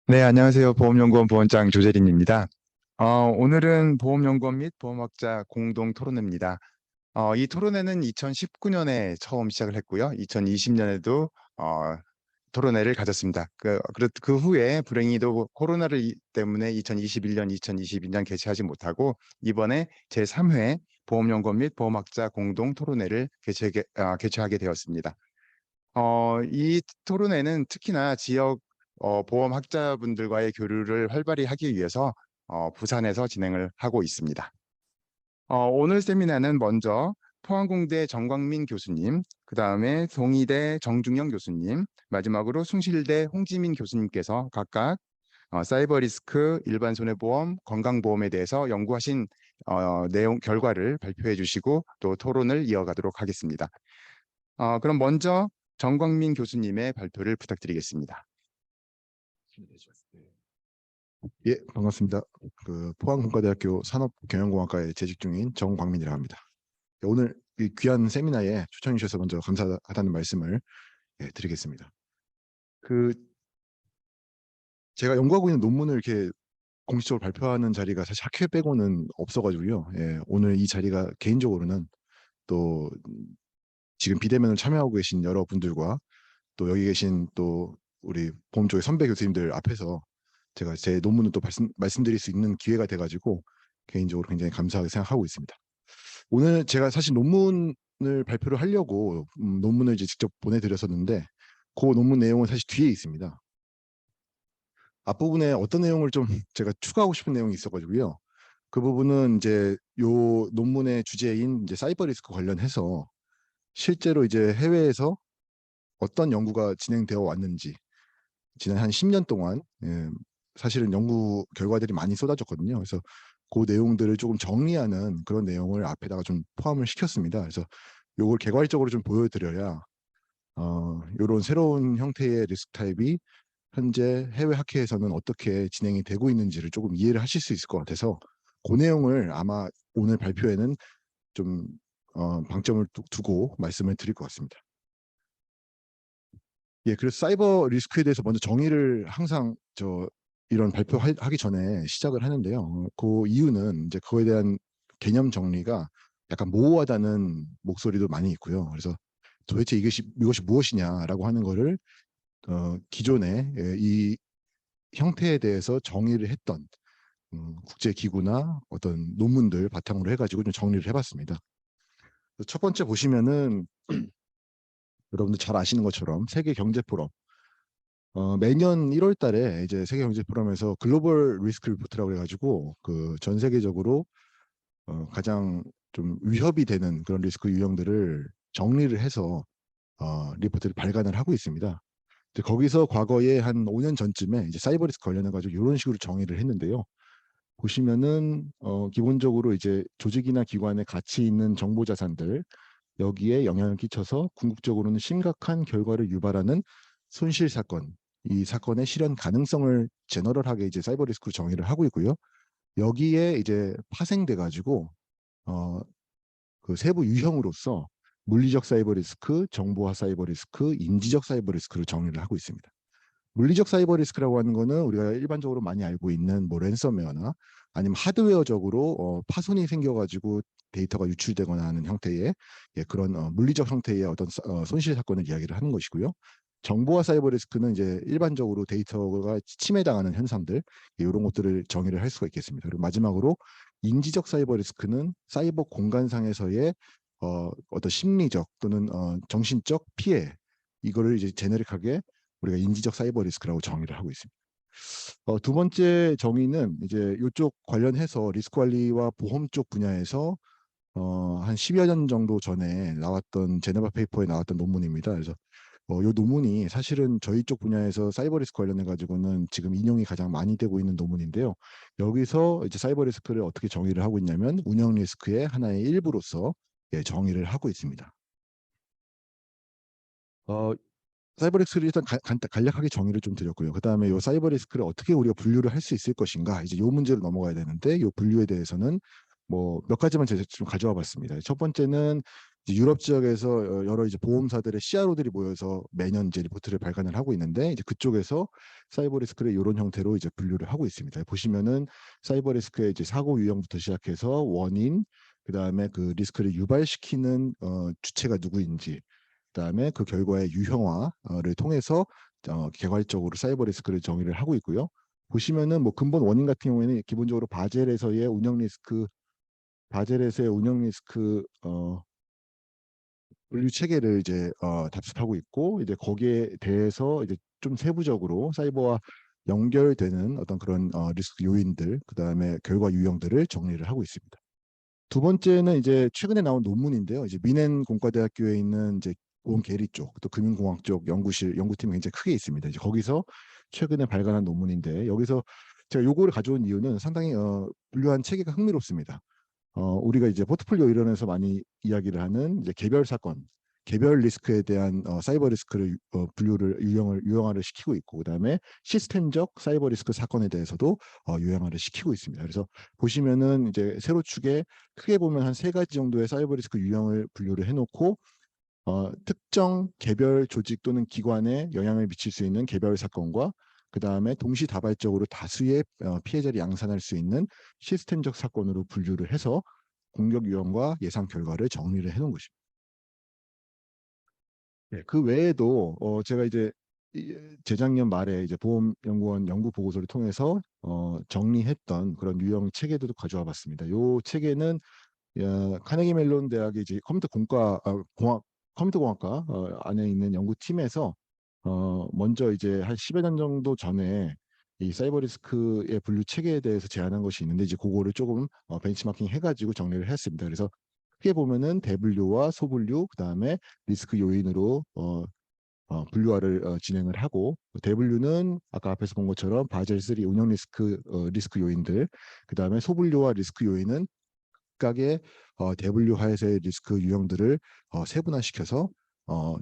네, 안녕하세요. 보험연구원 보원장 조재린입니다. 오늘은 보험연구원 및 보험학자 공동 토론회입니다. 이 토론회는 2019년에 처음 시작을 했고요. 2020년에도 토론회를 가졌습니다. 그 후에 불행히도 때문에 2021년, 2022년 개최하지 못하고 이번에 제3회 보험연구원 및 보험학자 공동 토론회를 개최하게 되었습니다. 이 토론회는 특히나 지역 보험학자분들과의 교류를 활발히 하기 위해서 부산에서 진행을 하고 있습니다. 오늘 세미나는 먼저 포항공대 정광민 교수님, 그 다음에 동의대 정중영 교수님, 마지막으로 숭실대 홍지민 교수님께서 각각 사이버 리스크, 일반 손해보험, 건강보험에 대해서 연구하신 결과를 발표해 주시고 또 토론을 이어가도록 하겠습니다. 그럼 먼저 정광민 교수님의 발표를 부탁드리겠습니다. 예, 반갑습니다. 포항공과대학교 산업경영공학과에 재직 중인 정광민이라고 합니다. 오늘 이 귀한 세미나에 초청해 주셔서 먼저 감사하다는 말씀을 드리겠습니다. 제가 연구하고 있는 논문을 이렇게 공식적으로 발표하는 자리가 사실 학회 빼고는 없어가지고요. 오늘 이 자리가 개인적으로는 또 지금 비대면을 참여하고 계신 여러분들과 또 여기 계신 또 우리 보험 쪽의 선배 교수님들 앞에서 제가 제 논문을 또 말씀드릴 수 있는 기회가 돼가지고 개인적으로 굉장히 감사하게 생각하고 있습니다. 오늘 제가 사실 논문을 발표를 하려고 논문을 이제 직접 보내드렸었는데 그 논문 내용은 사실 뒤에 있습니다. 앞부분에 어떤 내용을 좀 제가 추가하고 싶은 내용이 있어가지고요. 그 부분은 이제 요 논문의 주제인 이제 사이버 리스크 관련해서 실제로 이제 해외에서 어떤 연구가 진행되어 왔는지 지난 한 10년 동안 사실은 연구 결과들이 많이 쏟아졌거든요. 그래서 그 내용들을 조금 정리하는 그런 내용을 앞에다가 좀 포함을 시켰습니다. 그래서 요걸 개괄적으로 좀 보여드려야 이런 새로운 형태의 리스크 타입이 현재 해외 학회에서는 어떻게 진행이 되고 있는지를 조금 이해를 하실 수 있을 것 같아서 그 내용을 아마 오늘 발표에는 좀 방점을 두고 말씀을 드릴 것 같습니다. 예, 그래서 사이버 리스크에 대해서 먼저 정의를 항상 이런 발표하기 전에 시작을 하는데요. 그 이유는 이제 그거에 대한 개념 정리가 약간 모호하다는 목소리도 많이 있고요. 그래서 도대체 이것이 무엇이냐라고 하는 거를 기존에 이 형태에 대해서 정의를 했던 국제기구나 어떤 논문들 바탕으로 해가지고 좀 정리를 해봤습니다. 첫 번째 보시면은 여러분들 잘 아시는 것처럼 세계경제포럼 매년 1월 달에 이제 세계경제포럼에서 글로벌 리스크 리포트라고 해가지고 그 전 세계적으로 가장 좀 위협이 되는 그런 리스크 유형들을 정리를 해서 리포트를 발간을 하고 있습니다. 거기서 과거에 한 5년 전쯤에 이제 사이버 리스크 관련해가지고 이런 식으로 정의를 했는데요. 보시면은 기본적으로 이제 조직이나 기관에 가치 있는 정보 자산들 여기에 영향을 끼쳐서 궁극적으로는 심각한 결과를 유발하는 손실 사건, 이 사건의 실현 가능성을 제너럴하게 이제 사이버 리스크로 정의를 하고 있고요. 여기에 이제 파생돼 가지고 그 세부 유형으로서 물리적 사이버 리스크, 정보화 사이버 리스크, 인지적 사이버 리스크를 정의를 하고 있습니다. 물리적 사이버 리스크라고 하는 거는 우리가 일반적으로 많이 알고 있는 뭐 랜섬웨어나 아니면 하드웨어적으로 파손이 생겨가지고 데이터가 유출되거나 하는 형태의 그런 물리적 형태의 어떤 손실 사건을 이야기를 하는 것이고요. 정보화 사이버 리스크는 이제 일반적으로 데이터가 침해당하는 현상들 이런 것들을 정의를 할 수가 있겠습니다. 그리고 마지막으로 인지적 사이버 리스크는 사이버 공간상에서의 어떤 심리적 또는 정신적 피해 이거를 이제 제너릭하게 우리가 인지적 사이버 리스크라고 정의를 하고 있습니다. 두 번째 정의는 이제 이쪽 관련해서 리스크 관리와 보험 쪽 분야에서 한 10여 년 정도 전에 나왔던 제네바 페이퍼에 나왔던 논문입니다. 그래서 이 논문이 사실은 저희 쪽 분야에서 사이버 리스크 관련해 가지고는 지금 인용이 가장 많이 되고 있는 논문인데요. 여기서 이제 사이버 리스크를 어떻게 정의를 하고 있냐면 운영 리스크의 하나의 일부로서 정의를 하고 있습니다. 사이버 리스크를 일단 간략하게 정의를 좀 드렸고요. 그 다음에 이 사이버 리스크를 어떻게 우리가 분류를 할 수 있을 것인가 이제 이 문제로 넘어가야 되는데 이 분류에 대해서는 뭐 몇 가지만 제가 좀 가져와 봤습니다. 첫 번째는 이제 유럽 지역에서 여러 이제 보험사들의 CRO들이 모여서 매년 이제 리포트를 발간을 하고 있는데 이제 그쪽에서 사이버 리스크를 이런 형태로 이제 분류를 하고 있습니다. 보시면은 사이버 리스크의 이제 사고 유형부터 시작해서 원인, 그다음에 그 리스크를 유발시키는 주체가 누구인지, 그다음에 그 결과의 유형화를 통해서 개괄적으로 사이버 리스크를 정의를 하고 있고요. 보시면은 뭐 근본 원인 같은 경우에는 기본적으로 바젤에서의 운영 리스크, 바젤에서의 운영 리스크 분류 체계를 이제 답습하고 있고, 이제 거기에 대해서 이제 좀 세부적으로 사이버와 연결되는 어떤 그런 리스크 요인들, 그다음에 결과 유형들을 정리를 하고 있습니다. 두 번째는 이제 최근에 나온 논문인데요. 이제 미넨 공과대학교에 있는 이제 보험 계리 쪽, 또 금융공학 쪽 연구팀이 굉장히 크게 있습니다. 이제 거기서 최근에 발간한 논문인데, 여기서 제가 요거를 가져온 이유는 상당히 분류한 체계가 흥미롭습니다. 우리가 이제 포트폴리오 이론에서 많이 이야기를 하는 이제 개별 사건, 개별 리스크에 대한 사이버 리스크를 분류를 유형화를 시키고 있고, 그다음에 시스템적 사이버 리스크 사건에 대해서도 유형화를 시키고 있습니다. 그래서 보시면은 이제 세로축에 크게 보면 한 3가지 정도의 사이버 리스크 유형을 분류를 해놓고, 특정 개별 조직 또는 기관에 영향을 미칠 수 있는 개별 사건과, 그 다음에 동시다발적으로 다수의 피해자를 양산할 수 있는 시스템적 사건으로 분류를 해서 공격 유형과 예상 결과를 정리를 해놓은 것입니다. 네, 그 외에도 제가 이제 재작년 말에 이제 보험연구원 연구 보고서를 통해서 정리했던 그런 유형 체계도 가져와 봤습니다. 이 체계는 카네기 멜론 대학의 이제 컴퓨터 공학과 안에 있는 연구팀에서 먼저 이제 한 10여 년 정도 전에 이 사이버 리스크의 분류 체계에 대해서 제안한 것이 있는데, 이제 그거를 조금 벤치마킹 해가지고 정리를 했습니다. 그래서 크게 보면은 대분류와 소분류, 그다음에 리스크 요인으로 분류화를 진행을 하고, 대분류는 아까 앞에서 본 것처럼 바젤 3 운영 리스크 요인들, 그다음에 소분류와 리스크 요인은 각각의 대분류 하에서의 리스크 유형들을 세분화시켜서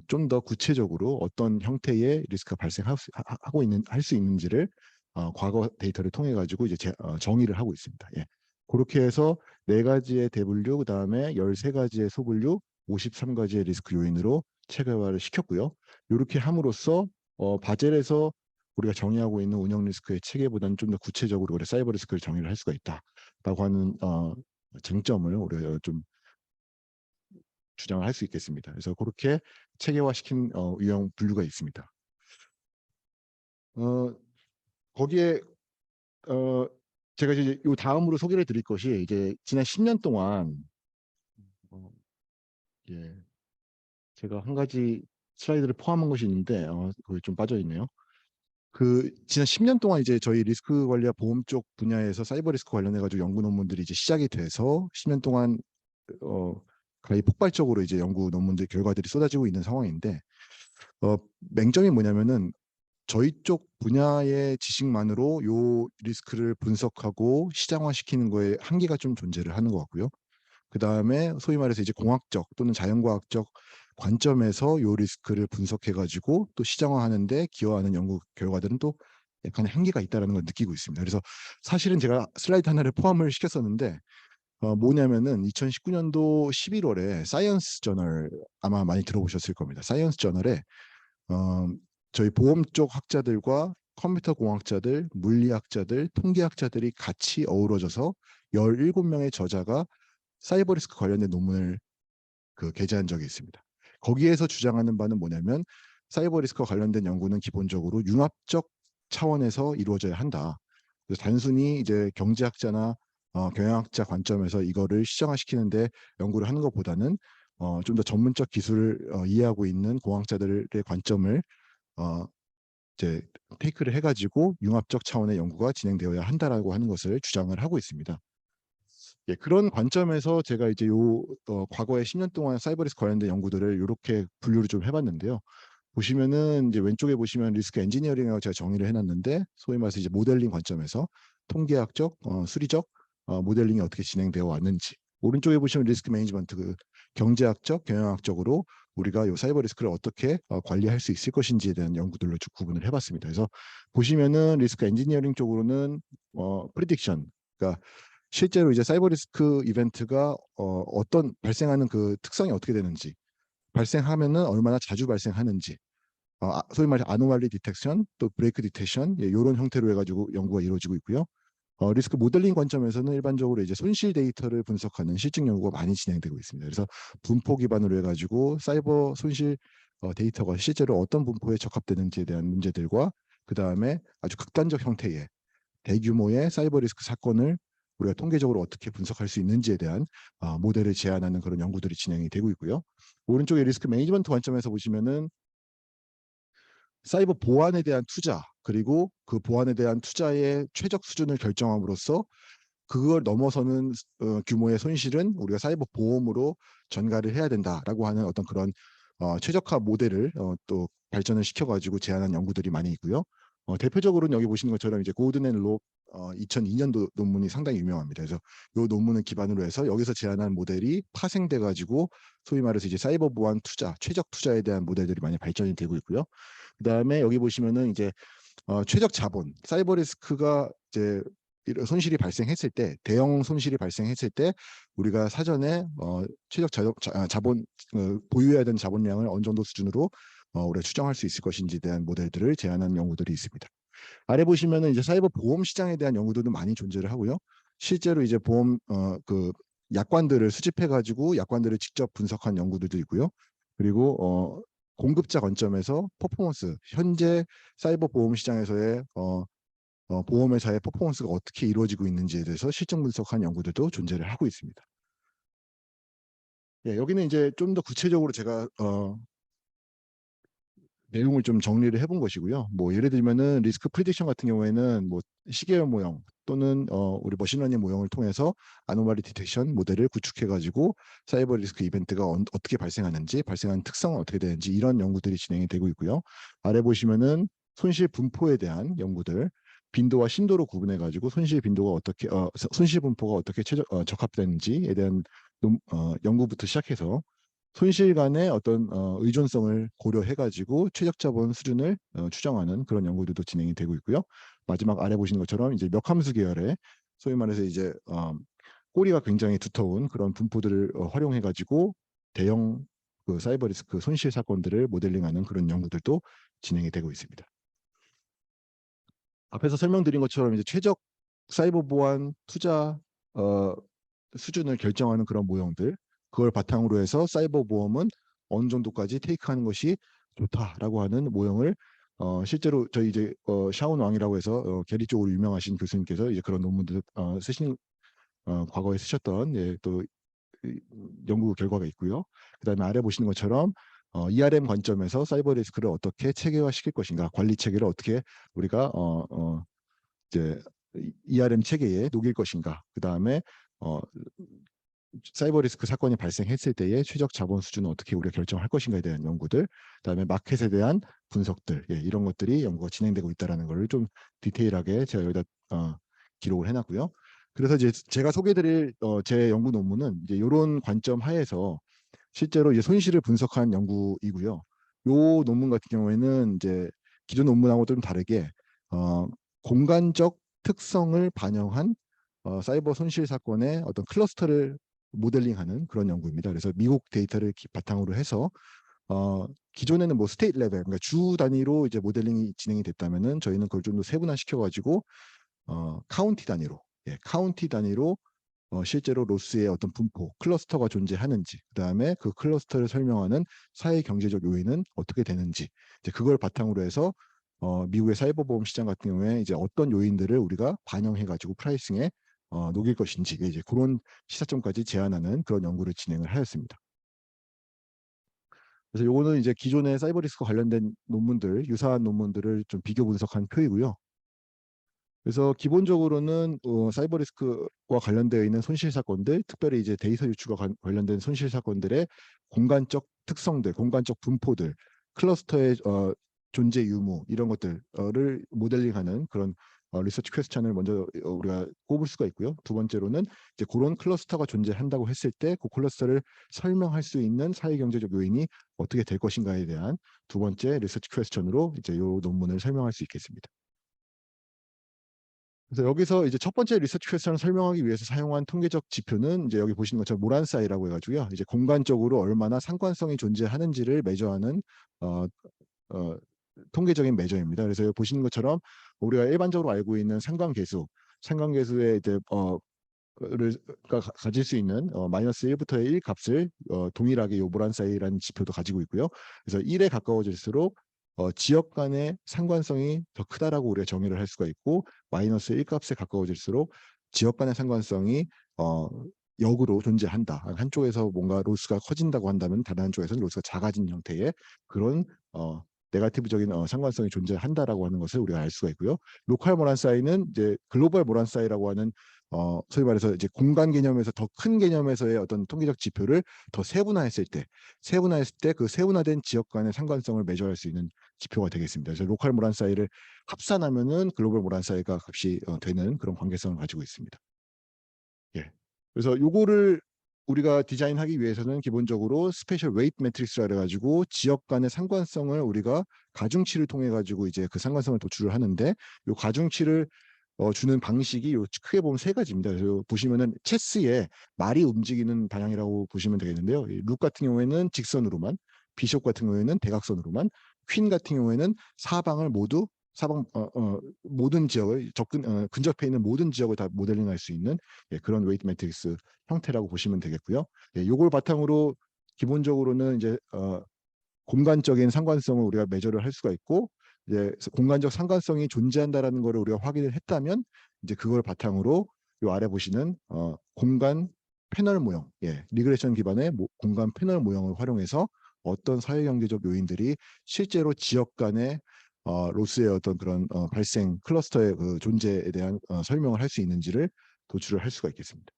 좀 더 구체적으로 어떤 형태의 리스크가 발생하고 있는 할 수 있는지를 과거 데이터를 통해 가지고 이제 정의를 하고 있습니다. 예. 그렇게 해서 4가지의 대분류, 그다음에 13가지의 소분류, 53가지의 리스크 요인으로 체계화를 시켰고요. 이렇게 함으로써 바젤에서 우리가 정의하고 있는 운영 리스크의 체계보다는 좀 더 구체적으로 우리 사이버 리스크를 정의를 할 수가 있다라고 하는 쟁점을 우리가 좀 주장을 할 수 있겠습니다. 그래서 그렇게 체계화시킨 유형 분류가 있습니다. 거기에 제가 이제 요 다음으로 소개를 드릴 것이 이제 지난 10년 동안 예, 제가 한 가지 슬라이드를 포함한 것이 있는데 그게 좀 빠져 있네요. 그 지난 10년 동안 이제 저희 리스크 관리와 보험 쪽 분야에서 사이버 리스크 관련해 가지고 연구 논문들이 이제 시작이 돼서 10년 동안 거의 폭발적으로 이제 연구 논문들 결과들이 쏟아지고 있는 상황인데, 맹점이 뭐냐면은 저희 쪽 분야의 지식만으로 요 리스크를 분석하고 시장화시키는 거에 한계가 좀 존재를 하는 것 같고요. 그 다음에 소위 말해서 이제 공학적 또는 자연과학적 관점에서 요 리스크를 분석해가지고 또 시장화하는데 기여하는 연구 결과들은 또 약간의 한계가 있다는 걸 느끼고 있습니다. 그래서 사실은 제가 슬라이드 하나를 포함을 시켰었는데, 뭐냐면은 2019년도 11월에 사이언스 저널, 아마 많이 들어보셨을 겁니다. 사이언스 저널에 저희 보험 쪽 학자들과 컴퓨터 공학자들, 물리학자들, 통계학자들이 같이 어우러져서 17명의 저자가 사이버 리스크 관련된 논문을 게재한 적이 있습니다. 거기에서 주장하는 바는 뭐냐면, 사이버 리스크와 관련된 연구는 기본적으로 융합적 차원에서 이루어져야 한다. 그래서 단순히 이제 경제학자나 경영학자 관점에서 이거를 시장화시키는데 연구를 하는 것보다는 좀 더 전문적 기술을 이해하고 있는 공학자들의 관점을 이제 테이크를 해가지고 융합적 차원의 연구가 진행되어야 한다라고 하는 것을 주장을 하고 있습니다. 예, 그런 관점에서 제가 이제 과거에 10년 동안 사이버 리스크 관련된 연구들을 이렇게 분류를 좀 해봤는데요. 보시면은 이제 왼쪽에 보시면 리스크 엔지니어링이라고 제가 정의를 해놨는데, 소위 말해서 이제 모델링 관점에서 통계학적, 수리적 모델링이 어떻게 진행되어 왔는지, 오른쪽에 보시면 리스크 매니지먼트, 경제학적, 경영학적으로 우리가 이 사이버 리스크를 어떻게 관리할 수 있을 것인지에 대한 연구들로 쭉 구분을 해봤습니다. 그래서 보시면은 리스크 엔지니어링 쪽으로는 프리딕션, 그러니까 실제로 이제 사이버 리스크 이벤트가 어떤 발생하는 그 특성이 어떻게 되는지, 발생하면은 얼마나 자주 발생하는지, 소위 말해 아노말리 디텍션 또 브레이크 디텍션 이런 형태로 해가지고 연구가 이루어지고 있고요. 리스크 모델링 관점에서는 일반적으로 이제 손실 데이터를 분석하는 실증 연구가 많이 진행되고 있습니다. 그래서 분포 기반으로 해가지고 사이버 손실 데이터가 실제로 어떤 분포에 적합되는지에 대한 문제들과 그 다음에 아주 극단적 형태의 대규모의 사이버 리스크 사건을 우리가 통계적으로 어떻게 분석할 수 있는지에 대한 모델을 제안하는 그런 연구들이 진행이 되고 있고요. 오른쪽에 리스크 매니지먼트 관점에서 보시면은 사이버 보안에 대한 투자 그리고 그 보안에 대한 투자의 최적 수준을 결정함으로써 그걸 넘어서는 규모의 손실은 우리가 사이버 보험으로 전가를 해야 된다라고 하는 어떤 그런 최적화 모델을 또 발전을 시켜가지고 제안한 연구들이 많이 있고요. 대표적으로는 여기 보시는 것처럼 이제 고든 앤 록 2002년도 논문이 상당히 유명합니다. 그래서 이 논문을 기반으로 해서 여기서 제안한 모델이 파생돼 가지고 소위 말해서 이제 사이버 보안 투자, 최적 투자에 대한 모델들이 많이 발전이 되고 있고요. 그다음에 여기 보시면은 이제 최적 자본, 사이버 리스크가 이제 이런 손실이 발생했을 때, 대형 손실이 발생했을 때 우리가 사전에 최적 자본 보유해야 되는 자본량을 어느 정도 수준으로 우리가 추정할 수 있을 것인지에 대한 모델들을 제안한 연구들이 있습니다. 아래 보시면은 이제 사이버 보험 시장에 대한 연구들도 많이 존재를 하고요. 실제로 이제 보험 그 약관들을 수집해 가지고 약관들을 직접 분석한 연구들도 있고요. 그리고 공급자 관점에서 퍼포먼스, 현재 사이버 보험 시장에서의 보험회사의 퍼포먼스가 어떻게 이루어지고 있는지에 대해서 실증 분석한 연구들도 존재를 하고 있습니다. 예, 여기는 이제 좀 더 구체적으로 제가 내용을 좀 정리를 해본 것이고요. 뭐 예를 들면은 리스크 프리딕션 같은 경우에는 뭐 시계열 모형 또는 우리 머신러닝 모형을 통해서 아노말리 디텍션 모델을 구축해 가지고 사이버 리스크 이벤트가 어떻게 발생하는지, 발생하는 특성은 어떻게 되는지 이런 연구들이 진행이 되고 있고요. 아래 보시면은 손실 분포에 대한 연구들, 빈도와 신도로 구분해 가지고 손실 빈도가 어떻게 손실 분포가 어떻게 적합되는지에 대한 연구부터 시작해서 손실 간의 어떤 의존성을 고려해가지고 최적 자본 수준을 추정하는 그런 연구들도 진행이 되고 있고요. 마지막 아래 보시는 것처럼 이제 멱함수 계열의 소위 말해서 이제 꼬리가 굉장히 두터운 그런 분포들을 활용해가지고 대형 그 사이버 리스크 손실 사건들을 모델링하는 그런 연구들도 진행이 되고 있습니다. 앞에서 설명드린 것처럼 이제 최적 사이버 보안 투자 수준을 결정하는 그런 모형들, 그걸 바탕으로 해서 사이버 보험은 어느 정도까지 테이크하는 것이 좋다라고 하는 모형을 실제로 저희 이제 샤온 왕이라고 해서 게리 쪽으로 유명하신 교수님께서 이제 그런 논문들 쓰신 과거에 쓰셨던 또 연구 결과가 있고요. 그다음에 아래 보시는 것처럼 ERM 관점에서 사이버 리스크를 어떻게 체계화시킬 것인가, 관리 체계를 어떻게 우리가 이제 ERM 체계에 녹일 것인가, 그다음에 사이버 리스크 사건이 발생했을 때의 최적 자본 수준은 어떻게 우리가 결정할 것인가에 대한 연구들, 그다음에 마켓에 대한 분석들, 이런 것들이 연구가 진행되고 있다는 것을 좀 디테일하게 제가 여기다 기록을 해놨고요. 그래서 이제 제가 소개드릴 제 연구 논문은 이제 이런 관점 하에서 실제로 이제 손실을 분석한 연구이고요. 요 논문 같은 경우에는 이제 기존 논문하고 좀 다르게 공간적 특성을 반영한 사이버 손실 사건의 어떤 클러스터를 모델링하는 그런 연구입니다. 그래서 미국 데이터를 바탕으로 해서 기존에는 뭐 스테이트 레벨, 그러니까 주 단위로 이제 모델링이 진행이 됐다면은 저희는 그걸 좀 더 세분화시켜 가지고 카운티 단위로, 카운티 단위로 실제로 로스의 어떤 분포, 클러스터가 존재하는지, 그다음에 그 클러스터를 설명하는 사회 경제적 요인은 어떻게 되는지, 이제 그걸 바탕으로 해서 미국의 사이버 보험 시장 같은 경우에 이제 어떤 요인들을 우리가 반영해 가지고 프라이싱에 녹일 것인지, 이제 그런 시사점까지 제안하는 그런 연구를 진행을 하였습니다. 그래서 요거는 이제 기존의 사이버 리스크 관련된 논문들, 유사한 논문들을 좀 비교 분석한 표이고요. 그래서 기본적으로는 사이버 리스크와 관련되어 있는 손실 사건들, 특별히 이제 데이터 유출과 관련된 손실 사건들의 공간적 특성들, 공간적 분포들, 클러스터의 존재 유무 이런 것들을 모델링하는 그런 리서치 퀘스천을 먼저 우리가 꼽을 수가 있고요. 두 번째로는 이제 그런 클러스터가 존재한다고 했을 때 그 클러스터를 설명할 수 있는 사회경제적 요인이 어떻게 될 것인가에 대한 두 번째 리서치 퀘스천으로 이제 이 논문을 설명할 수 있겠습니다. 그래서 여기서 이제 첫 번째 리서치 퀘스천을 설명하기 위해서 사용한 통계적 지표는 이제 여기 보시는 것처럼 모란사이라고 해가지고요. 이제 공간적으로 얼마나 상관성이 존재하는지를 매저하는 어, 어, 통계적인 매저입니다. 그래서 여기 보시는 것처럼 우리가 일반적으로 알고 있는 상관계수의 이제 를 가질 수 있는 마이너스 1부터의 1 값을 동일하게 요 모란사이라는 지표도 가지고 있고요. 그래서 1에 가까워질수록 지역 간의 상관성이 더 크다라고 우리가 정의를 할 수가 있고, 마이너스 1 값에 가까워질수록 지역 간의 상관성이 역으로 존재한다. 한쪽에서 뭔가 로스가 커진다고 한다면 다른 한쪽에서는 로스가 작아진 형태의 그런 네거티브적인 상관성이 존재한다라고 하는 것을 우리가 알 수가 있고요. 로컬 모란사이는 이제 글로벌 모란사이라고 하는 소위 말해서 이제 공간 개념에서 더 큰 개념에서의 어떤 통계적 지표를 더 세분화했을 때 그 세분화된 지역 간의 상관성을 매저할 수 있는 지표가 되겠습니다. 그래서 로컬 모란사이를 합산하면은 글로벌 모란사이가 값이 되는 그런 관계성을 가지고 있습니다. 예. 그래서 요거를 우리가 디자인하기 위해서는 기본적으로 스페셜 웨이트 매트릭스라 그래가지고 지역 간의 상관성을 우리가 가중치를 통해 가지고 이제 그 상관성을 도출을 하는데, 요 가중치를 주는 방식이 요 크게 보면 세 가지입니다. 그래서 보시면은 체스의 말이 움직이는 방향이라고 보시면 되겠는데요. 룩 같은 경우에는 직선으로만, 비숍 같은 경우에는 대각선으로만, 퀸 같은 경우에는 사방을 모두 모든 지역을 근접해 있는 모든 지역을 다 모델링할 수 있는 그런 웨이트 매트릭스 형태라고 보시면 되겠고요. 요걸 바탕으로 기본적으로는 이제 공간적인 상관성을 우리가 매저를 할 수가 있고, 이제 공간적 상관성이 존재한다라는 것을 우리가 확인을 했다면 이제 그걸 바탕으로 요 아래 보시는 공간 패널 모형, 리그레션 기반의 공간 패널 모형을 활용해서 어떤 사회경제적 요인들이 실제로 지역 간의 로스의 어떤 그런 발생 클러스터의 그 존재에 대한 설명을 할 수 있는지를 도출을 할 수가 있겠습니다.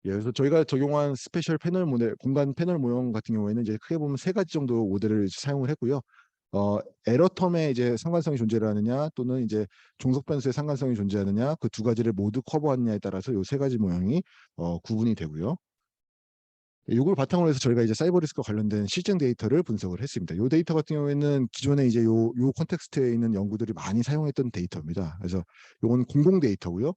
그래서 저희가 적용한 스페셜 패널 모델, 공간 패널 모형 같은 경우에는 이제 크게 보면 세 가지 정도 모델을 사용을 했고요. 에러 텀에 이제 상관성이 존재를 하느냐, 또는 이제 종속 변수의 상관성이 존재하느냐, 그 두 가지를 모두 커버하느냐에 따라서 요 세 가지 모형이 구분이 되고요. 이걸 바탕으로 해서 저희가 이제 사이버 리스크와 관련된 실증 데이터를 분석을 했습니다. 이 데이터 같은 경우에는 기존에 이제 요 콘텍스트에 있는 연구들이 많이 사용했던 데이터입니다. 그래서 이건 공공 데이터고요.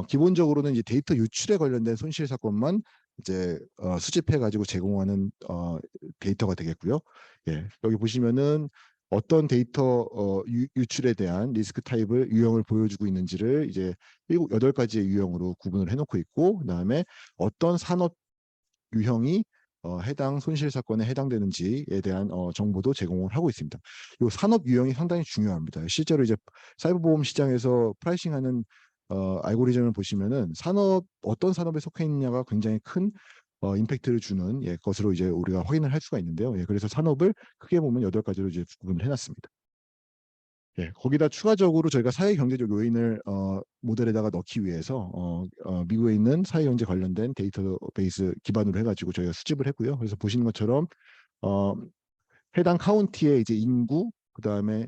기본적으로는 이제 데이터 유출에 관련된 손실 사건만 이제 수집해 가지고 제공하는 데이터가 되겠고요. 여기 보시면은 어떤 데이터 유출에 대한 리스크 타입을 유형을 보여주고 있는지를 이제 8가지의 유형으로 구분을 해놓고 있고, 그다음에 어떤 산업 유형이 해당 손실 사건에 해당되는지에 대한 정보도 제공을 하고 있습니다. 이 산업 유형이 상당히 중요합니다. 실제로 이제 사이버 보험 시장에서 프라이싱하는 알고리즘을 보시면은 어떤 산업에 속해 있느냐가 굉장히 큰 임팩트를 주는 것으로 이제 우리가 확인을 할 수가 있는데요. 그래서 산업을 크게 보면 8가지로 이제 구분을 해놨습니다. 거기다 추가적으로 저희가 사회경제적 요인을 모델에다가 넣기 위해서 미국에 있는 사회경제 관련된 데이터베이스 기반으로 해가지고 저희가 수집을 했고요. 그래서 보시는 것처럼 해당 카운티의 이제 인구, 그 다음에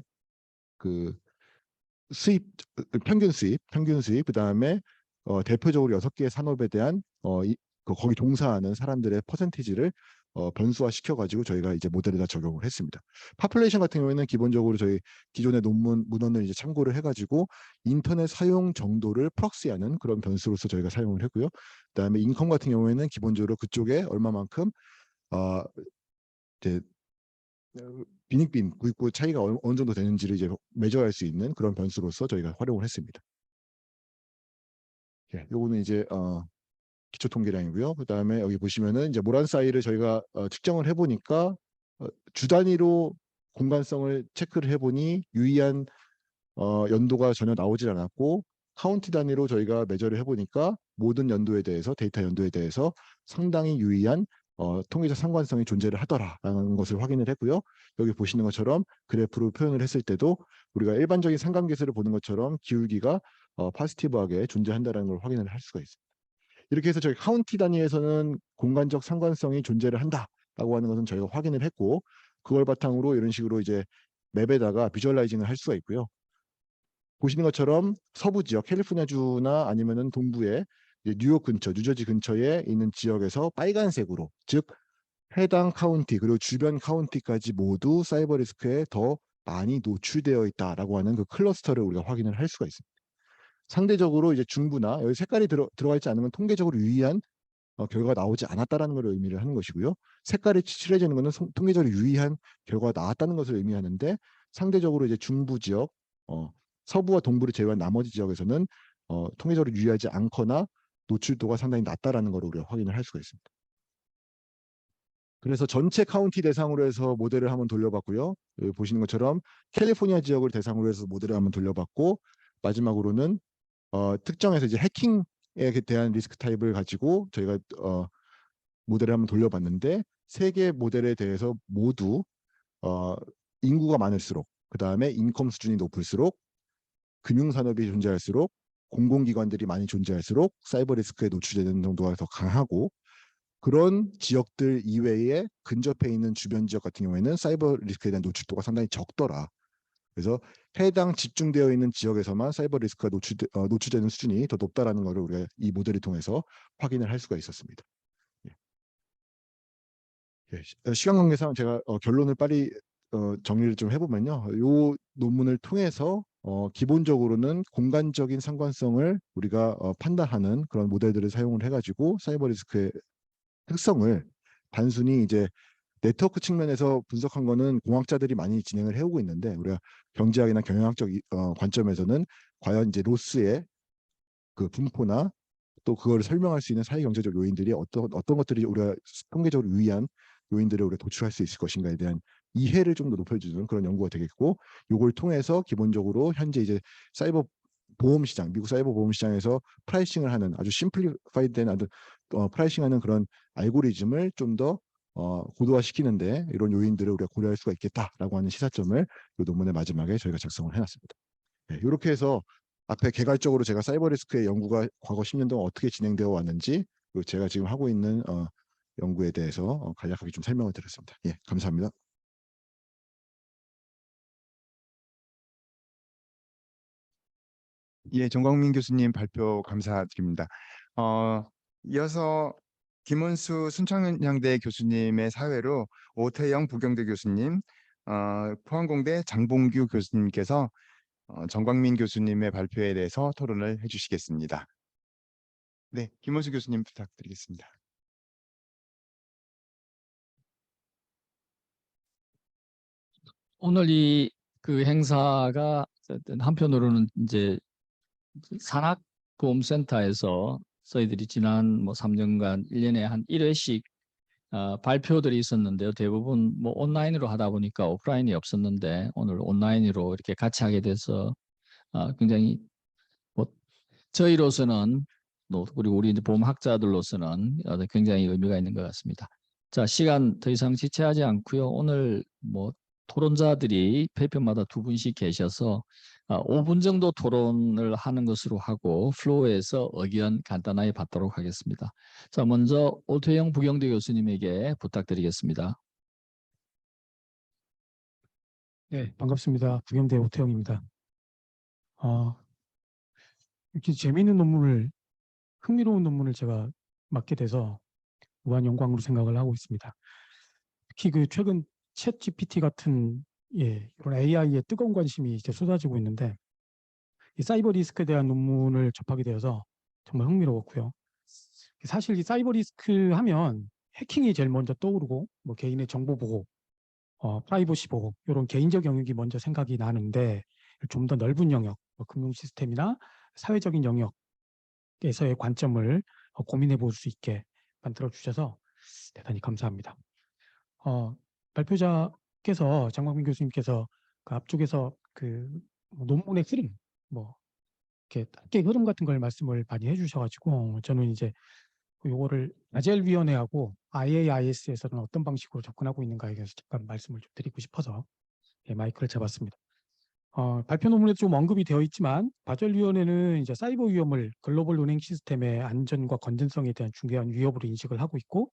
그 수입, 평균 수입, 그 다음에 대표적으로 6개의 산업에 대한 거기 종사하는 사람들의 퍼센티지를 변수화 시켜가지고 저희가 이제 모델에다 적용을 했습니다. 파퓰레이션 같은 경우에는 기본적으로 저희 기존의 문헌을 이제 참고를 해가지고 인터넷 사용 정도를 프록시하는 그런 변수로서 저희가 사용을 했고요. 그다음에 인컴 같은 경우에는 기본적으로 그쪽에 얼마만큼 이제 빈익빈 구입구 차이가 어느 정도 되는지를 이제 매저할 수 있는 그런 변수로서 저희가 활용을 했습니다. 요거는 이제 기초 통계량이고요. 그다음에 여기 보시면은 이제 모란사이를 저희가 측정을 해보니까 주 단위로 공간성을 체크를 해보니 유의한 연도가 전혀 나오질 않았고, 카운티 단위로 저희가 매저를 해보니까 모든 연도에 대해서, 데이터 연도에 대해서 상당히 유의한 통계적 상관성이 존재를 하더라라는 것을 확인을 했고요. 여기 보시는 것처럼 그래프로 표현을 했을 때도 우리가 일반적인 상관계수를 보는 것처럼 기울기가 포지티브하게 존재한다는 걸 확인을 할 수가 있습니다. 이렇게 해서 저희 카운티 단위에서는 공간적 상관성이 존재를 한다라고 하는 것은 저희가 확인을 했고, 그걸 바탕으로 이런 식으로 이제 맵에다가 비주얼라이징을 할 수가 있고요. 보시는 것처럼 서부 지역, 캘리포니아주나 아니면은 동부의 뉴욕 근처, 뉴저지 근처에 있는 지역에서 빨간색으로, 즉 해당 카운티 그리고 주변 카운티까지 모두 사이버 리스크에 더 많이 노출되어 있다라고 하는 그 클러스터를 우리가 확인을 할 수가 있습니다. 상대적으로 이제 중부나 여기 색깔이 들어가 있지 않으면 통계적으로 유의한 결과가 나오지 않았다라는 걸 의미를 하는 것이고요. 색깔이 칠해지는 것은 통계적으로 유의한 결과가 나왔다는 것을 의미하는데 상대적으로 이제 중부 지역, 서부와 동부를 제외한 나머지 지역에서는 통계적으로 유의하지 않거나 노출도가 상당히 낮다라는 걸 우리가 확인을 할 수가 있습니다. 그래서 전체 카운티 대상으로 해서 모델을 한번 돌려봤고요. 여기 보시는 것처럼 캘리포니아 지역을 대상으로 해서 모델을 한번 돌려봤고 마지막으로는 특정해서 이제 해킹에 대한 리스크 타입을 가지고 저희가 모델을 한번 돌려봤는데 세 개 모델에 대해서 모두 인구가 많을수록 그 다음에 인컴 수준이 높을수록 금융산업이 존재할수록 공공기관들이 많이 존재할수록 사이버 리스크에 노출되는 정도가 더 강하고 그런 지역들 이외에 근접해 있는 주변 지역 같은 경우에는 사이버 리스크에 대한 노출도가 상당히 적더라. 그래서 해당 집중되어 있는 지역에서만 사이버 리스크가 노출되는 수준이 더 높다라는 것을 우리가 이 모델을 통해서 확인을 할 수가 있었습니다. 시간 관계상 제가 결론을 빨리 정리를 좀 해보면요. 이 논문을 통해서 기본적으로는 공간적인 상관성을 우리가 판단하는 그런 모델들을 사용을 해가지고 사이버 리스크의 특성을 단순히 이제 네트워크 측면에서 분석한 거는 공학자들이 많이 진행을 해오고 있는데 우리가 경제학이나 경영학적 관점에서는 과연 이제 로스의 그 분포나 또 그걸 설명할 수 있는 사회경제적 요인들이 어떤 것들이 우리가 통계적으로 유의한 요인들을 우리가 도출할 수 있을 것인가에 대한 이해를 좀 더 높여주는 그런 연구가 되겠고 이걸 통해서 기본적으로 현재 이제 사이버 보험 시장, 미국 사이버 보험 시장에서 프라이싱을 하는 아주 심플리파이드된 아주 프라이싱하는 그런 알고리즘을 좀 더 고도화시키는데 이런 요인들을 우리가 고려할 수가 있겠다라고 하는 시사점을 이 논문의 마지막에 저희가 작성을 해놨습니다. 네, 이렇게 해서 앞에 개괄적으로 제가 사이버 리스크의 연구가 과거 10년 동안 어떻게 진행되어 왔는지 그리고 제가 지금 하고 있는 연구에 대해서 간략하게 좀 설명을 드렸습니다. 예, 감사합니다. 예, 정광민 교수님 발표 감사드립니다. 이어서 김원수 순천향대 교수님의 사회로 오태영 부경대 교수님, 포항공대 장봉규 교수님께서 정광민 교수님의 발표에 대해서 토론을 해주시겠습니다. 네, 김원수 교수님 부탁드리겠습니다. 오늘 이 그 행사가 어쨌든 한편으로는 이제 산학보험센터에서 저희들이 지난 뭐 3년간 1년에 한 1회씩 발표들이 있었는데요. 대부분 뭐 온라인으로 하다 보니까 오프라인이 없었는데 오늘 온라인으로 이렇게 같이 하게 돼서 굉장히 뭐 저희로서는 그리고 우리 이제 보험학자들로서는 굉장히 의미가 있는 것 같습니다. 자, 시간 더 이상 지체하지 않고요. 오늘 뭐 토론자들이 발표마다 2분씩 계셔서 5분 정도 토론을 하는 것으로 하고 플로어에서 의견 간단하게 받도록 하겠습니다. 자, 먼저 오태영 부경대 교수님에게 부탁드리겠습니다. 네, 반갑습니다. 부경대 오태영입니다. 이렇게 재미있는 논문을, 흥미로운 논문을 제가 맡게 돼서 무한 영광으로 생각을 하고 있습니다. 특히 그 최근 챗 GPT 같은 이런 AI에 뜨거운 관심이 이제 쏟아지고 있는데 이 사이버 리스크에 대한 논문을 접하게 되어서 정말 흥미로웠고요. 사실 이 사이버 리스크 하면 해킹이 제일 먼저 떠오르고 뭐 개인의 정보 보호, 프라이버시 보호 이런 개인적 영역이 먼저 생각이 나는데 좀 더 넓은 영역, 뭐 금융 시스템이나 사회적인 영역에서의 관점을 고민해 볼 수 있게 만들어 주셔서 대단히 감사합니다. 발표자께서 장광민 교수님께서 그 앞쪽에서 그 논문의 흐름, 뭐 이렇게 짧게 흐름 같은 걸 말씀을 많이 해주셔가지고 저는 이제 요거를 아젤위원회하고 IAIS에서는 어떤 방식으로 접근하고 있는가에 대해서 잠깐 말씀을 좀 드리고 싶어서 마이크를 잡았습니다. 발표 논문에도 좀 언급이 되어 있지만 바젤위원회는 이제 사이버 위험을 글로벌 은행 시스템의 안전과 건전성에 대한 중요한 위협으로 인식을 하고 있고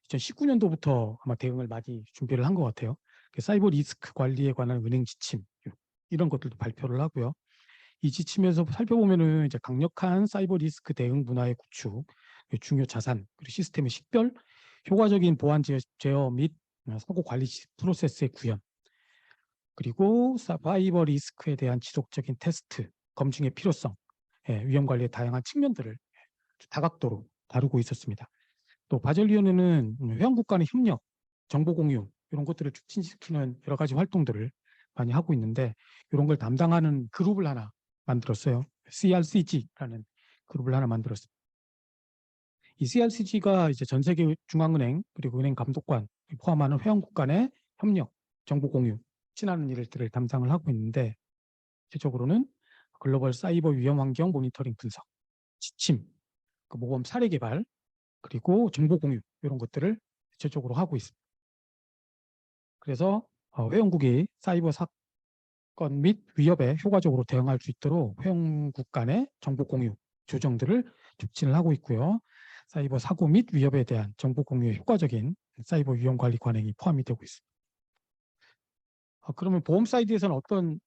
2019년도부터 아마 대응을 많이 준비를 한 것 같아요. 사이버 리스크 관리에 관한 은행 지침 이런 것들도 발표를 하고요. 이 지침에서 살펴보면은 이제 강력한 사이버 리스크 대응 문화의 구축, 중요 자산, 그리고 시스템의 식별, 효과적인 보안 제어 및 사고 관리 프로세스의 구현, 그리고 사이버 리스크에 대한 지속적인 테스트, 검증의 필요성, 위험 관리의 다양한 측면들을 다각도로 다루고 있었습니다. 또 바젤위원회는 회원국 간의 협력, 정보 공유 이런 것들을 촉진시키는 여러 가지 활동들을 많이 하고 있는데 이런 걸 담당하는 그룹을 하나 만들었어요. CRCG라는 그룹을 하나 만들었습니다. 이 CRCG가 이제 전 세계 중앙은행 그리고 은행 감독관 포함하는 회원국 간의 협력, 정보 공유, 촉진하는 일들을 담당을 하고 있는데 구체적으로는 글로벌 사이버 위험 환경 모니터링 분석, 지침, 그 모범 사례 개발, 그리고 정보 공유 이런 것들을 구체적으로 하고 있습니다. 그래서 회원국이 사이버 사건 및 위협에 효과적으로 대응할 수 있도록 회원국 간의 정보 공유 조정들을 촉진을 하고 있고요. 사이버 사고 및 위협에 대한 정보 공유의 효과적인 사이버 위험 관리 관행이 포함이 되고 있습니다. 그러면 보험 사이드에서는 어떤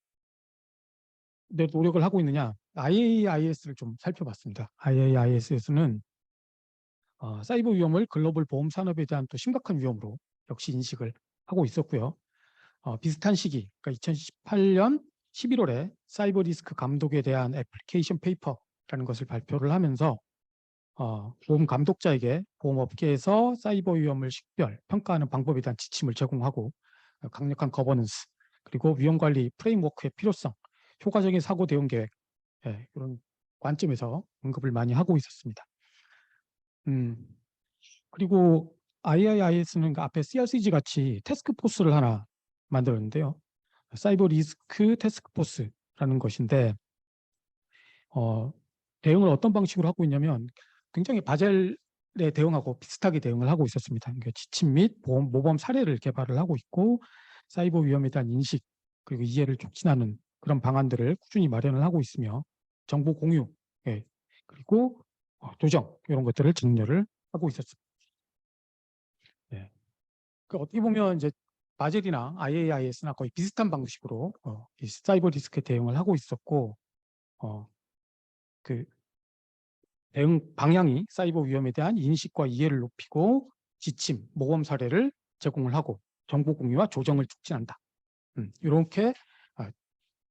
노력을 하고 있느냐? IAIS를 좀 살펴봤습니다. IAIS에서는 사이버 위험을 글로벌 보험 산업에 대한 또 심각한 위험으로 역시 인식을 하고 있었고요. 비슷한 시기, 그러니까 2018년 11월에 사이버 리스크 감독에 대한 애플리케이션 페이퍼라는 것을 발표를 하면서 보험 감독자에게 보험업계에서 사이버 위험을 식별, 평가하는 방법에 대한 지침을 제공하고 강력한 거버넌스, 그리고 위험관리 프레임워크의 필요성, 효과적인 사고 대응 계획 이런 관점에서 언급을 많이 하고 있었습니다. 그리고 IIIS는 앞에 CRCG 같이 태스크포스를 하나 만들었는데요. 사이버 리스크 태스크포스라는 것인데 대응을 어떤 방식으로 하고 있냐면 굉장히 바젤에 대응하고 비슷하게 대응을 하고 있었습니다. 그러니까 지침 및 모범 사례를 개발을 하고 있고 사이버 위험에 대한 인식 그리고 이해를 촉진하는 그런 방안들을 꾸준히 마련을 하고 있으며 정보 공유 그리고 조정 이런 것들을 증려를 하고 있었습니다. 어떻게 보면 이제 바젤이나 IAIS나 거의 비슷한 방식으로 이 사이버 리스크에 대응을 하고 있었고 그 대응 방향이 사이버 위험에 대한 인식과 이해를 높이고 지침, 모범 사례를 제공을 하고 정보 공유와 조정을 촉진한다. 이렇게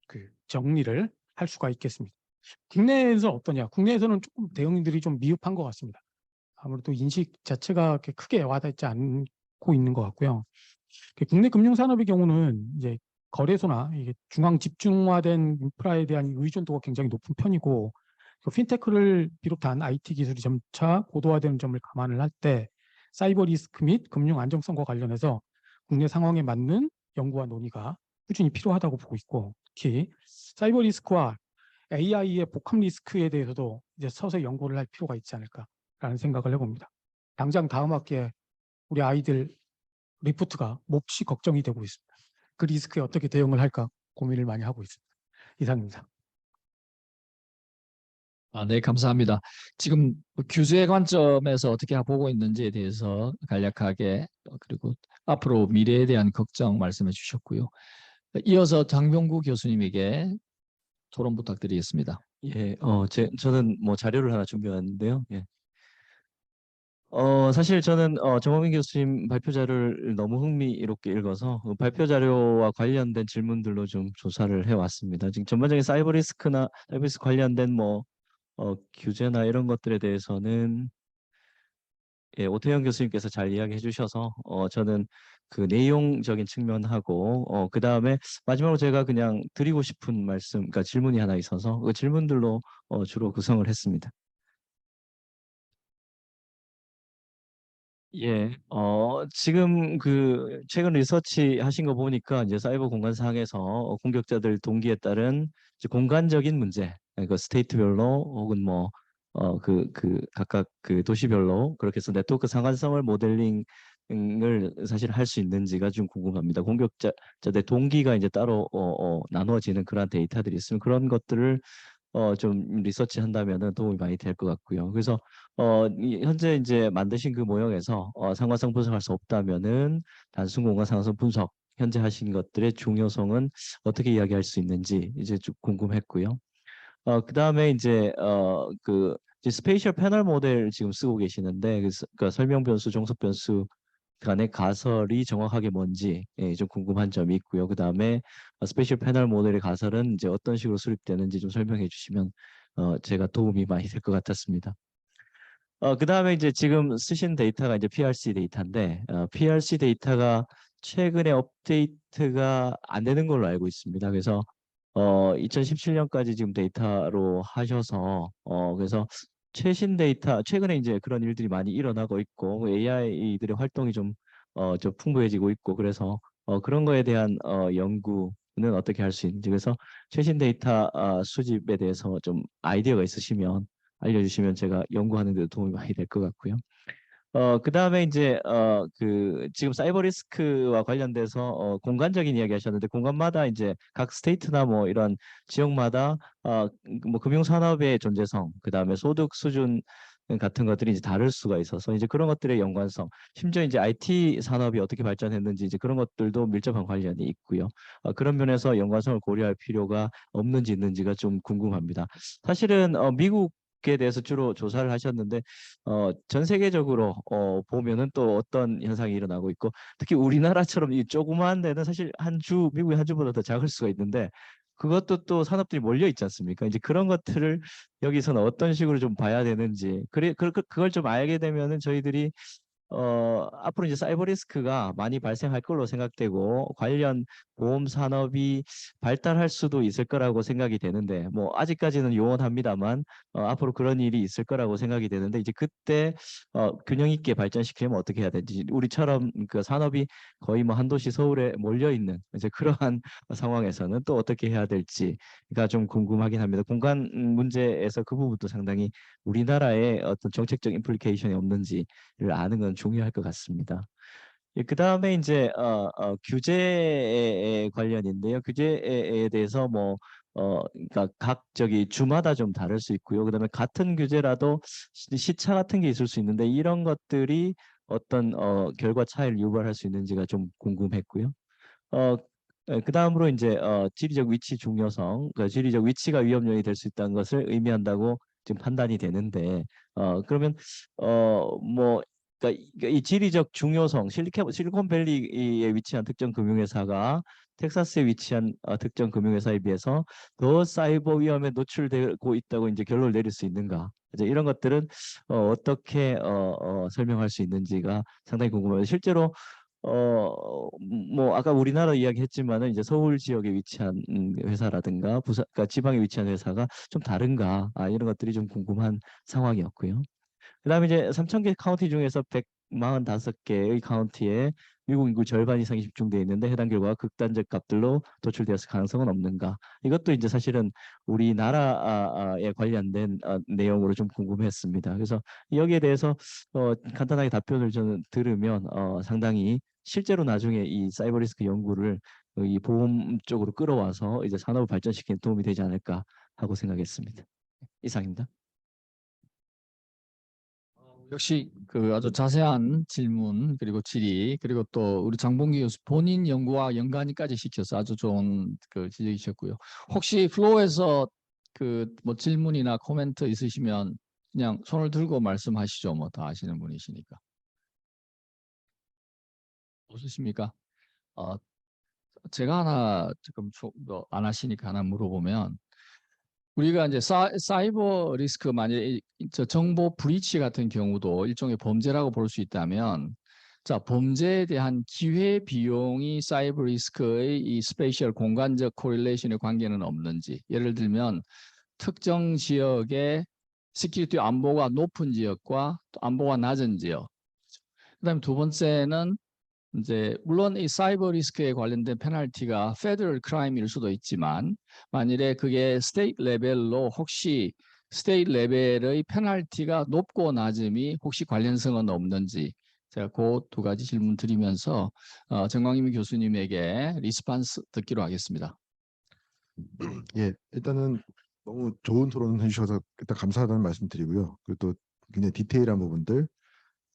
그 정리를 할 수가 있겠습니다. 국내에서 어떠냐? 국내에서는 조금 대응들이 좀 미흡한 것 같습니다. 아무래도 인식 자체가 그렇게 크게 와닿지 않고 있는 것 같고요. 국내 금융산업의 경우는 이제 거래소나 이게 중앙 집중화된 인프라에 대한 의존도가 굉장히 높은 편이고 핀테크를 비롯한 IT 기술이 점차 고도화되는 점을 감안을 할 때 사이버 리스크 및 금융 안정성과 관련해서 국내 상황에 맞는 연구와 논의가 꾸준히 필요하다고 보고 있고 특히 사이버 리스크와 AI의 복합 리스크에 대해서도 이제 서서히 연구를 할 필요가 있지 않을까라는 생각을 해봅니다. 당장 다음 학기에 우리 아이들 리포트가 몹시 걱정이 되고 있습니다. 그 리스크에 어떻게 대응을 할까 고민을 많이 하고 있습니다. 이상입니다. 네, 감사합니다. 지금 규제 관점에서 어떻게 보고 있는지에 대해서 간략하게 그리고 앞으로 미래에 대한 걱정 말씀해 주셨고요. 이어서 장병구 교수님에게 토론 부탁드리겠습니다. 예, 저는 뭐 자료를 하나 준비했는데요. 예. 사실 저는 정호민 교수님 발표 자료를 너무 흥미롭게 읽어서 그 발표 자료와 관련된 질문들로 좀 조사를 해왔습니다. 지금 전반적인 사이버 리스크 관련된 뭐 규제나 이런 것들에 대해서는 예, 오태영 교수님께서 잘 이야기해 주셔서 저는 그 내용적인 측면하고 그 다음에 마지막으로 제가 그냥 드리고 싶은 말씀, 그러니까 질문이 하나 있어서 그 질문들로 주로 구성을 했습니다. 예, 지금 그 최근 리서치 하신 거 보니까 이제 사이버 공간상에서 공격자들 동기에 따른 이제 공간적인 문제, 그 스테이트별로 혹은 뭐 각각 그 도시별로 그렇게 해서 네트워크 상관성을 모델링을 사실 할 수 있는지가 좀 궁금합니다. 공격자들 동기가 이제 따로 나누어지는 그런 데이터들이 있으면 그런 것들을 좀 리서치 한다면은 도움이 많이 될 것 같고요. 그래서 현재 이제 만드신 그 모형에서 상관성 분석할 수 없다면은 단순 공간 상관성 분석 현재 하신 것들의 중요성은 어떻게 이야기할 수 있는지 이제 좀 궁금했고요. 그 다음에 이제 이제 스페이셜 패널 모델 지금 쓰고 계시는데 그 설명 변수, 종속 변수 간의 가설이 정확하게 뭔지 좀 궁금한 점이 있고요. 그 다음에 스페셜 패널 모델의 가설은 이제 어떤 식으로 수립되는지 좀 설명해 주시면 제가 도움이 많이 될 것 같았습니다. 그 다음에 이제 지금 쓰신 데이터가 이제 PRC 데이터인데, PRC 데이터가 최근에 업데이트가 안 되는 걸로 알고 있습니다. 그래서 2017년까지 지금 데이터로 하셔서 그래서 최신 데이터, 최근에 이제 그런 일들이 많이 일어나고 있고 AI들의 활동이 좀 풍부해지고 있고 그래서 그런 거에 대한 연구는 어떻게 할 수 있는지 그래서 최신 데이터 수집에 대해서 좀 아이디어가 있으시면 알려주시면 제가 연구하는 데 도움이 많이 될 것 같고요. 그 다음에 이제 그 지금 사이버 리스크와 관련돼서 공간적인 이야기 하셨는데 공간마다 이제 각 스테이트나 뭐 이런 지역마다 뭐 금융산업의 존재성, 그 다음에 소득 수준 같은 것들이 이제 다를 수가 있어서 이제 그런 것들의 연관성, 심지어 이제 IT 산업이 어떻게 발전했는지 이제 그런 것들도 밀접한 관련이 있고요. 그런 면에서 연관성을 고려할 필요가 없는지 있는지가 좀 궁금합니다. 사실은 미국에 대해서 주로 조사를 하셨는데 전 세계적으로 보면은 또 어떤 현상이 일어나고 있고 특히 우리나라처럼 이 조그마한 데는 사실 미국의 한 주보다 더 작을 수가 있는데 그것도 또 산업들이 몰려 있지 않습니까? 이제 그런 것들을 여기서는 어떤 식으로 좀 봐야 되는지 그걸 좀 알게 되면은 저희들이 앞으로 이제 사이버 리스크가 많이 발생할 걸로 생각되고 관련 보험 산업이 발달할 수도 있을 거라고 생각이 되는데 뭐 아직까지는 요원합니다만 앞으로 그런 일이 있을 거라고 생각이 되는데 이제 그때 균형 있게 발전시키려면 어떻게 해야 되는지 우리처럼 그 산업이 거의 뭐 한 도시 서울에 몰려 있는 이제 그러한 상황에서는 또 어떻게 해야 될지가 좀 궁금하긴 합니다. 공간 문제에서 그 부분도 상당히 우리나라의 어떤 정책적 임플리케이션이 없는지를 아는 건 중요할 것 같습니다. 그 다음에 이제 규제에 관련인데요. 규제에 대해서 뭐 그러니까 각 저기 주마다 좀 다를 수 있고요. 그다음에 같은 규제라도 시차 같은 게 있을 수 있는데 이런 것들이 어떤 결과 차이를 유발할 수 있는지가 좀 궁금했고요. 어, 그 다음으로 이제 지리적 위치 중요성, 그 지리적 위치가 위험 요인이 될 수 있다는 것을 의미한다고 지금 판단이 되는데, 그러면 뭐 그러니까 이 지리적 중요성, 실리콘밸리에 위치한 특정 금융회사가 텍사스에 위치한 특정 금융회사에 비해서 더 사이버 위험에 노출되고 있다고 이제 결론을 내릴 수 있는가? 이제 이런 것들은 어떻게 설명할 수 있는지가 상당히 궁금합니다. 실제로 뭐 아까 우리나라 이야기했지만은 이제 서울 지역에 위치한 회사라든가 그러니까 지방에 위치한 회사가 좀 다른가 이런 것들이 좀 궁금한 상황이었고요. 그다음에 이제 3,000개 카운티 중에서 145개의 카운티에 미국 인구 절반 이상이 집중되어 있는데 해당 결과가 극단적 값들로 도출되었을 가능성은 없는가? 이것도 이제 사실은 우리나라에 관련된 내용으로 좀 궁금했습니다. 그래서 여기에 대해서 간단하게 답변을 저는 들으면 상당히 실제로 나중에 이 사이버 리스크 연구를 이 보험 쪽으로 끌어와서 이제 산업을 발전시키는 도움이 되지 않을까 하고 생각했습니다. 이상입니다. 역시 그 아주 자세한 질문 그리고 질의 그리고 또 우리 장봉기 교수 본인 연구와 연관까지 시켜서 아주 좋은 그 지적이셨고요. 혹시 플로우에서 그 뭐 질문이나 코멘트 있으시면 그냥 손을 들고 말씀하시죠. 뭐 다 아시는 분이시니까. 없으십니까? 제가 하나 지금 안 하시니까 하나 물어보면 우리가 이제 사이버 리스크 만약에 저 정보 브리치 같은 경우도 일종의 범죄라고 볼 수 있다면 자 범죄에 대한 기회 비용이 사이버 리스크의 이 스페셜 공간적 코릴레이션의 관계는 없는지 예를 들면 특정 지역의 시큐리티 안보가 높은 지역과 또 안보가 낮은 지역 그다음에 두 번째는 이제 물론 이 사이버 리스크에 관련된 페널티가 페더럴 크라임일 수도 있지만 만일에 그게 스테이트 레벨로 혹시 스테이트 레벨의 페널티가 높고 낮음이 혹시 관련성은 없는지 제가 그 두 가지 질문 드리면서 정광임 교수님에게 리스판스 듣기로 하겠습니다. 예, 일단은 너무 좋은 토론 해주셔서 일단 감사하다는 말씀 드리고요. 그리고 또 굉장히 디테일한 부분들,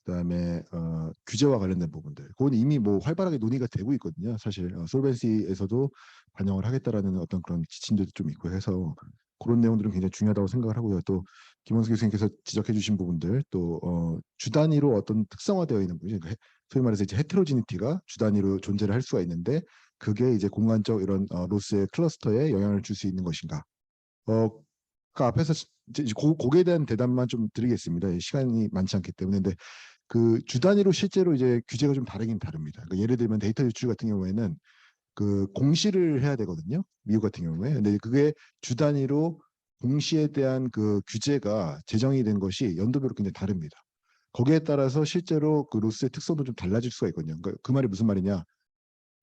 그다음에 규제와 관련된 부분들, 그건 이미 뭐 활발하게 논의가 되고 있거든요. 사실 솔벤시에서도 반영을 하겠다라는 어떤 그런 지침들도 좀 있고 해서 그런 내용들은 굉장히 중요하다고 생각을 하고요. 또 김원수 교수님께서 지적해주신 부분들, 또 주 단위로 어떤 특성화되어 있는 부분, 소위 말해서 이제 헤테로지니티가 주 단위로 존재를 할 수가 있는데 그게 이제 공간적 이런 로스의 클러스터에 영향을 줄 수 있는 것인가? 그 앞에서 이제 거기에 대한 대답만 좀 드리겠습니다. 시간이 많지 않기 때문에. 근데 그 주 단위로 실제로 이제 규제가 좀 다르긴 다릅니다. 그러니까 예를 들면 데이터 유출 같은 경우에는 그 공시를 해야 되거든요. 미국 같은 경우에. 근데 그게 주 단위로 공시에 대한 그 규제가 제정이 된 것이 연도별로 굉장히 다릅니다. 거기에 따라서 실제로 그 로스의 특성도 좀 달라질 수가 있거든요. 그러니까 그 말이 무슨 말이냐?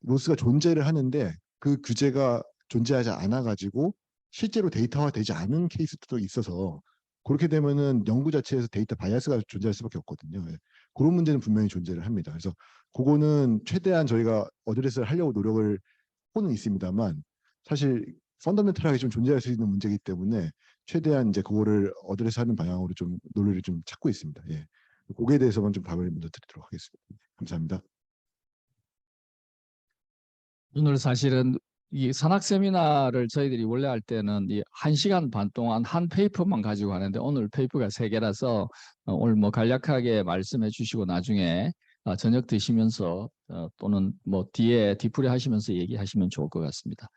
로스가 존재를 하는데 그 규제가 존재하지 않아 가지고 실제로 데이터화 되지 않은 케이스도 있어서 그렇게 되면은 연구 자체에서 데이터 바이어스가 존재할 수밖에 없거든요. 예. 그런 문제는 분명히 존재를 합니다. 그래서 그거는 최대한 저희가 어드레스를 하려고 노력을 하고는 있습니다만 사실 펀더멘털하게 좀 존재할 수 있는 문제이기 때문에 최대한 이제 그거를 어드레스하는 방향으로 좀 논리를 좀 찾고 있습니다. 예. 거기에 대해서만 좀 답을 먼저 드리도록 하겠습니다. 감사합니다. 오늘 사실은 이 산학 세미나를 저희들이 원래 할 때는 이 1시간 반 동안 한 페이퍼만 가지고 하는데 오늘 페이퍼가 3개라서 오늘 뭐 간략하게 말씀해 주시고 나중에 저녁 드시면서 또는 뭐 뒤에 뒤풀이 하시면서 얘기하시면 좋을 것 같습니다.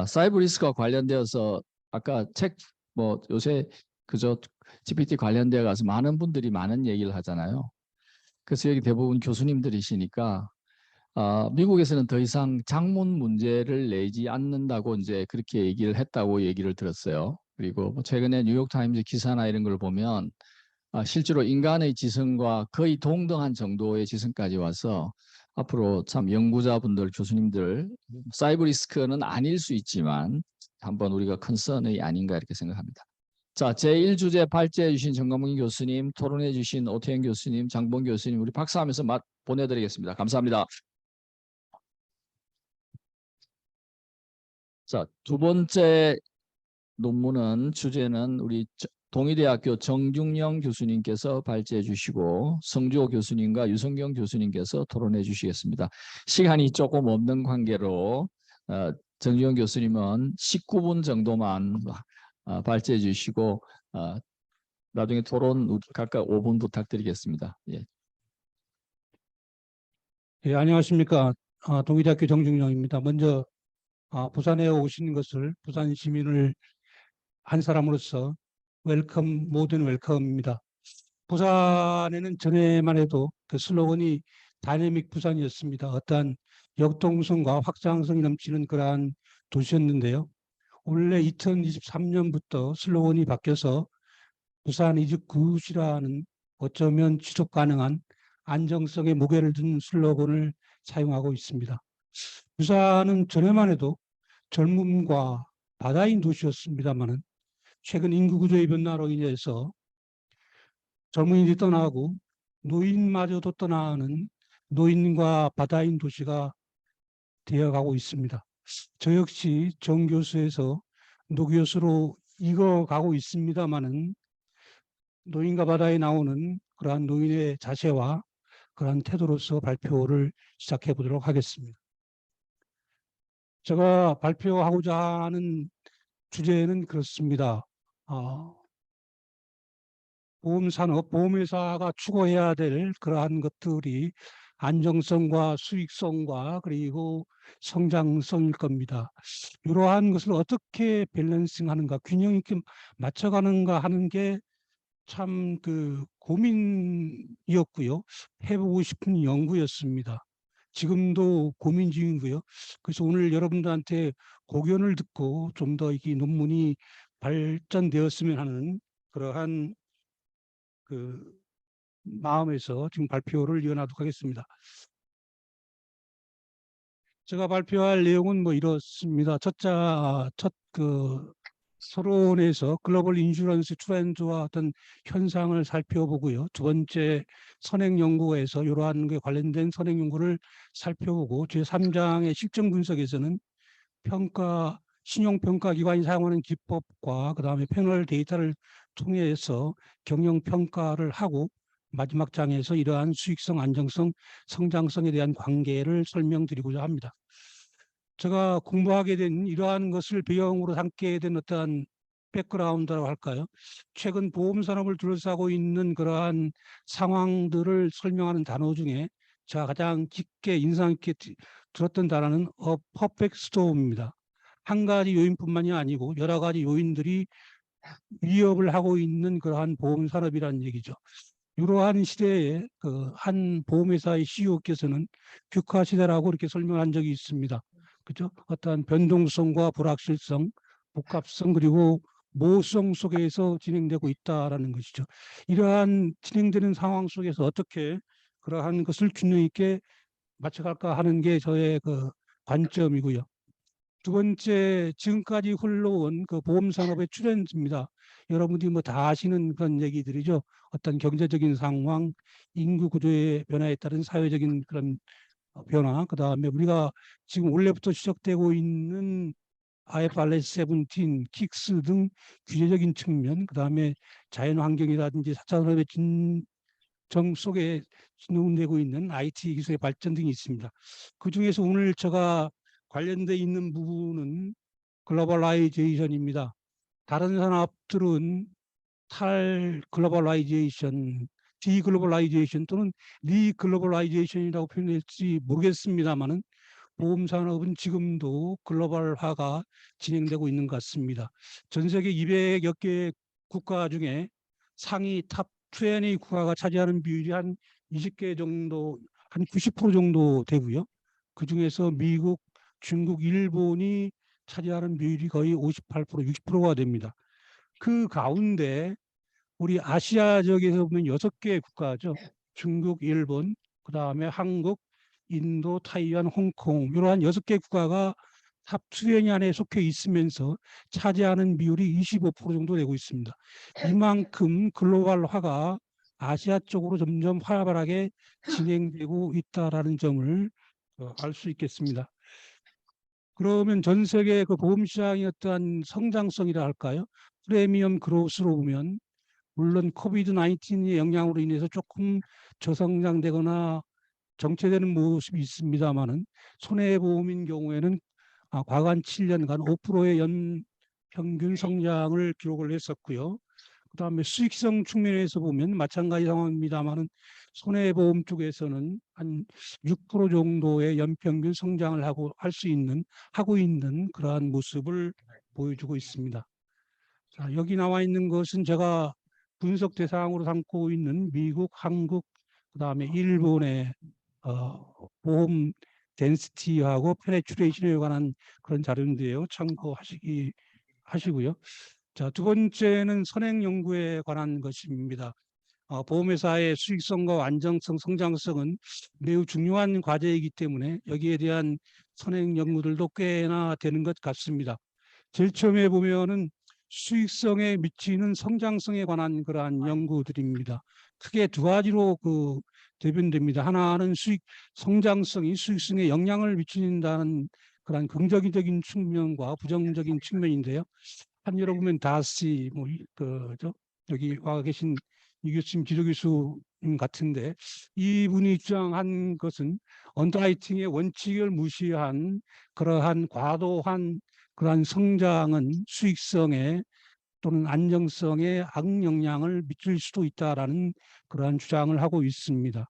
사이버 리스크와 관련되어서 아까 책 뭐 요새 그저 GPT 관련되어 가서 많은 분들이 많은 얘기를 하잖아요. 그래서 여기 대부분 교수님들이시니까 미국에서는 더 이상 장문 문제를 내지 않는다고 이제 그렇게 얘기를 했다고 얘기를 들었어요. 그리고 뭐 최근에 뉴욕타임즈 기사나 이런 걸 보면 실제로 인간의 지성과 거의 동등한 정도의 지성까지 와서 앞으로 참 연구자분들, 교수님들 사이버 리스크는 아닐 수 있지만 한번 우리가 컨선이 아닌가 이렇게 생각합니다. 자, 제1주제 발제해 주신 정광문 교수님, 토론해 주신 오태영 교수님, 장본 교수님 우리 박수하면서 보내드리겠습니다. 감사합니다. 자, 두 번째 논문은 주제는 우리 동의대학교 정중영 교수님께서 발제해 주시고 성주호 교수님과 유성경 교수님께서 토론해 주시겠습니다. 시간이 조금 없는 관계로 정중영 교수님은 19분 정도만 발제해 주시고 나중에 토론 각각 5분 부탁드리겠습니다. 예. 예, 안녕하십니까. 동의대학교 정중영입니다. 먼저 부산에 오신 것을 부산 시민을 한 사람으로서 웰컴, 모든 웰컴입니다. 부산에는 전에만 해도 그 슬로건이 다이내믹 부산이었습니다. 어떠한 역동성과 확장성이 넘치는 그러한 도시였는데요. 원래 2023년부터 슬로건이 바뀌어서 부산 is good이라는 어쩌면 지속 가능한 안정성의 무게를 둔 슬로건을 사용하고 있습니다. 부산은 전에만 해도 젊음과 바다인 도시였습니다만은 최근 인구 구조의 변화로 인해서 젊은이들이 떠나고 노인마저도 떠나는 노인과 바다인 도시가 되어가고 있습니다. 저 역시 정 교수에서 노 교수로 익어가고 있습니다만은 노인과 바다에 나오는 그러한 노인의 자세와 그러한 태도로서 발표를 시작해 보도록 하겠습니다. 제가 발표하고자 하는 주제는 그렇습니다. 보험산업, 보험회사가 추구해야 될 그러한 것들이 안정성과 수익성과 그리고 성장성일 겁니다. 이러한 것을 어떻게 밸런싱하는가, 균형 있게 맞춰가는가 하는 게 참 그 고민이었고요. 해보고 싶은 연구였습니다. 지금도 고민 중이고요. 그래서 오늘 여러분들한테 고견을 듣고 좀 더 이 논문이 발전되었으면 하는 그러한 그 마음에서 지금 발표를 이어나도록 하겠습니다. 제가 발표할 내용은 뭐 이렇습니다. 첫 서론에서 글로벌 인슈런스 트렌드와 어떤 현상을 살펴보고요. 두 번째 선행 연구에서 이러한 게 관련된 선행 연구를 살펴보고 제3장의 실정 분석에서는 신용평가기관이 사용하는 기법과 그다음에 패널 데이터를 통해서 경영평가를 하고 마지막 장에서 이러한 수익성, 안정성, 성장성에 대한 관계를 설명드리고자 합니다. 제가 공부하게 된 이러한 것을 배경으로 삼게 된 어떠한 백그라운드라고 할까요? 최근 보험산업을 둘러싸고 있는 그러한 상황들을 설명하는 단어 중에 제가 가장 깊게 인상 깊게 들었던 단어는 퍼펙트 스톰입니다. 한 가지 요인뿐만이 아니고 여러 가지 요인들이 위협을 하고 있는 그러한 보험 산업이라는 얘기죠. 이러한 시대에 그 한 보험회사의 CEO께서는 규카 시대라고 이렇게 설명한 적이 있습니다. 그죠? 어떠한 변동성과 불확실성, 복합성 그리고 모호성 속에서 진행되고 있다라는 것이죠. 이러한 진행되는 상황 속에서 어떻게 그러한 것을 균형 있게 맞춰갈까 하는 게 저의 그 관점이고요. 두 번째, 지금까지 흘러온 그 보험 산업의 트렌드입니다. 여러분들이 뭐 다 아시는 그런 얘기들이죠. 어떤 경제적인 상황, 인구 구조의 변화에 따른 사회적인 그런 변화, 그 다음에 우리가 지금 올해부터 시작되고 있는 IFRS 17, 킥스 등 규제적인 측면, 그 다음에 자연환경이라든지 4차 산업의 진정 속에 진행되고 있는 IT 기술의 발전 등이 있습니다. 그중에서 오늘 제가 관련돼 있는 부분은 글로벌라이제이션입니다. 다른 산업들은 탈글로벌라이제이션, 디글로벌라이제이션 또는 리글로벌라이제이션이라고 표현할지 모르겠습니다만은 보험 산업은 지금도 글로벌화가 진행되고 있는 것 같습니다. 전 세계 200여 개 국가 중에 상위 탑 20 국가가 차지하는 비율이 한 20개 정도, 한 90% 정도 되고요. 그중에서 미국, 중국, 일본이 차지하는 비율이 거의 58%, 60%가 됩니다. 그 가운데 우리 아시아 지역에서 보면 6개 국가죠. 중국, 일본, 그다음에 한국, 인도, 타이완, 홍콩 이러한 6개 국가가 탑 20 안에 속해 있으면서 차지하는 비율이 25% 정도 되고 있습니다. 이만큼 글로벌화가 아시아 쪽으로 점점 활발하게 진행되고 있다라는 점을 알 수 있겠습니다. 그러면 전 세계 그 보험 시장의 어떠한 성장성이라 할까요? 프리미엄 그로스로 보면 물론 코비드 19의 영향으로 인해서 조금 저성장되거나 정체되는 모습이 있습니다만은 손해보험인 경우에는 과거 7년간 5%의 연평균 성장을 기록을 했었고요. 그다음에 수익성 측면에서 보면 마찬가지 상황입니다만은 손해보험 쪽에서는 한 6% 정도의 연평균 성장을 하고 있는 그러한 모습을 보여주고 있습니다. 자, 여기 나와 있는 것은 제가 분석 대상으로 삼고 있는 미국, 한국, 그다음에 일본의 보험 덴시티하고 페네트레이션에 관한 그런 자료인데요. 하시고요. 자, 두 번째는 선행 연구에 관한 것입니다. 보험회사의 수익성과 안정성, 성장성은 매우 중요한 과제이기 때문에 여기에 대한 선행 연구들도 꽤나 되는 것 같습니다. 제일 처음에 보면은 수익성에 미치는 성장성에 관한 그러한 연구들입니다. 크게 두 가지로 대변됩니다. 하나는 성장성이 수익성에 영향을 미친다는 그런 긍정적인 측면과 부정적인 측면인데요. 한 열어보면 다시 여기 와 계신 이 교수님, 기조 교수님 같은데 이분이 주장한 것은 언더라이팅의 원칙을 무시한 그러한 과도한 그러한 성장은 수익성에 또는 안정성에 악영향을 미칠 수도 있다라는 그러한 주장을 하고 있습니다.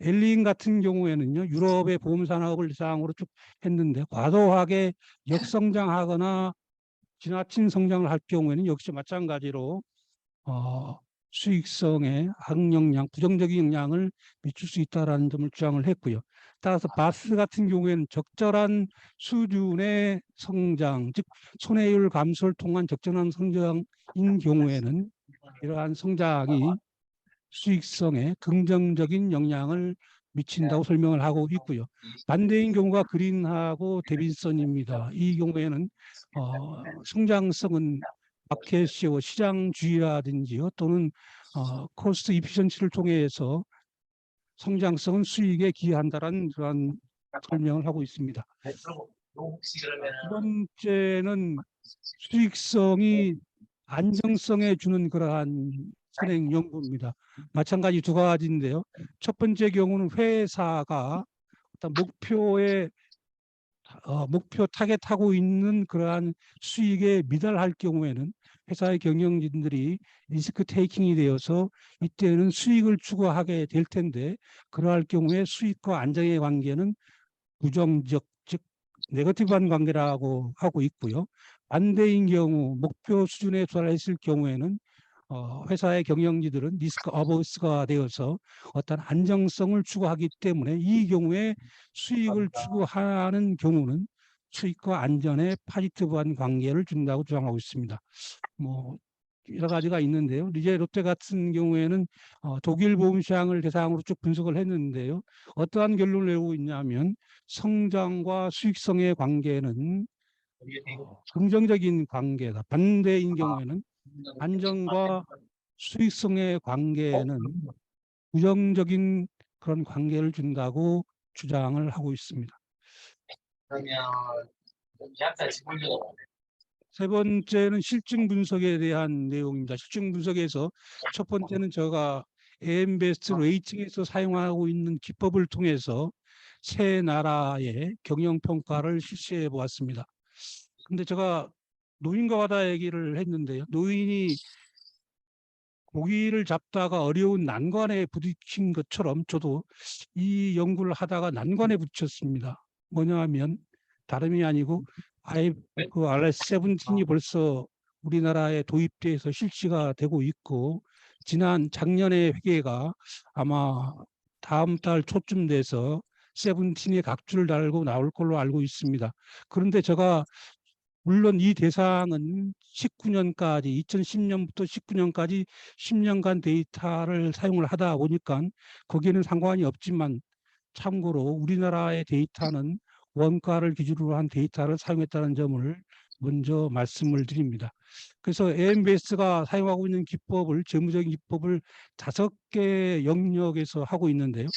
엘린 같은 경우에는요, 유럽의 보험 산업을 대상으로 쭉 했는데 과도하게 역성장하거나 지나친 성장을 할 경우에는 역시 마찬가지로 수익성에 악영향, 부정적인 영향을 미칠 수 있다라는 점을 주장을 했고요. 따라서 바스 같은 경우에는 적절한 수준의 성장, 즉 손해율 감소를 통한 적절한 성장인 경우에는 이러한 성장이 수익성에 긍정적인 영향을 미친다고 설명을 하고 있고요. 반대인 경우가 그린하고 데빈슨입니다. 이 경우에는 성장성은 마켓시어 시장주의라든지요 또는 코스트 이피션시를 통해서 성장성은 수익에 기여한다라는 그런 설명을 하고 있습니다. 두 번째는 수익성이 안정성에 주는 그러한 선행 연구입니다. 마찬가지 두 가지인데요. 첫 번째 경우는 회사가 어떤 목표에 목표 타겟하고 있는 그러한 수익에 미달할 경우에는 회사의 경영진들이 리스크 테이킹이 되어서 이때는 수익을 추구하게 될 텐데, 그러할 경우에 수익과 안정의 관계는 부정적, 즉 네거티브한 관계라고 하고 있고요. 반대인 경우 목표 수준에 도달했을 경우에는 회사의 경영진들은 리스크 어버스가 되어서 어떤 안정성을 추구하기 때문에 이 경우에 수익을 추구하는 경우는 수익과 안전에 파지티브한 관계를 준다고 주장하고 있습니다. 뭐 여러 가지가 있는데요. 이제 롯데 같은 경우에는 독일 보험 시장을 대상으로 쭉 분석을 했는데요. 어떠한 결론을 내고 있냐면 성장과 수익성의 관계는 긍정적인 관계다. 반대인 경우에는 안정과 수익성의 관계는 부정적인 그런 관계를 준다고 주장을 하고 있습니다. 세 번째는 실증 분석에 대한 내용입니다. 실증 분석에서 첫 번째는 제가 AM 베스트 레이팅에서 사용하고 있는 기법을 통해서 세 나라의 경영 평가를 실시해 보았습니다. 근데 제가 노인과 바다 얘기를 했는데요. 노인이 고기를 잡다가 어려운 난관에 부딪힌 것처럼 저도 이 연구를 하다가 난관에 부딪혔습니다. 뭐냐 하면 다름이 아니고 그 RS-17이 벌써 우리나라에 도입돼서 실시가 되고 있고, 작년에 회계가 아마 다음 달 초쯤 돼서 17의 각주를 달고 나올 걸로 알고 있습니다. 그런데 제가 물론 이 대상은 19년까지 2010년부터 19년까지 10년간 데이터를 사용을 하다 보니까 거기에는 상관이 없지만, 참고로 우리나라의 데이터는 원가를 기준으로 한 데이터를 사용했다는 점을 먼저 말씀을 드립니다. 그래서 AMBS가 사용하고 있는 기법을, 재무적인 기법을 5개 영역에서 하고 있는데요.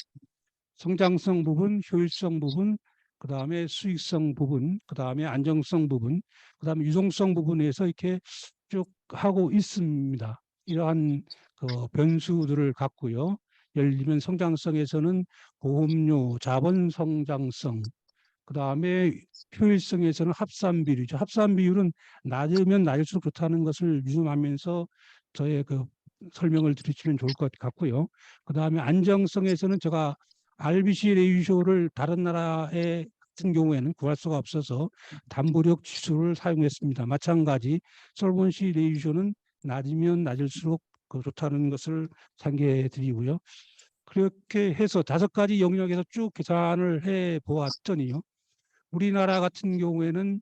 성장성 부분, 효율성 부분, 그 다음에 수익성 부분, 그 다음에 안정성 부분, 그 다음에 유동성 부분에서 이렇게 쭉 하고 있습니다. 이러한 그 변수들을 갖고요. 예를 들면 성장성에서는 보험료, 자본 성장성, 그 다음에 효율성에서는 합산 비율이죠. 합산 비율은 낮으면 낮을수록 좋다는 것을 유념하면서 저의 그 설명을 드리시면 좋을 것 같고요. 그 다음에 안정성에서는 제가 RBC 레이쇼를 다른 나라의 같은 경우에는 구할 수가 없어서 담보력 지수를 사용했습니다. 마찬가지 솔번시 레이쇼는 낮으면 낮을수록 좋다는 것을 상기해 드리고요. 그렇게 해서 5가지 영역에서 쭉 계산을 해 보았더니요. 우리나라 같은 경우에는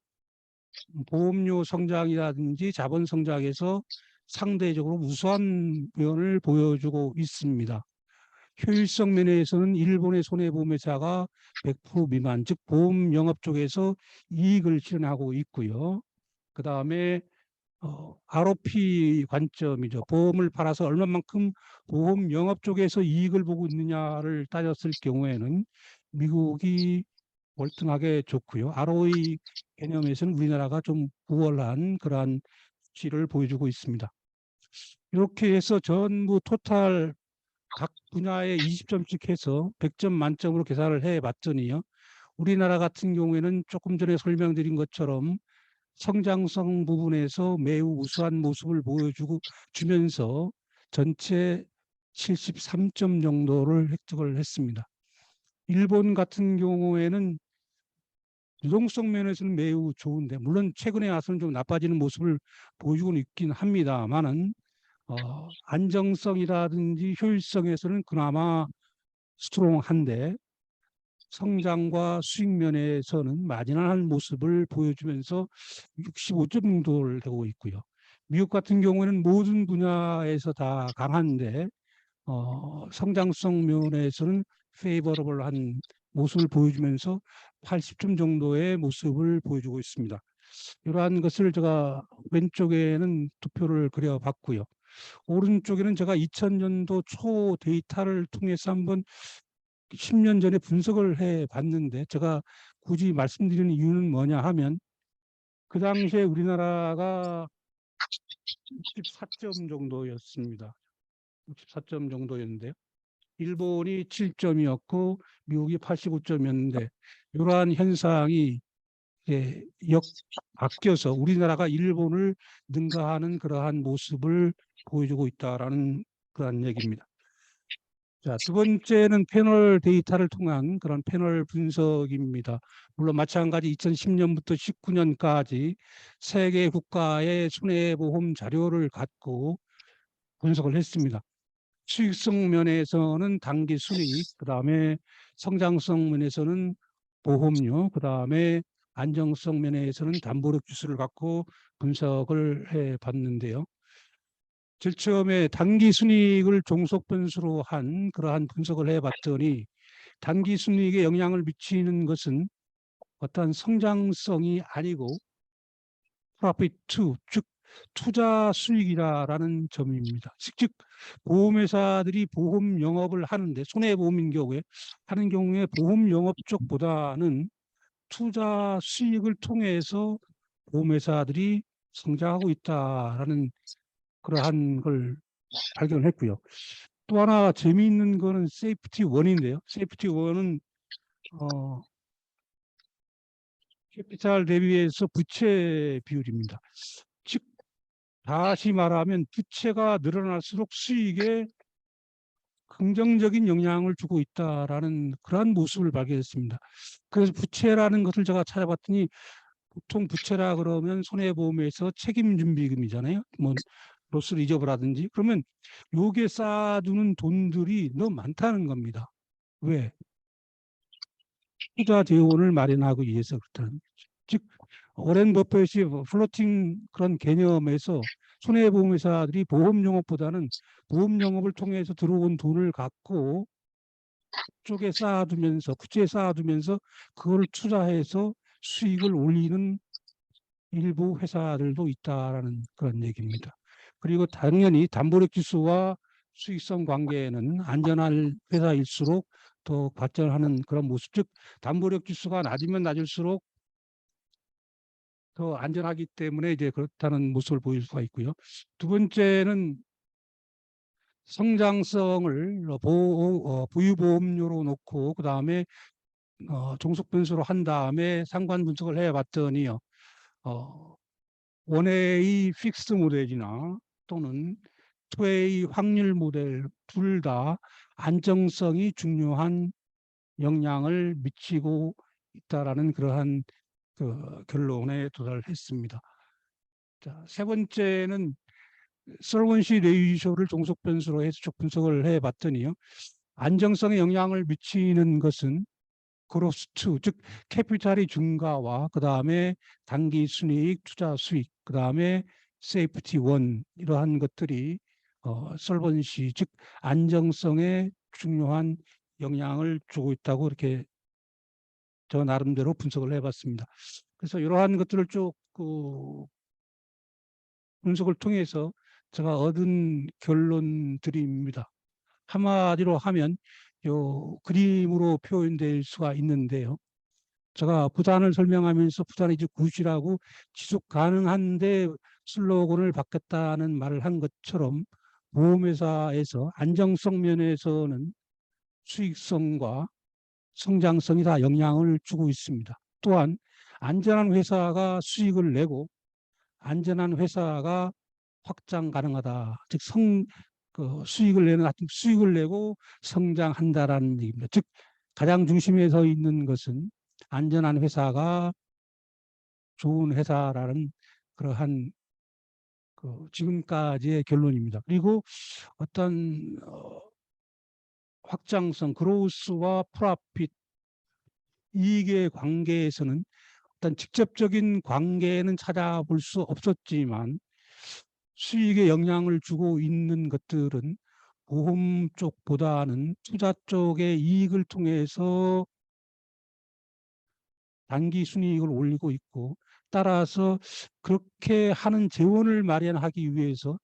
보험료 성장이라든지 자본 성장에서 상대적으로 우수한 면을 보여주고 있습니다. 효율성 면에서는 일본의 손해보험회사가 100% 미만, 즉 보험 영업 쪽에서 이익을 실현하고 있고요. 그 다음에 ROP 관점이죠. 보험을 팔아서 얼마만큼 보험 영업 쪽에서 이익을 보고 있느냐를 따졌을 경우에는 미국이 월등하게 좋고요. ROE 개념에서는 우리나라가 좀 우월한 그러한 수치를 보여주고 있습니다. 이렇게 해서 전부 토탈 각 분야에 20점씩 해서 100점 만점으로 계산을 해봤더니요. 우리나라 같은 경우에는 조금 전에 설명드린 것처럼 성장성 부분에서 매우 우수한 모습을 보여주고 주면서 전체 73점 정도를 획득을 했습니다. 일본 같은 경우에는 유동성 면에서는 매우 좋은데, 물론 최근에 와서는 좀 나빠지는 모습을 보여주고 있긴 합니다만은 안정성이라든지 효율성에서는 그나마 스트롱한데, 성장과 수익 면에서는 마지막한 모습을 보여주면서 65점 정도를 되고 있고요. 미국 같은 경우에는 모든 분야에서 다 강한데 성장성 면에서는 페이버러블한 모습을 보여주면서 80점 정도의 모습을 보여주고 있습니다. 이러한 것을 제가 왼쪽에는 도표를 그려봤고요. 오른쪽에는 제가 2000년도 초 데이터를 통해서 한번 10년 전에 분석을 해봤는데, 제가 굳이 말씀드리는 이유는 뭐냐 하면 그 당시에 우리나라가 64점 정도였습니다. 64점 정도였는데요. 일본이 7점이었고 미국이 85점이었는데, 이러한 현상이 바뀌어서 우리나라가 일본을 능가하는 그러한 모습을 보여주고 있다라는 그런 얘기입니다. 자, 두 번째는 패널 데이터를 통한 그런 패널 분석입니다. 물론 마찬가지 2010년부터 19년까지 세계 국가의 손해보험 자료를 갖고 분석을 했습니다. 수익성 면에서는 단기 순이익, 그다음에 성장성 면에서는 보험료, 그다음에 안정성 면에서는 담보력 지수를 갖고 분석을 해 봤는데요. 제일 처음에 단기 순이익을 종속 변수로 한 그러한 분석을 해 봤더니 단기 순이익에 영향을 미치는 것은 어떠한 성장성이 아니고 profit to, 즉 투자 수익이라는 점입니다. 즉 보험회사들이 보험 영업을 하는데 손해보험인 경우에 하는 경우에 보험 영업 쪽보다는 투자 수익을 통해서 보험회사들이 성장하고 있다라는 그러한 걸 발견했고요. 또 하나 재미있는 거는 세이프티 원인데요. 세이프티 원은 캐피탈 대비해서 부채 비율입니다. 즉 다시 말하면 부채가 늘어날수록 수익에 긍정적인 영향을 주고 있다라는 그러한 모습을 발견했습니다. 그래서 부채라는 것을 제가 찾아봤더니 보통 부채라 그러면 손해보험에서 책임준비금이잖아요. 뭐 로스 리저브라든지. 그러면 요게 쌓아두는 돈들이 너무 많다는 겁니다. 왜? 투자 재원을 마련하기 위해서 그렇다는 거죠. 즉 오렌 버핏이 플로팅 그런 개념에서 손해보험회사들이 보험 영업보다는 보험 영업을 통해서 들어온 돈을 갖고 쪽에 쌓아두면서 부채에 쌓아두면서 그걸 투자해서 수익을 올리는 일부 회사들도 있다라는 그런 얘기입니다. 그리고 당연히 담보력 지수와 수익성 관계에는 안전한 회사일수록 더 발전하는 그런 모습, 즉 담보력 지수가 낮으면 낮을수록 더 안전하기 때문에 이제 그렇다는 모습을 보일 수가 있고요. 두 번째는 성장성을 보유보험료로 놓고 그 다음에 종속 변수로 한 다음에 상관 분석을 해봤더니요. 원웨이 픽스 모델이나 또는 투웨이 확률 모델 둘 다 안정성이 중요한 영향을 미치고 있다라는 그러한 그 결론에 도달했습니다. 자, 세 번째는 솔ven시 레이쇼를 종속 변수로 해서 쭉 분석을 해봤더니요. 안정성에 영향을 미치는 것은 그로스2, 즉 캐피탈의 증가와 그 다음에 단기 순이익, 투자 수익, 그 다음에 세이프티 원 이러한 것들이 솔번시, 즉 안정성에 중요한 영향을 주고 있다고 이렇게 저 나름대로 분석을 해봤습니다. 그래서 이러한 것들을 쭉 분석을 통해서 제가 얻은 결론들입니다. 한마디로 하면 요 그림으로 표현될 수가 있는데요. 제가 부단을 설명하면서 부단이 이제 굿이라고 지속 가능한데 슬로건을 바꿨다는 말을 한 것처럼 보험회사에서 안정성 면에서는 수익성과 성장성이 다 영향을 주고 있습니다. 또한 안전한 회사가 수익을 내고 안전한 회사가 확장 가능하다. 즉 수익을 내고 성장한다라는 얘기입니다. 즉 가장 중심에 서 있는 것은 안전한 회사가 좋은 회사라는 그러한 지금까지의 결론입니다. 그리고 어떤 확장성, 그로스와 프로핏 이익의 관계에서는 어떤 직접적인 관계는 찾아볼 수 없었지만 수익에 영향을 주고 있는 것들은 보험 쪽보다는 투자 쪽의 이익을 통해서 단기 순이익을 올리고 있고 따라서 그렇게 하는 재원을 마련하기 위해서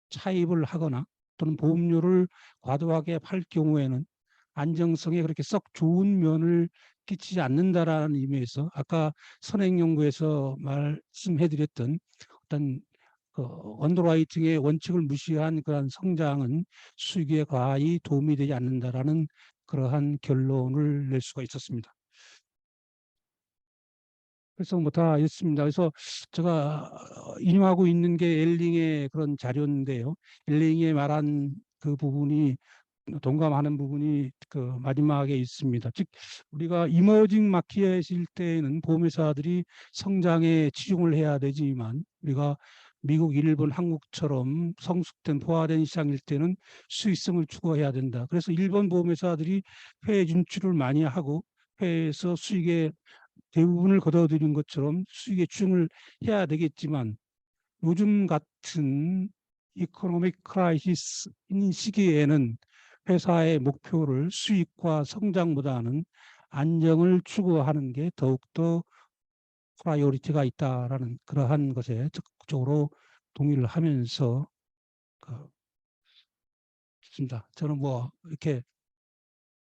차입을 하거나 또는 보험료를 과도하게 팔 경우에는 안정성에 그렇게 썩 좋은 면을 끼치지 않는다라는 의미에서 아까 선행연구에서 말씀해드렸던 어떤 언더라이팅의 원칙을 무시한 그런 성장은 수익에 거의 도움이 되지 않는다라는 그러한 결론을 낼 수가 있었습니다. 그래서 뭐 다 있습니다. 그래서 제가 인용하고 있는 게 엘링의 그런 자료인데요. 엘링이 말한 그 부분이 동감하는 부분이 그 마지막에 있습니다. 즉 우리가 이머징 마켓일 때에는 보험회사들이 성장에 치중을 해야 되지만 우리가 미국, 일본, 한국처럼 성숙된 포화된 시장일 때는 수익성을 추구해야 된다. 그래서 일본 보험회사들이 해외 진출을 많이 하고 해외에서 수익의 대부분을 거둬들인 것처럼 수익에 치중을 해야 되겠지만 요즘 같은 이코노믹 크라이시스인 시기에는 회사의 목표를 수익과 성장보다는 안정을 추구하는 게 더욱더 프라이오리티가 있다라는 그러한 것에 적극적으로 동의를 하면서 있습니다. 저는 뭐 이렇게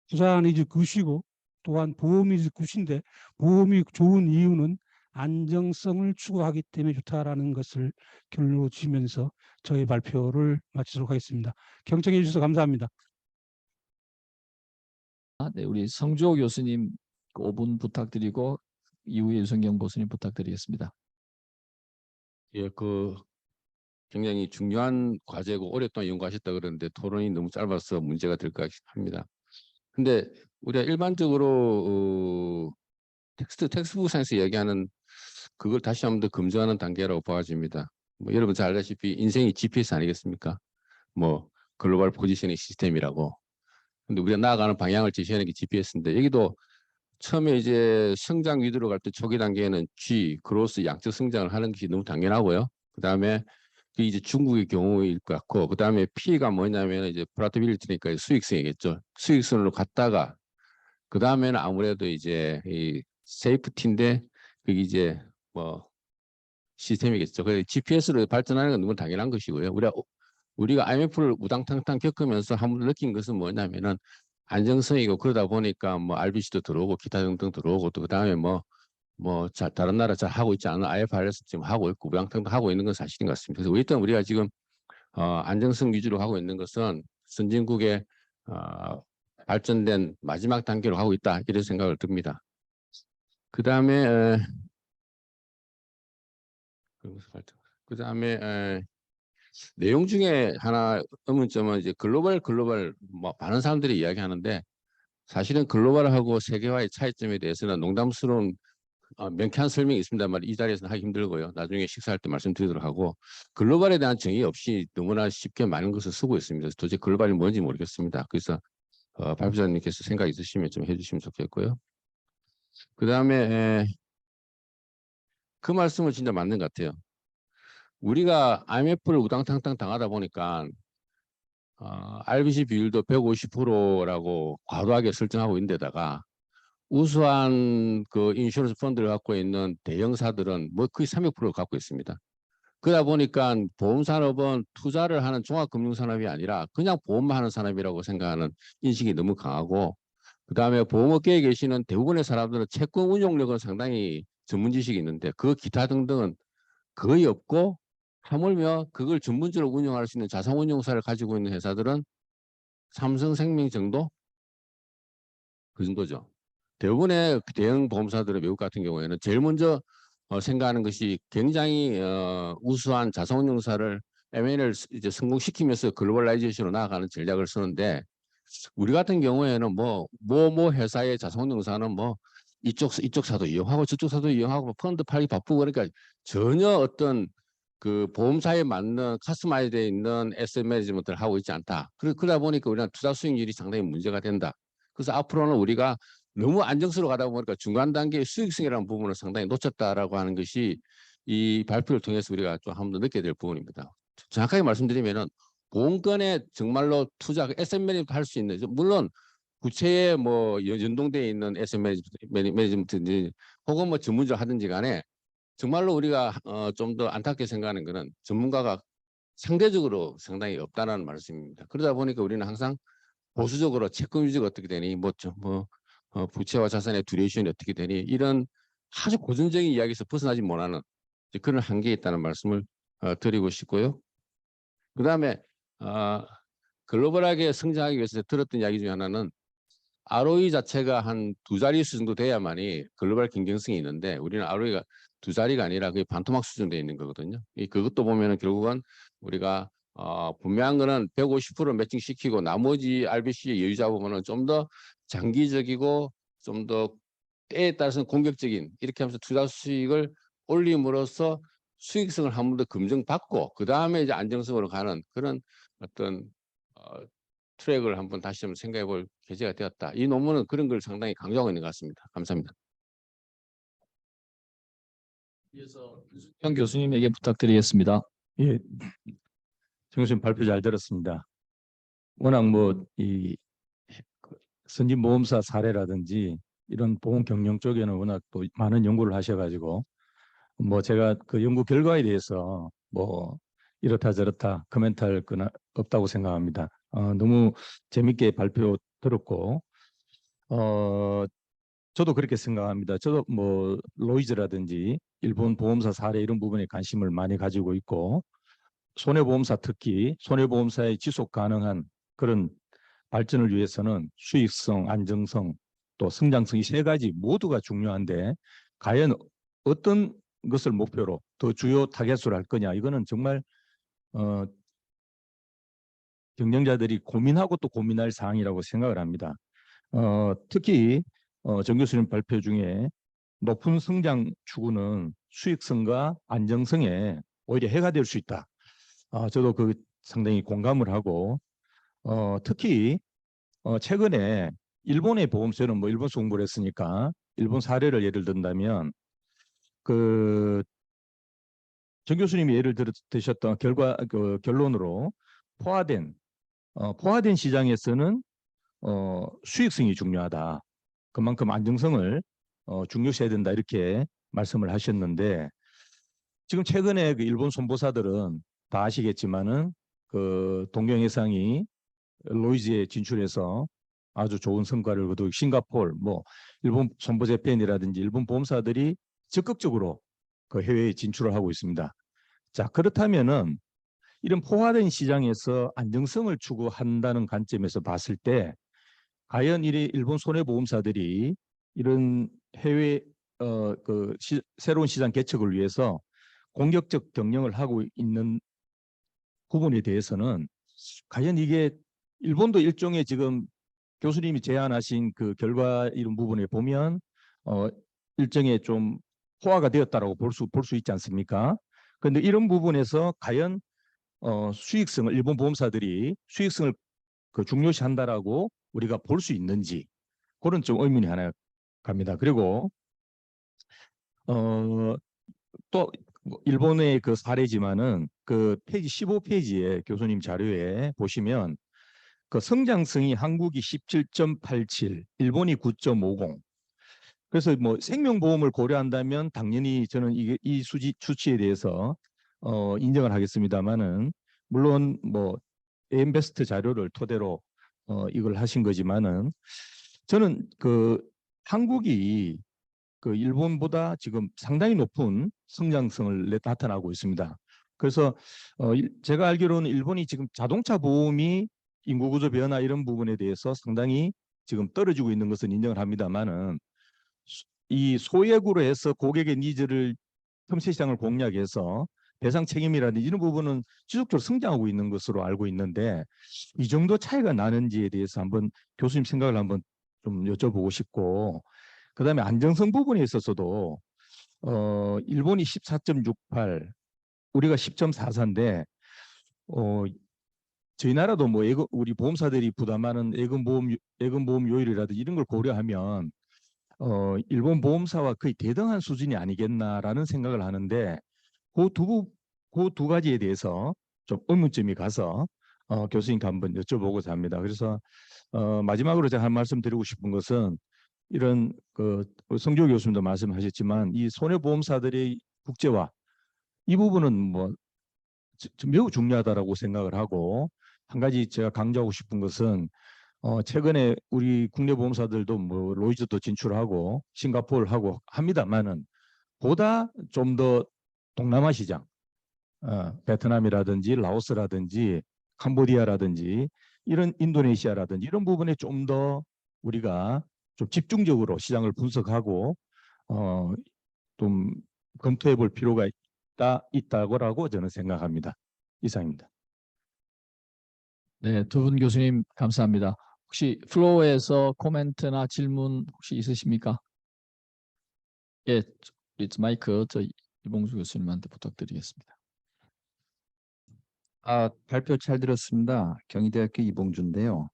부산 이즈 굿이고 또한 보험이 이즈 굿인데 보험이 좋은 이유는 안정성을 추구하기 때문에 좋다라는 것을 결론으로 지면서 저희 발표를 마치도록 하겠습니다. 경청해 주셔서 감사합니다. 네, 우리 성주호 교수님 5분 부탁드리고 이후에 유성경 교수님 부탁드리겠습니다. 예, 굉장히 중요한 과제고 오랫동안 연구하셨다 그러는데 토론이 너무 짧아서 문제가 될까 합니다. 근데 우리가 일반적으로 텍스트북상에서 이야기하는 그걸 다시 한번 더 검증하는 단계라고 봐집니다. 뭐 여러분 잘 알다시피 인생이 GPS 아니겠습니까? 뭐 글로벌 포지셔닝 시스템이라고. 근데 우리가 나아가는 방향을 제시하는 게 GPS인데 여기도 처음에 이제 성장 위주로 갈 때 초기 단계에는 G, 그로스 양적 성장을 하는 것이 너무 당연하고요. 그다음에 이제 중국의 경우일 것 같고, 그다음에 P가 뭐냐면 이제 프라티빌리티니까 수익성이겠죠. 수익성으로 갔다가 그다음에는 아무래도 이제 이 세이프티인데 그게 이제 뭐 시스템이겠죠. 그래서 GPS로 발전하는 건 너무 당연한 것이고요. 우리가 IMF를 우당탕탕 겪으면서 한번 느낀 것은 뭐냐면은 안정성이고 그러다 보니까 뭐 RBC도 들어오고 기타 등등 들어오고 또 그다음에 다른 나라 잘 하고 있지 않은 IFRS 지금 하고 있고 우당탕탕 하고 있는 건 사실인 것 같습니다. 그래서 일단 우리가 지금 안정성 위주로 하고 있는 것은 선진국의 발전된 마지막 단계로 하고 있다 이런 생각을 듭니다. 그다음에 내용 중에 하나 의문점은 이제 글로벌 뭐 많은 사람들이 이야기하는데 사실은 글로벌하고 세계화의 차이점에 대해서는 농담스러운 명쾌한 설명이 있습니다만 이 자리에서는 하기 힘들고요. 나중에 식사할 때 말씀드리도록 하고 글로벌에 대한 정의 없이 너무나 쉽게 많은 것을 쓰고 있습니다. 도대체 글로벌이 뭔지 모르겠습니다. 그래서 발표자님께서 생각 있으시면 좀 해주시면 좋겠고요. 그다음에 그 말씀은 진짜 맞는 것 같아요. 우리가 IMF를 우당탕탕 당하다 보니까 RBC 비율도 150%라고 과도하게 설정하고 있는 데다가 우수한 그 인슈런스 펀드를 갖고 있는 대형사들은 뭐 거의 300%를 갖고 있습니다. 그러다 보니까 보험산업은 투자를 하는 종합금융산업이 아니라 그냥 보험만 하는 산업이라고 생각하는 인식이 너무 강하고 그다음에 보험업계에 계시는 대부분의 사람들은 채권 운용력은 상당히 전문 지식이 있는데 그 기타 등등은 거의 없고 하물며 그걸 전문적으로 운영할 수 있는 자산운용사를 가지고 있는 회사들은 삼성생명 정도? 그 정도죠. 대부분의 대형 보험사들의 외국 같은 경우에는 제일 먼저 생각하는 것이 굉장히 우수한 자산운용사를 M&A를 이제 성공시키면서 글로벌라이제이션으로 나아가는 전략을 쓰는데 우리 같은 경우에는 뭐 회사의 자산운용사는 뭐 이쪽 사도 이용하고 저쪽 사도 이용하고 펀드 팔기 바쁘고 그러니까 전혀 어떤 그 보험사에 맞는 카스터마이즈되어 있는 에셋 매니지먼트를 하고 있지 않다. 그러다 보니까 우리는 투자 수익률이 상당히 문제가 된다. 그래서 앞으로는 우리가 너무 안정성으로 가다 보니까 중간 단계의 수익성이라는 부분을 상당히 놓쳤다라고 하는 것이 이 발표를 통해서 우리가 좀 한번 더 느끼게 될 부분입니다. 정확하게 말씀드리면은 보험권에 정말로 투자, 에셋 매니지먼트 할 수 있는, 물론 구체에 뭐 연동되어 있는 에셋 매니지먼트인지 혹은 뭐 전문적으로 하든지 간에 정말로 우리가 좀 더 안타깝게 생각하는 것은 전문가가 상대적으로 상당히 없다는 말씀입니다. 그러다 보니까 우리는 항상 보수적으로 채권 위주가 어떻게 되니, 부채와 자산의 듀레이션이 어떻게 되니 이런 아주 고전적인 이야기에서 벗어나지 못하는 그런 한계에 있다는 말씀을 드리고 싶고요. 그다음에 글로벌하게 성장하기 위해서 들었던 이야기 중에 하나는 ROE 자체가 한 2자릿수 정도 돼야만이 글로벌 경쟁성이 있는데 우리는 ROE가 2자리가 아니라 거의 반토막 수준 돼 있는 거거든요. 그것도 보면은 결국은 우리가 분명한 거는 150% 매칭시키고 나머지 RBC 여유 잡으면은 좀 더 장기적이고 좀 더 때에 따라서는 공격적인 이렇게 하면서 투자 수익을 올림으로써 수익성을 한 번 더 검증받고 그 다음에 이제 안정성으로 가는 그런 어떤 트랙을 한번 다시 한번 생각해 볼 계기가 되었다. 이 논문은 그런 걸 상당히 강조하고 있는 것 같습니다. 감사합니다. 이어서 현 교수님에게 부탁드리겠습니다. 예, 정 교수님 발표 잘 들었습니다. 워낙 뭐이 선진보험사 사례라든지 이런 보험 경영 쪽에는 워낙 또 많은 연구를 하셔가지고 뭐 제가 그 연구 결과에 대해서 뭐 이렇다 저렇다 코멘트할 건 없다고 생각합니다. 너무 재밌게 발표 들었고 저도 그렇게 생각합니다. 저도 뭐 로이즈라든지 일본 보험사 사례 이런 부분에 관심을 많이 가지고 있고 손해보험사 특히 손해보험사의 지속 가능한 그런 발전을 위해서는 수익성, 안정성, 또 성장성 이 세 가지 모두가 중요한데 과연 어떤 것을 목표로 더 주요 타겟으로 할 거냐 이거는 정말 경영자들이 고민하고 또 고민할 사항이라고 생각을 합니다. 특히 정 교수님 발표 중에 높은 성장 추구는 수익성과 안정성에 오히려 해가 될 수 있다. 저도 그 상당히 공감을 하고 특히 최근에 일본의 보험사는 뭐 일본에서 공부를 했으니까 일본 사례를 예를 든다면 그 정 교수님이 예를 드셨던 결론으로 포화된 시장에서는 수익성이 중요하다. 그만큼 안정성을 중요시해야 된다 이렇게 말씀을 하셨는데 지금 최근에 그 일본 손보사들은 다 아시겠지만은 그 동경해상이 로이즈에 진출해서 아주 좋은 성과를 거두고 싱가포르 뭐 일본 손보재팬이라든지 일본 보험사들이 적극적으로 그 해외에 진출을 하고 있습니다. 자, 그렇다면은 이런 포화된 시장에서 안정성을 추구한다는 관점에서 봤을 때 과연 일본 손해보험사들이 이런 해외 새로운 시장 개척을 위해서 공격적 경영을 하고 있는 부분에 대해서는 과연 이게 일본도 일종의 지금 교수님이 제안하신 그 결과 이런 부분에 보면 일종의 좀 포화가 되었다라고 볼 수 있지 않습니까? 그런데 이런 부분에서 과연 수익성을 일본 보험사들이 수익성을 중요시한다라고 우리가 볼 수 있는지 그런 좀 의문이 하나 갑니다. 그리고 또 일본의 그 사례지만은 그 페이지 15페이지에 교수님 자료에 보시면 그 성장성이 한국이 17.87, 일본이 9.50. 그래서 뭐 생명보험을 고려한다면 당연히 저는 이 수치에 대해서 인정을 하겠습니다만은 물론 뭐 엠베스트 자료를 토대로 이걸 하신 거지만은 저는 그 한국이 그 일본보다 지금 상당히 높은 성장성을 나타나고 있습니다. 그래서 제가 알기로는 일본이 지금 자동차 보험이 인구 구조 변화 이런 부분에 대해서 상당히 지금 떨어지고 있는 것은 인정을 합니다만은 이 소액으로 해서 고객의 니즈를 틈새 시장을 공략해서 배상 책임이라든지 이런 부분은 지속적으로 성장하고 있는 것으로 알고 있는데 이 정도 차이가 나는지에 대해서 한번 교수님 생각을 한번 좀 여쭤보고 싶고 그다음에 안정성 부분에 있어서도 일본이 14.68, 우리가 10.44인데 저희 나라도 뭐 우리 보험사들이 부담하는 예금보험 요율이라든지 이런 걸 고려하면 일본 보험사와 거의 대등한 수준이 아니겠나라는 생각을 하는데 그 두 가지에 대해서 좀 의문점이 가서 교수님께 한번 여쭤보고자 합니다. 그래서 마지막으로 제가 한 말씀 드리고 싶은 것은 이런 성조 교수님도 말씀하셨지만 이 손해보험사들의 국제화 이 부분은 뭐 매우 중요하다라고 생각을 하고 한 가지 제가 강조하고 싶은 것은 최근에 우리 국내 보험사들도 뭐 로이즈도 진출하고 싱가포르하고 합니다만은 보다 좀 더 동남아 시장 베트남이라든지 라오스라든지 캄보디아라든지 이런 인도네시아라든지 이런 부분에 좀 더 우리가 좀 집중적으로 시장을 분석하고 좀 검토해 볼 필요가 있다고 저는 생각합니다. 이상입니다. 네, 두 분 교수님 감사합니다. 혹시 플로어에서 코멘트나 질문 혹시 있으십니까? 예, 마이크 이봉주 교수님한테 부탁드리겠습니다. 발표 잘 들었습니다. 경희대학교 이봉주인데요.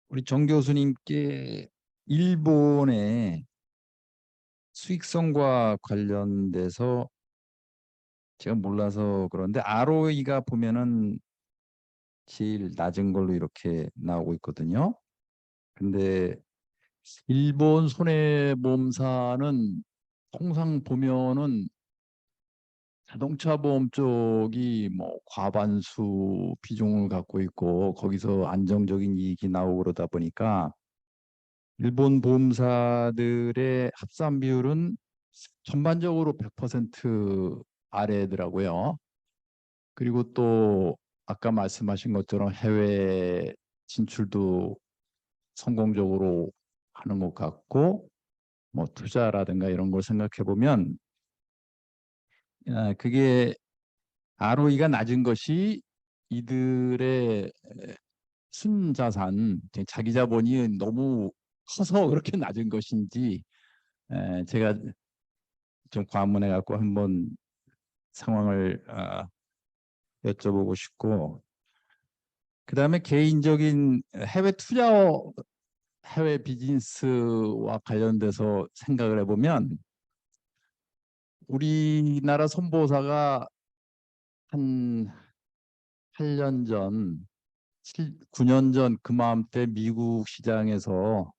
우리 정 교수님께 일본의 수익성과 관련돼서 제가 몰라서 그런데 ROE가 보면은 제일 낮은 걸로 이렇게 나오고 있거든요. 근데 일본 손해보험사는 통상 보면은 자동차 보험 쪽이 뭐 과반수 비중을 갖고 있고 거기서 안정적인 이익이 나오고 그러다 보니까 일본 보험사들의 합산 비율은 전반적으로 100% 아래더라고요. 그리고 또 아까 말씀하신 것처럼 해외 진출도 성공적으로 하는 것 같고 뭐 투자라든가 이런 걸 생각해 보면 그게 ROE가 낮은 것이 이들의 순자산, 자기 자본이 너무 커서 그렇게 낮은 것인지 제가 좀 과문해 갖고 한번 상황을 여쭤보고 싶고, 그 다음에 개인적인 해외 투자, 해외 비즈니스와 관련돼서 생각을 해보면 우리나라 선보사가 한 8년 전, 9년 전 그맘때 미국 시장에서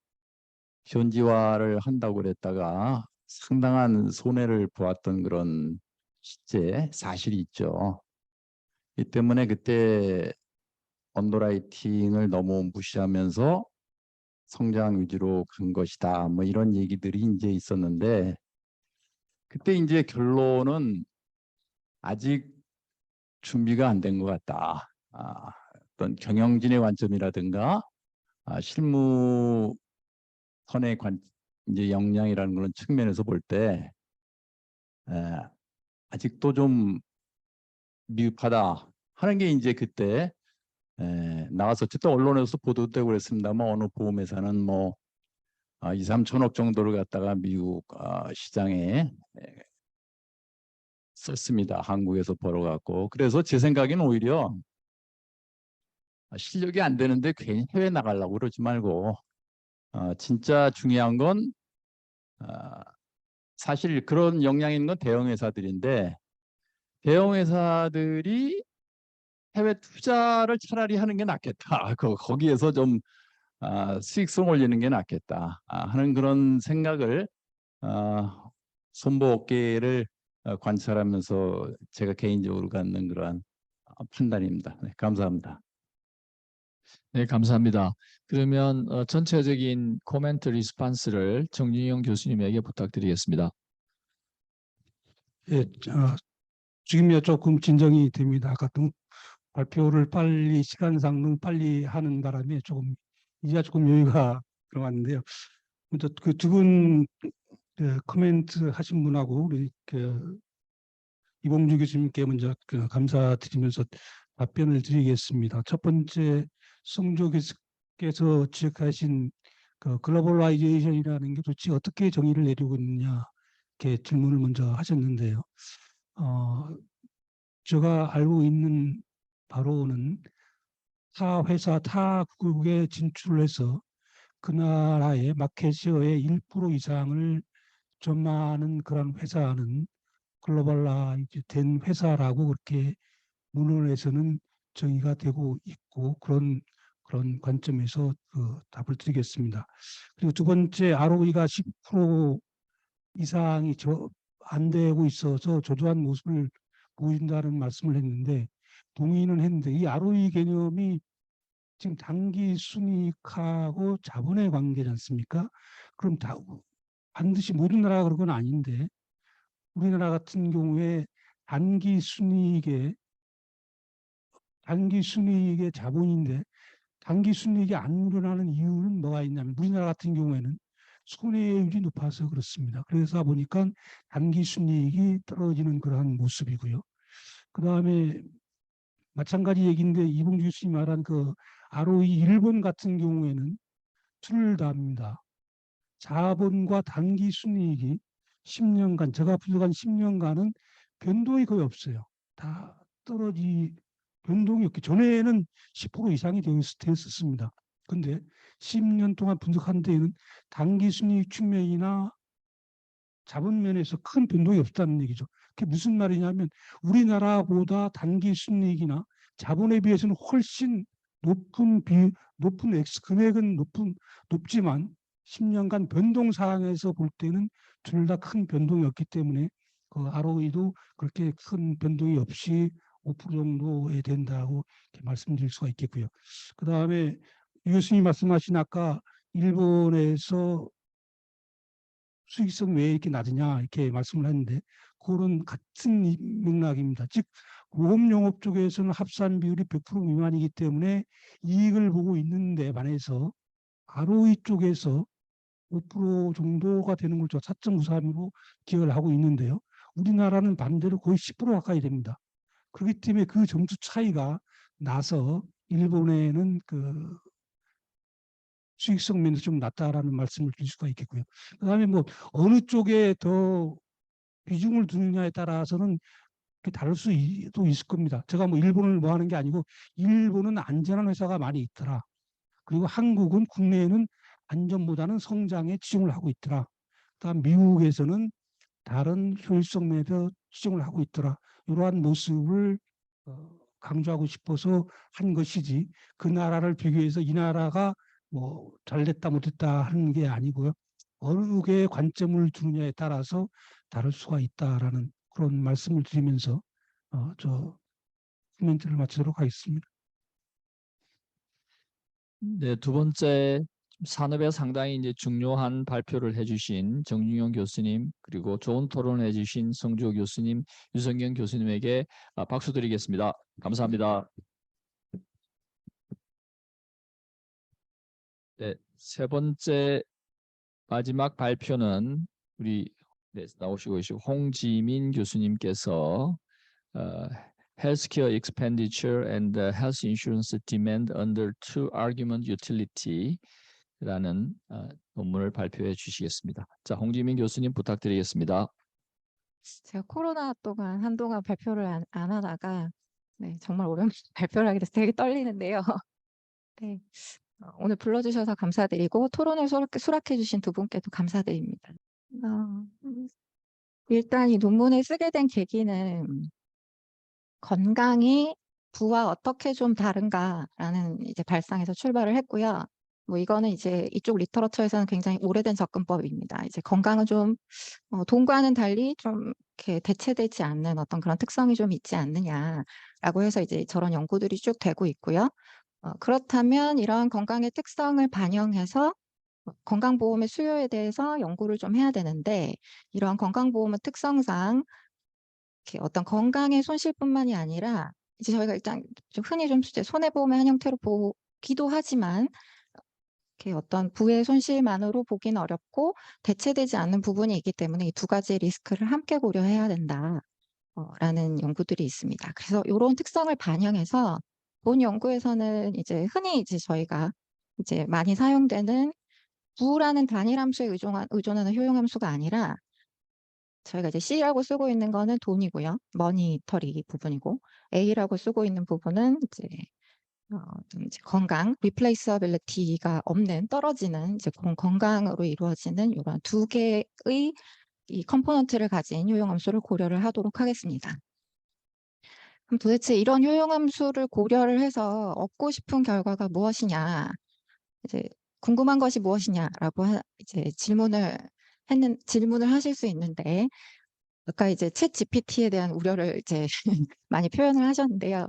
현지화를 한다고 그랬다가 상당한 손해를 보았던 그런 실제 사실이 있죠. 이 때문에 그때 언더라이팅을 너무 무시하면서 성장 위주로 간 것이다. 뭐 이런 얘기들이 이제 있었는데 그때 이제 결론은 아직 준비가 안 된 것 같다. 어떤 경영진의 관점이라든가 실무 선의 이제 역량이라는 그런 측면에서 볼 때 아직도 좀 미흡하다 하는 게 이제 그때 나와서 어쨌든 언론에서 보도되고 그랬습니다만 어느 보험회사는 뭐 2, 3천억 정도를 갖다가 미국 시장에 썼습니다. 한국에서 벌어갖고. 그래서 제 생각에는 오히려 실력이 안 되는데 괜히 해외 나가려고 그러지 말고 진짜 중요한 건 사실 그런 역량 있는 건 대형 회사들인데 대형 회사들이 해외 투자를 차라리 하는 게 낫겠다. 거기에서 좀 수익성 올리는 게 낫겠다 하는 그런 생각을 손보업계를 관찰하면서 제가 개인적으로 갖는 그러한 판단입니다. 네, 감사합니다. 네, 감사합니다. 그러면 전체적인 코멘트 리스판스를 정진영 교수님에게 부탁드리겠습니다. 예, 지금이야 조금 진정이 됩니다. 아까 발표를 빨리 시간상 너무 빨리 하는 바람에 조금 이제야 조금 여유가 들어왔는데요. 먼저 그 두 분 코멘트 하신 분하고 우리 이봉주 교수님께 먼저 감사드리면서 답변을 드리겠습니다. 첫 번째 성조 교수께서 지적하신 글로벌라이제이션이라는 게 도대체 어떻게 정의를 내리고 있느냐 이렇게 질문을 먼저 하셨는데요. 제가 알고 있는 바로는 타 회사, 타 국에 진출을 해서 그 나라의 마켓시어의 1% 이상을 점하는 그런 회사는 글로벌라이즈 된 회사라고 그렇게 문헌에서는 정의가 되고 있고 그런 관점에서 답을 드리겠습니다. 그리고 두 번째 ROE가 10% 이상이 안 되고 있어서 저조한 모습을 보인다는 말씀을 했는데 동의는 했는데 이 ROE 개념이 지금 단기 순이익하고 자본의 관계지 않습니까? 그럼 반드시 모든 나라가 그런 건 아닌데 우리나라 같은 경우에 단기 순이익의 자본인데 단기 순이익이 안 일어나는 이유는 뭐가 있냐면 우리나라 같은 경우에는 손해율이 높아서 그렇습니다. 그래서 보니까 단기 순이익이 떨어지는 그러한 모습이고요. 그다음에 마찬가지 얘기인데 이봉주 교수님 말한 그 ROE 일본 같은 경우에는 둘 다입니다. 자본과 단기 순이익이 10년간, 제가 부족한 10년간은 변동이 거의 없어요. 다 변동이 없기 전에는 10% 이상이 되었습니다. 근데 10년 동안 분석한 데에는 단기 순이익 측면이나 자본 면에서 큰 변동이 없다는 얘기죠. 그게 무슨 말이냐면 우리나라보다 단기 순이익이나 자본에 비해서는 훨씬 높은 금액은 높지만 10년간 변동 사항에서 볼 때는 둘 다 큰 변동이 없기 때문에 그 ROE도 그렇게 큰 변동이 없이 5% 정도에 된다고 이렇게 말씀드릴 수가 있겠고요. 그 다음에 유 교수님 말씀하신 아까 일본에서 수익성 왜 이렇게 낮으냐 이렇게 말씀을 했는데 그런 같은 맥락입니다. 즉 보험용업 쪽에서는 합산 비율이 100% 미만이기 때문에 이익을 보고 있는데 반해서 ROE 쪽에서 5% 정도가 되는 걸 4.93으로 기여를 하고 있는데요. 우리나라는 반대로 거의 10% 가까이 됩니다. 그렇기 때문에 그 점수 차이가 나서 일본에는 그 수익성 면에서 좀 낮다라는 말씀을 드릴 수가 있겠고요. 그다음에 뭐 어느 쪽에 더 비중을 두느냐에 따라서는 다를 수도 있을 겁니다. 제가 뭐 일본을 뭐 하는 게 아니고 일본은 안전한 회사가 많이 있더라. 그리고 한국은 국내에는 안전보다는 성장에 치중을 하고 있더라. 그다음 미국에서는 다른 효율성 면에서 치중을 하고 있더라. 이러한 모습을 강조하고 싶어서 한 것이지 그 나라를 비교해서 이 나라가 뭐 잘됐다 못했다 하는 게 아니고요. 어느 게 관점을 두느냐에 따라서 다를 수가 있다라는 그런 말씀을 드리면서 저 코멘트를 마치도록 하겠습니다. 네, 두 번째 산업에 상당히 이제 중요한 발표를 해주신 정준영 교수님 그리고 좋은 토론을 해주신 성주호 교수님, 유성경 교수님에게 박수 드리겠습니다. 감사합니다. 네, 세 번째 마지막 발표는 우리 나오시고 계시고 홍지민 교수님께서 Healthcare Expenditure and Health Insurance Demand Under Two Argument Utility라는 논문을 발표해 주시겠습니다. 자, 홍지민 교수님 부탁드리겠습니다. 제가 코로나 동안 한동안 발표를 안 하다가 정말 오랜만에 발표를 하게 돼서 되게 떨리는데요. 네, 오늘 불러주셔서 감사드리고 토론을 수락해 주신 두 분께도 감사드립니다. 일단 이 논문을 쓰게 된 계기는 건강이 부와 어떻게 좀 다른가라는 이제 발상에서 출발을 했고요. 뭐 이거는 이제 이쪽 리터러처에서는 굉장히 오래된 접근법입니다. 이제 건강은 좀 돈과는 달리 좀 이렇게 대체되지 않는 어떤 그런 특성이 좀 있지 않느냐라고 해서 이제 저런 연구들이 쭉 되고 있고요. 그렇다면 이런 건강의 특성을 반영해서 건강보험의 수요에 대해서 연구를 좀 해야 되는데 이런 건강보험의 특성상 이렇게 어떤 건강의 손실뿐만이 아니라 이제 저희가 일단 좀 흔히 좀 손해보험의 한 형태로 보기도 하지만 이렇게 어떤 부의 손실만으로 보기는 어렵고 대체되지 않는 부분이 있기 때문에 이 두 가지 리스크를 함께 고려해야 된다라는 연구들이 있습니다. 그래서 이런 특성을 반영해서 본 연구에서는 이제 흔히 이제 저희가 이제 많이 사용되는 부라는 단일 함수에 의존하는 효용함수가 아니라 저희가 이제 C라고 쓰고 있는 거는 돈이고요. 머니터리 부분이고 A라고 쓰고 있는 부분은 이제 건강, replaceability가 없는 떨어지는 이제 건강으로 이루어지는 이런 두 개의 이 컴포넌트를 가진 효용함수를 고려를 하도록 하겠습니다. 그럼 도대체 이런 효용함수를 고려를 해서 얻고 싶은 결과가 무엇이냐, 이제 궁금한 것이 무엇이냐라고 이제 질문을 하실 수 있는데 아까 이제 챗 GPT에 대한 우려를 이제 많이 표현을 하셨는데요.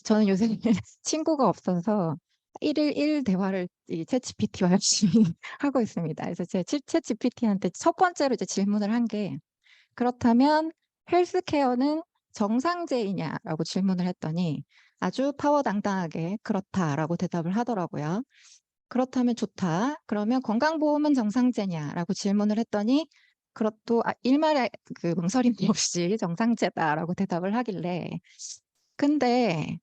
저는 요새 친구가 없어서 1일 1 대화를 이 챗 GPT와 열심히 하고 있습니다. 그래서 제가 챗 GPT한테 첫 번째로 이제 질문을 한 게 그렇다면 헬스케어는 정상제이냐라고 질문을 했더니 아주 파워당당하게 그렇다라고 대답을 하더라고요. 그렇다면 좋다. 그러면 건강보험은 정상제냐라고 질문을 했더니 그것도 일말의 그 망설임도 없이 정상제다라고 대답을 하길래 근데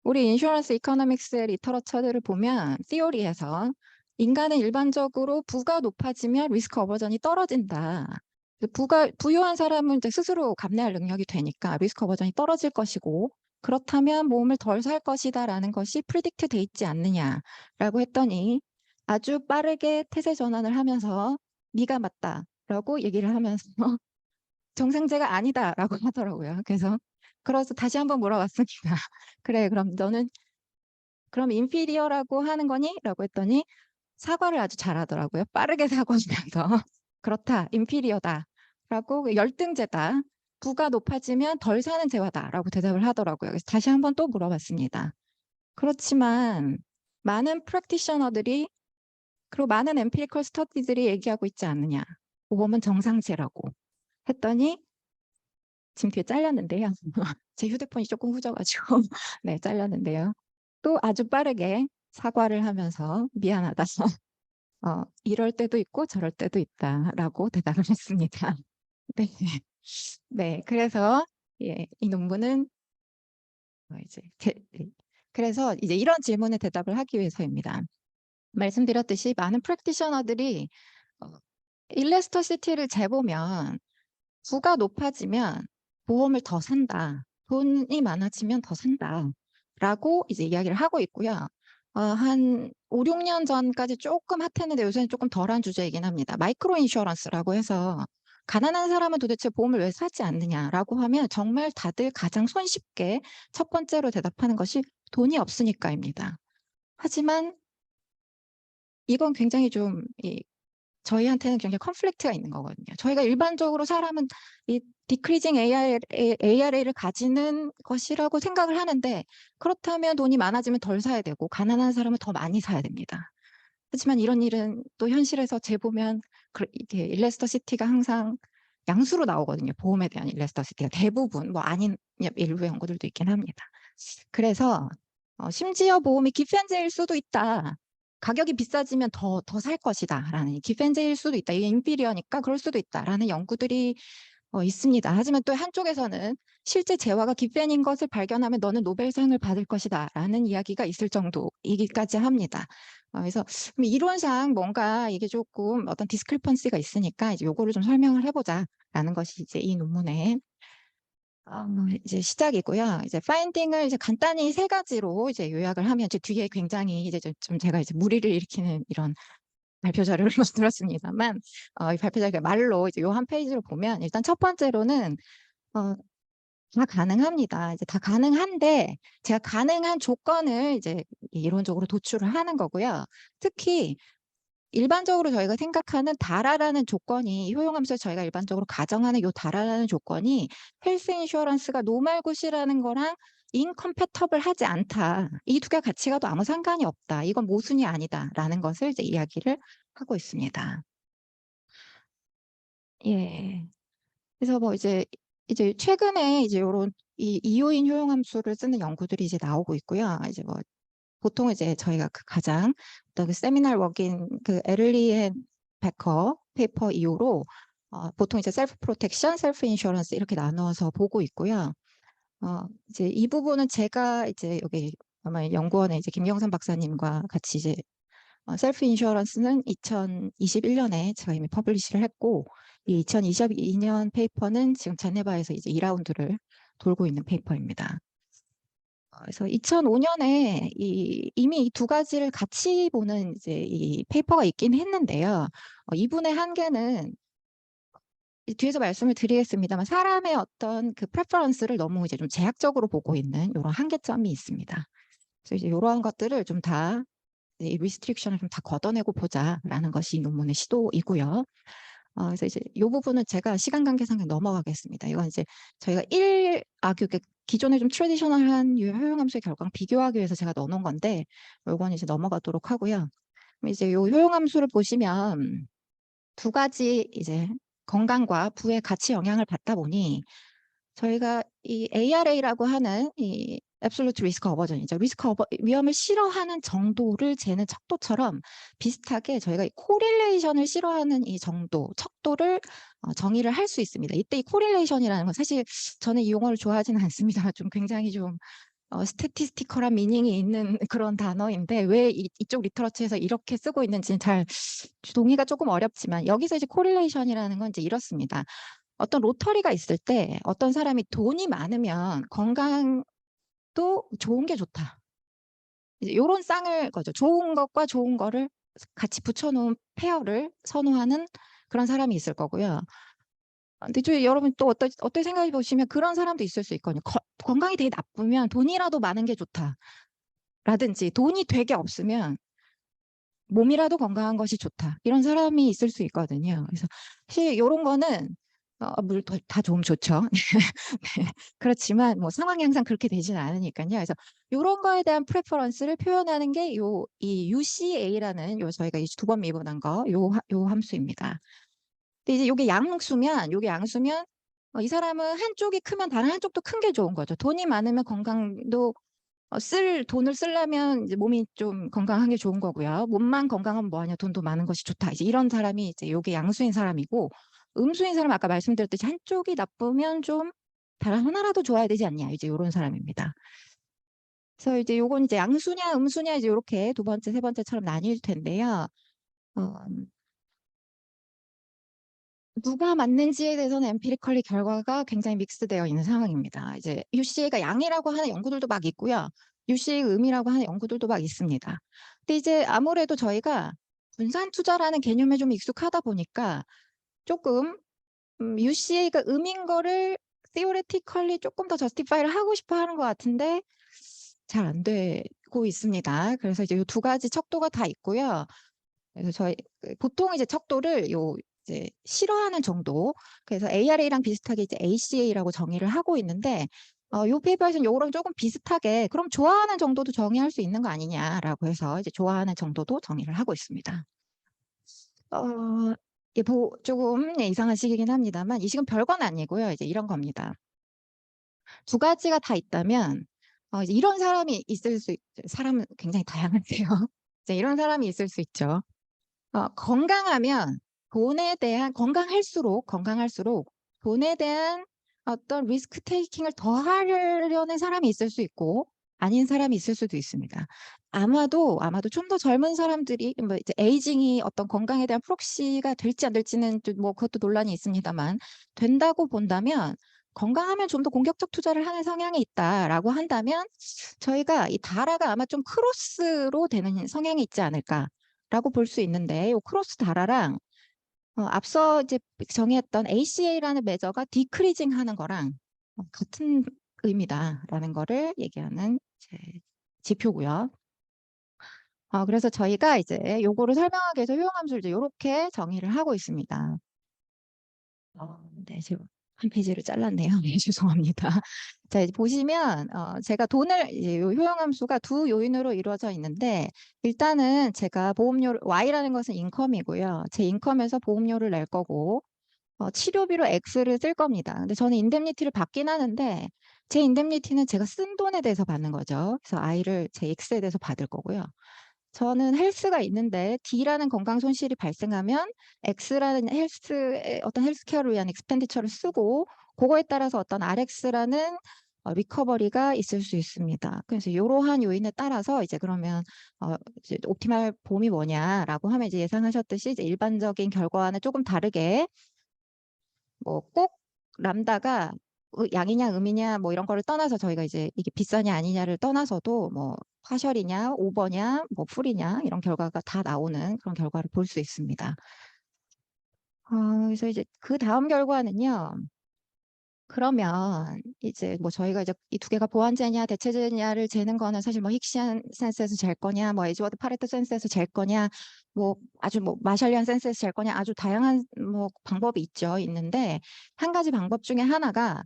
우리 인슈런스 이코노믹스의 리터러처들을 보면 티오리에서 인간은 일반적으로 부가 높아지면 리스크 어버전이 떨어진다. 부유한 사람은 이제 스스로 감내할 능력이 되니까 리스크 어버전이 떨어질 것이고 그렇다면 보험을 덜 살 것이다라는 것이 프리딕트 돼 있지 않느냐라고 했더니 아주 빠르게 태세 전환을 하면서 네가 맞다라고 얘기를 하면서 정상제가 아니다라고 하더라고요. 그래서 다시 한번 물어봤습니다. 그래, 그럼 너는 그럼 인피리어라고 하는 거니? 라고 했더니 사과를 아주 잘하더라고요. 빠르게 사과하면서 그렇다, 인피리어다 라고 열등제다. 부가 높아지면 덜 사는 재화다라고 대답을 하더라고요. 그래서 다시 한번 또 물어봤습니다. 그렇지만 많은 프랙티셔너들이 그리고 많은 엠피리컬 스터디들이 얘기하고 있지 않느냐. 보험은 정상제라고 했더니 지금 뒤에 잘렸는데요. 제 휴대폰이 조금 후져가지고 네, 잘렸는데요. 또 아주 빠르게 사과를 하면서 미안하다. 이럴 때도 있고 저럴 때도 있다라고 대답을 했습니다. 네, 네, 그래서 예, 이 논문은 그래서 이제 이런 질문에 대답을 하기 위해서입니다. 말씀드렸듯이 많은 프랙티셔너들이 일레스터시티를 재보면 부가 높아지면 보험을 더 산다. 돈이 많아지면 더 산다. 라고 이제 이야기를 하고 있고요. 한 5, 6년 전까지 조금 핫했는데 요새는 조금 덜한 주제이긴 합니다. 마이크로 인슈어런스라고 해서 가난한 사람은 도대체 보험을 왜 사지 않느냐라고 하면 정말 다들 가장 손쉽게 첫 번째로 대답하는 것이 돈이 없으니까입니다. 하지만 이건 굉장히 좀 저희한테는 굉장히 컨플릭트가 있는 거거든요. 저희가 일반적으로 사람은 이 디크리징 ARA를 가지는 것이라고 생각을 하는데 그렇다면 돈이 많아지면 덜 사야 되고 가난한 사람은 더 많이 사야 됩니다. 하지만 이런 일은 또 현실에서 재보면 이게 일레스터시티가 항상 양수로 나오거든요. 보험에 대한 일레스터시티가 대부분 뭐 아닌 일부 연구들도 있긴 합니다. 그래서 심지어 보험이 기펜제일 수도 있다. 가격이 비싸지면 더 살 것이다 라는 기펜제일 수도 있다. 이게 인피리어니까 그럴 수도 있다라는 연구들이 있습니다. 하지만 또 한쪽에서는 실제 재화가 기펜인 것을 발견하면 너는 노벨상을 받을 것이다 라는 이야기가 있을 정도이기까지 합니다. 그래서 이론상 뭔가 이게 조금 어떤 디스크리펀시가 있으니까 이제 요거를 좀 설명을 해보자 라는 것이 이제 이 논문의 이제 시작이고요. 이제 파인딩을 이제 간단히 3가지로 이제 요약을 하면 이제 뒤에 굉장히 이제 좀 제가 이제 무리를 일으키는 이런 발표 자료를 만들었습니다만 이 발표 자료가 말로 이제 요 한 페이지를 보면 일단 첫 번째로는 다 가능합니다. 이제 다 가능한데 제가 가능한 조건을 이제 이론적으로 도출을 하는 거고요. 특히 일반적으로 저희가 생각하는 다라라는 조건이 효용함수에서 저희가 일반적으로 가정하는 요 다라라는 조건이 헬스 인슈어런스가 노말굿이라는 거랑 인컴패터블 하지 않다. 이 두 개 가치가 또 아무 상관이 없다. 이건 모순이 아니다라는 것을 이제 이야기를 하고 있습니다. 예. 그래서 뭐 이제 최근에 이제 요런 이 이요인 효용함수를 쓰는 연구들이 이제 나오고 있고요. 이제 뭐 보통 이제 저희가 그 가장 어떤 그 세미날 워긴 그 에를리 앤 베커 페이퍼 이후로 보통 이제 셀프 프로텍션, 셀프 인슈어런스 이렇게 나누어서 보고 있고요. 이제 이 부분은 제가 이제 여기 아마 연구원에 이제 김경선 박사님과 같이 이제 셀프 인슈어런스는 2021년에 제가 이미 퍼블리시를 했고 이 2022년 페이퍼는 지금 제네바에서 이제 2라운드를 돌고 있는 페이퍼입니다. 그래서 2005년에 이미 이 2가지를 같이 보는 이제 이 페이퍼가 있긴 했는데요. 이분의 한계는 뒤에서 말씀을 드리겠습니다만 사람의 어떤 그 프레퍼런스를 너무 이제 좀 제약적으로 보고 있는 이런 한계점이 있습니다. 그래서 이제 이러한 것들을 좀 다 이 리스트릭션을 좀 다 걷어내고 보자라는 것이 이 논문의 시도이고요. 그래서 이제 이 부분은 제가 시간 관계상 넘어가겠습니다. 이건 이제 저희가 기존에 좀 트래디셔널한 효용함수의 결과랑 비교하기 위해서 제가 넣어놓은 건데 이건 이제 넘어가도록 하고요. 이제 이 효용함수를 보시면 2가지 이제 건강과 부에 같이 영향을 받다 보니 저희가 이 ARA라고 하는 이 absolute risk aversion이죠. 위험을 싫어하는 정도를 재는 척도처럼 비슷하게 저희가 코릴레이션을 싫어하는 이 정도, 척도를 정의를 할 수 있습니다. 이때 이 코릴레이션이라는 건 사실 저는 이 용어를 좋아하지는 않습니다. 좀 굉장히 좀 스태티스티컬한 미닝이 있는 그런 단어인데 왜 이쪽 리터러처에서 이렇게 쓰고 있는지는 잘 동의가 조금 어렵지만 여기서 이제 코릴레이션이라는 건 이제 이렇습니다. 어떤 로터리가 있을 때 어떤 사람이 돈이 많으면 건강도 좋은 게 좋다. 이제 요런 쌍을 거죠. 좋은 것과 좋은 거를 같이 붙여놓은 페어를 선호하는 그런 사람이 있을 거고요. 근데 여러분 또 어떻게 생각해 보시면 그런 사람도 있을 수 있거든요. 건강이 되게 나쁘면 돈이라도 많은 게 좋다. 라든지 돈이 되게 없으면 몸이라도 건강한 것이 좋다. 이런 사람이 있을 수 있거든요. 그래서 사실 이런 거는 물 다 좋으면 좋죠. 네. 그렇지만 뭐 상황이 항상 그렇게 되지는 않으니까요. 그래서 이런 거에 대한 프레퍼런스를 표현하는 게 이 UCA라는 저희가 두 번 미분한 거 요 함수입니다. 근데 이제 요게 양수면 이 사람은 한쪽이 크면 다른 한쪽도 큰 게 좋은 거죠. 돈이 많으면 건강도 돈을 쓰려면 이제 몸이 좀 건강한 게 좋은 거고요. 몸만 건강하면 뭐하냐, 돈도 많은 것이 좋다. 이제 이런 사람이 이제 요게 양수인 사람이고, 음수인 사람 아까 말씀드렸듯이 한쪽이 나쁘면 좀 다른 하나라도 좋아야 되지 않냐, 이제 요런 사람입니다. 그래서 이제 요건 이제 양수냐 음수냐 이제 요렇게 두 번째, 세 번째처럼 나뉠 텐데요. 누가 맞는지에 대해서는 엠피리컬리 결과가 굉장히 믹스되어 있는 상황입니다. 이제 UCA가 양이라고 하는 연구들도 막 있고요. UCA가 음이라고 하는 연구들도 막 있습니다. 근데 이제 아무래도 저희가 분산 투자라는 개념에 좀 익숙하다 보니까 조금 UCA가 음인 거를 theoretically 조금 더 저스티파이를 하고 싶어 하는 것 같은데 잘 안 되고 있습니다. 그래서 이제 이 두 가지 척도가 다 있고요. 그래서 저희 보통 이제 척도를 이제 싫어하는 정도, 그래서 ARA랑 비슷하게 이제 ACA라고 정의를 하고 있는데 이 페이퍼에서는 요거랑 조금 비슷하게 그럼 좋아하는 정도도 정의할 수 있는 거 아니냐라고 해서 이제 좋아하는 정도도 정의를 하고 있습니다. 이게 조금 이상한 식이긴 합니다만 이 식은 별건 아니고요. 이제 이런 겁니다. 두 가지가 다 있다면 이제 이런 사람이 있을 수 사람은 굉장히 다양한데요. 이제 이런 사람이 있을 수 있죠. 건강하면 건강할수록 돈에 대한 어떤 리스크 테이킹을 더 하려는 사람이 있을 수 있고 아닌 사람이 있을 수도 있습니다. 아마도 좀 더 젊은 사람들이 뭐 이제 에이징이 어떤 건강에 대한 프록시가 될지 안 될지는 뭐 그것도 논란이 있습니다만 된다고 본다면 건강하면 좀 더 공격적 투자를 하는 성향이 있다라고 한다면 저희가 이 다라가 아마 좀 크로스로 되는 성향이 있지 않을까라고 볼 수 있는데 이 크로스 다라랑 앞서 이제 정의했던 ACA라는 매저가 디크리징 하는 거랑 같은 의미다라는 거를 얘기하는 지표고요. 그래서 저희가 이제 요거를 설명하기 위해서 효용함수를 이제 이렇게 정의를 하고 있습니다. 네, 지금 한 페이지를 잘랐네요. 네, 죄송합니다. 자, 이제 보시면 제가 돈을 이제 효용함수가 두 요인으로 이루어져 있는데 일단은 제가 보험료 Y라는 것은 인컴이고요. 제 인컴에서 보험료를 낼 거고 치료비로 X를 쓸 겁니다. 근데 저는 인뎀니티를 받긴 하는데 제 인뎀니티는 제가 쓴 돈에 대해서 받는 거죠. 그래서 I를 제 X에 대해서 받을 거고요. 저는 헬스가 있는데 D라는 건강 손실이 발생하면 X라는 어떤 헬스케어를 위한 익스펜디처를 쓰고 그거에 따라서 어떤 RX라는 리커버리가 있을 수 있습니다. 그래서 이러한 요인에 따라서 이제 그러면 이제 옵티멀 보험이 뭐냐라고 하면 이제 예상하셨듯이 이제 일반적인 결과와는 조금 다르게 뭐 꼭 람다가 양이냐 음이냐 뭐 이런 거를 떠나서 저희가 이제 이게 비싸냐 아니냐를 떠나서도 뭐 파셜이냐 오버냐 뭐 풀이냐 이런 결과가 다 나오는 그런 결과를 볼 수 있습니다. 그래서 이제 그 다음 결과는요. 그러면 이제 뭐 저희가 이제 이 두 개가 보완제냐 대체제냐를 재는 거는 사실 뭐 힉시안 센스에서 잴 거냐 뭐 에즈워드 파레토 센스에서 잴 거냐 뭐 아주 뭐 마샬리안 센스에서 잴 거냐 아주 다양한 뭐 방법이 있는데 한 가지 방법 중에 하나가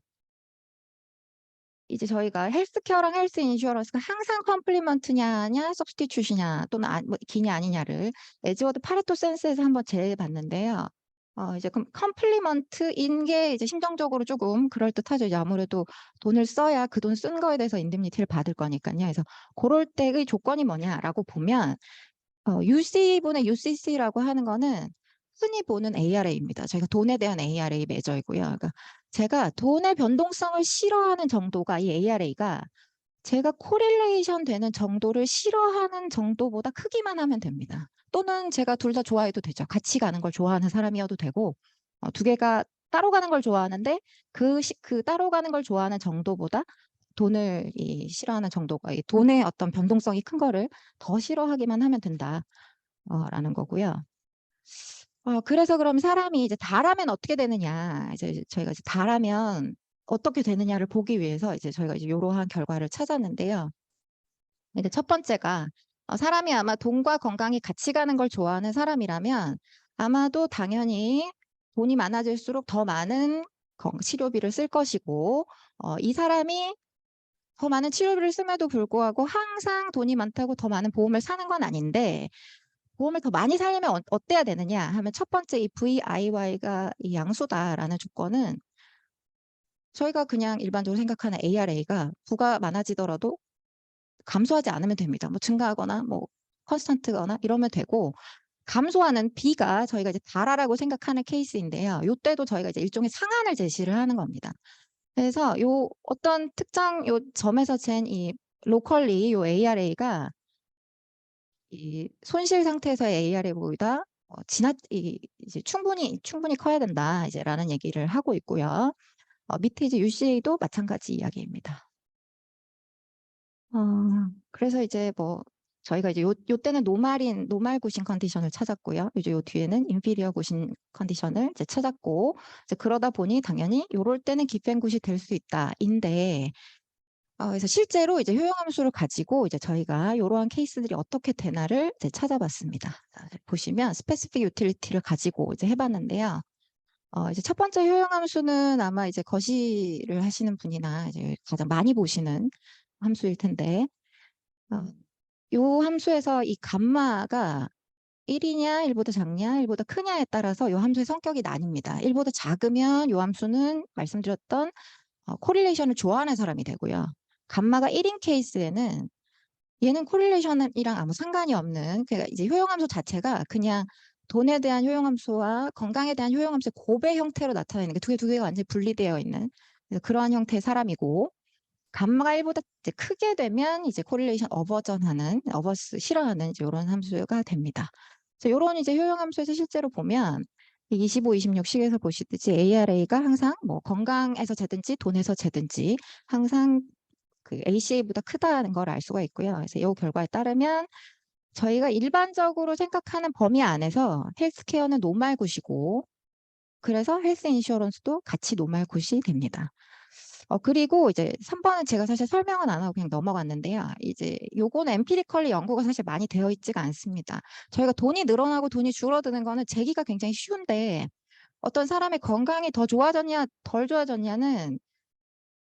이제 저희가 헬스케어랑 헬스 인슈어런스가 항상 컴플리먼트냐냐 서브스티튜시냐 또는 뭐 기냐 아니냐를 에즈워드 파레토 센스에서 한번 재봤는데요. 이제 그럼 컴플리먼트인 게 이제 심정적으로 조금 그럴듯하죠. 이제 아무래도 돈을 써야 그 돈 쓴 거에 대해서 인데미니티를 받을 거니까요. 그래서 그럴 때의 조건이 뭐냐라고 보면 UC분의 UCC라고 하는 거는 흔히 보는 ARA입니다. 저희가 돈에 대한 ARA 매저이고요. 그러니까 제가 돈의 변동성을 싫어하는 정도가 이 ARA가 제가 코릴레이션 되는 정도를 싫어하는 정도보다 크기만 하면 됩니다. 또는 제가 둘 다 좋아해도 되죠. 같이 가는 걸 좋아하는 사람이어도 되고 두 개가 따로 가는 걸 좋아하는데 그 따로 가는 걸 좋아하는 정도보다 돈을 싫어하는 정도가 이 돈의 어떤 변동성이 큰 거를 더 싫어하기만 하면 된다. 라는 거고요. 그래서 그럼 사람이 이제 다라면 어떻게 되느냐. 이제 저희가 이제 다라면 어떻게 되느냐를 보기 위해서 이제 저희가 이제 이러한 결과를 찾았는데요. 이제 첫 번째가 사람이 아마 돈과 건강이 같이 가는 걸 좋아하는 사람이라면 아마도 당연히 돈이 많아질수록 더 많은 치료비를 쓸 것이고 이 사람이 더 많은 치료비를 씀에도 불구하고 항상 돈이 많다고 더 많은 보험을 사는 건 아닌데 보험을 더 많이 살려면 어때야 되느냐 하면 첫 번째 이 VIY가 이 양수다라는 조건은 저희가 그냥 일반적으로 생각하는 ARA가 부가 많아지더라도 감소하지 않으면 됩니다. 뭐 증가하거나 뭐 컨스턴트거나 이러면 되고 감소하는 B가 저희가 이제 다라라고 생각하는 케이스인데요. 이때도 저희가 이제 일종의 상한을 제시를 하는 겁니다. 그래서 요 어떤 특정 요 점에서 잰 이 로컬리 요 ARA가 이 손실 상태에서의 ARA보다 이제 충분히 커야 된다 이제라는 얘기를 하고 있고요. 밑에 이제 UCA도 마찬가지 이야기입니다. 그래서 이제 뭐 저희가 이제 요 때는 노말 구신 컨디션을 찾았고요. 이제 요 뒤에는 인피리어 구신 컨디션을 이제 찾았고 이제 그러다 보니 당연히 요럴 때는 기펜굿이 될 수 있다인데 그래서 실제로 이제 효용 함수를 가지고 이제 저희가 이러한 케이스들이 어떻게 되나를 이제 찾아봤습니다. 자, 보시면 스페시픽 유틸리티를 가지고 이제 해봤는데요. 이제 첫 번째 효용 함수는 아마 이제 거시를 하시는 분이나 이제 가장 많이 보시는 함수일 텐데, 요 함수에서 이 감마가 1이냐, 1보다 작냐, 1보다 크냐에 따라서 요 함수의 성격이 나뉩니다. 1보다 작으면 요 함수는 말씀드렸던 코릴레이션을 좋아하는 사람이 되고요. 감마가 1인 케이스에는 얘는 코릴레이션이랑 아무 상관이 없는 그러니까 이제 효용함수 자체가 그냥 돈에 대한 효용함수와 건강에 대한 효용함수의 곱의 형태로 나타내는 게 두 개가 완전히 분리되어 있는 그러한 형태의 사람이고 감마가 1보다 이제 크게 되면 이제 코릴레이션 어버스 싫어하는 이제 이런 함수가 됩니다. 그래서 이런 이제 효용함수에서 실제로 보면 25, 26식에서 보시듯이 ARA가 항상 뭐 건강에서 재든지 돈에서 재든지 항상 그 ACA보다 크다는 걸 알 수가 있고요. 그래서 이 결과에 따르면 저희가 일반적으로 생각하는 범위 안에서 헬스케어는 노말굿이고 그래서 헬스 인슈어런스도 같이 노말굿이 됩니다. 그리고 이제 3번은 제가 사실 설명은 안 하고 그냥 넘어갔는데요. 이제 요거는 엠피리컬리 연구가 사실 많이 되어 있지가 않습니다. 저희가 돈이 늘어나고 돈이 줄어드는 거는 재기가 굉장히 쉬운데 어떤 사람의 건강이 더 좋아졌냐 덜 좋아졌냐는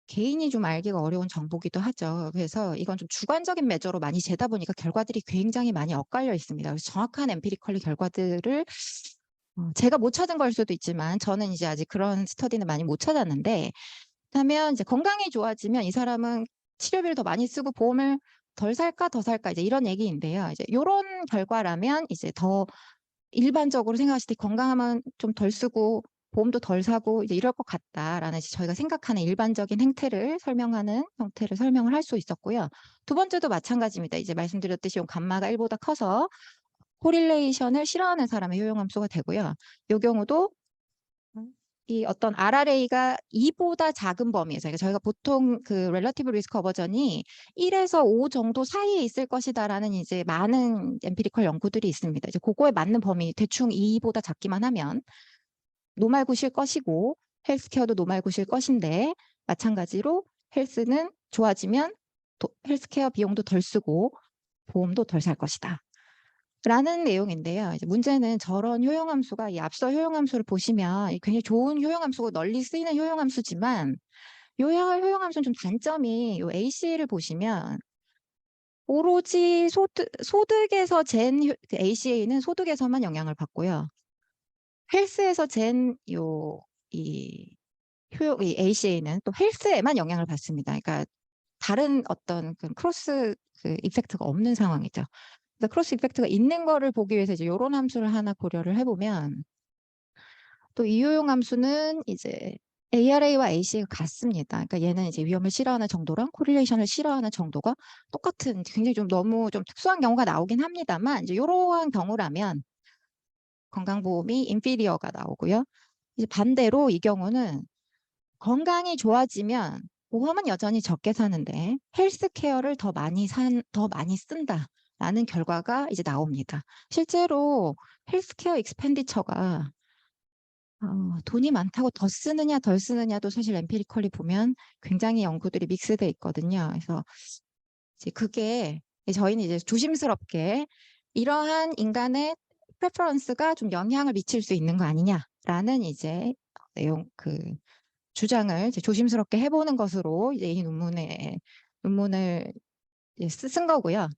개인이 좀 알기가 어려운 정보기도 하죠. 그래서 이건 좀 주관적인 매저로 많이 재다 보니까 결과들이 굉장히 많이 엇갈려 있습니다. 그래서 정확한 엠피리컬리 결과들을 제가 못 찾은 걸 수도 있지만 저는 이제 아직 그런 스터디는 많이 못 찾았는데 그렇다면 이제 건강이 좋아지면 이 사람은 치료비를 더 많이 쓰고 보험을 덜 살까 더 살까 이제 이런 얘기인데요. 이제 이런 결과라면 이제 더 일반적으로 생각하실 때 건강하면 좀 덜 쓰고 보험도 덜 사고 이제 이럴 것 같다라는 저희가 생각하는 일반적인 행태를 설명하는 형태를 설명을 할 수 있었고요. 두 번째도 마찬가지입니다. 이제 말씀드렸듯이 감마가 1보다 커서 코릴레이션을 싫어하는 사람의 효용함수가 되고요. 이 경우도 이 어떤 RRA가 2보다 작은 범위에서 그러니까 저희가 보통 그 렐러티브 리스크 어버전이 1에서 5 정도 사이에 있을 것이다라는 이제 많은 엠피리컬 연구들이 있습니다. 이제 그거에 맞는 범위 대충 2보다 작기만 하면 노말굿일 것이고 헬스케어도 노말굿일 것인데 마찬가지로 헬스는 좋아지면 헬스케어 비용도 덜 쓰고 보험도 덜 살 것이다. 라는 내용인데요. 이제 문제는 저런 효용함수가 이 앞서 효용함수를 보시면 굉장히 좋은 효용함수고 널리 쓰이는 효용함수지만 이 효용함수는 좀 단점이 이 ACA를 보시면 오로지 소득에서 잰 ACA는 소득에서만 영향을 받고요. 헬스에서 이 ACA는 또 헬스에만 영향을 받습니다. 그러니까 다른 어떤 그 크로스 그 이펙트가 없는 상황이죠. 그래서 크로스 이펙트가 있는 거를 보기 위해서 이제 이런 함수를 하나 고려를 해보면 또 이효용 함수는 이제 ARA와 ACA가 같습니다. 그러니까 얘는 이제 위험을 싫어하는 정도랑 코릴레이션을 싫어하는 정도가 똑같은 굉장히 좀 너무 좀 특수한 경우가 나오긴 합니다만 이제 이러한 경우라면 건강보험이 인피리어가 나오고요. 이제 반대로 이 경우는 건강이 좋아지면 보험은 여전히 적게 사는데 헬스케어를 더 많이 쓴다라는 결과가 이제 나옵니다. 실제로 헬스케어 익스펜디처가 돈이 많다고 더 쓰느냐 덜 쓰느냐도 사실 엠피리컬리 보면 굉장히 연구들이 믹스돼 있거든요. 그래서 이제 그게 저희는 이제 조심스럽게 이러한 인간의 프레퍼런스가 좀 영향을 미칠 수 있는 거 아니냐라는 이제 내용 그 주장을 이제 조심스럽게 해보는 것으로 이제 이 논문을 이제 쓴 거고요.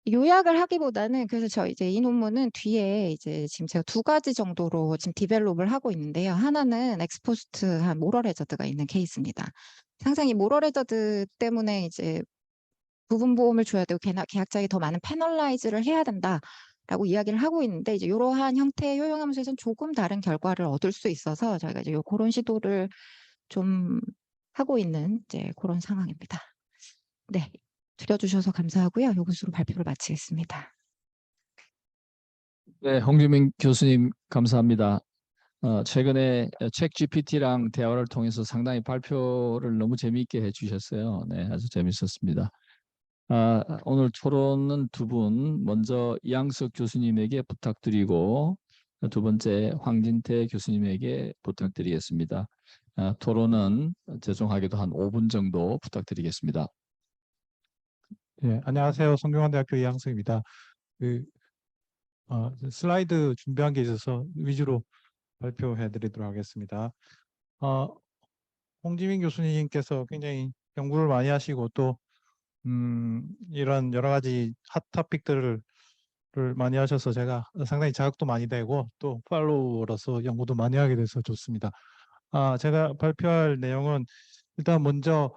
요약을 하기보다는 그래서 저 이제 이 논문은 뒤에 이제 지금 제가 2가지 정도로 지금 디벨롭을 하고 있는데요. 하나는 엑스포스트한 모럴 해저드가 있는 케이스입니다. 항상 이 모럴 해저드 때문에 이제 부분 보험을 줘야 되고 계약자에게 더 많은 패널라이즈를 해야 된다라고 이야기를 하고 있는데 이제 이러한 형태의 효용 함수에서는 조금 다른 결과를 얻을 수 있어서 저희가 이제 그런 시도를 좀 하고 있는 이제 그런 상황입니다. 네, 들어주셔서 감사하고요. 이것으로 발표를 마치겠습니다. 네, 홍주민 교수님 감사합니다. 최근에 챗 GPT랑 대화를 통해서 상당히 발표를 너무 재미있게 해주셨어요. 네, 아주 재밌었습니다. 오늘 토론은 2분, 먼저 이양석 교수님에게 부탁드리고 2번째 황진태 교수님에게 부탁드리겠습니다. 토론은 죄송하게도 한 5분 정도 부탁드리겠습니다. 네, 안녕하세요. 성균관대학교 이양석입니다. 슬라이드 준비한 게 있어서 위주로 발표해 드리도록 하겠습니다. 홍지민 교수님께서 굉장히 연구를 많이 하시고 또 이런 여러 가지 핫 토픽들을 많이 하셔서 제가 상당히 자극도 많이 되고 또 팔로워로서 연구도 많이 하게 돼서 좋습니다. 제가 발표할 내용은 일단 먼저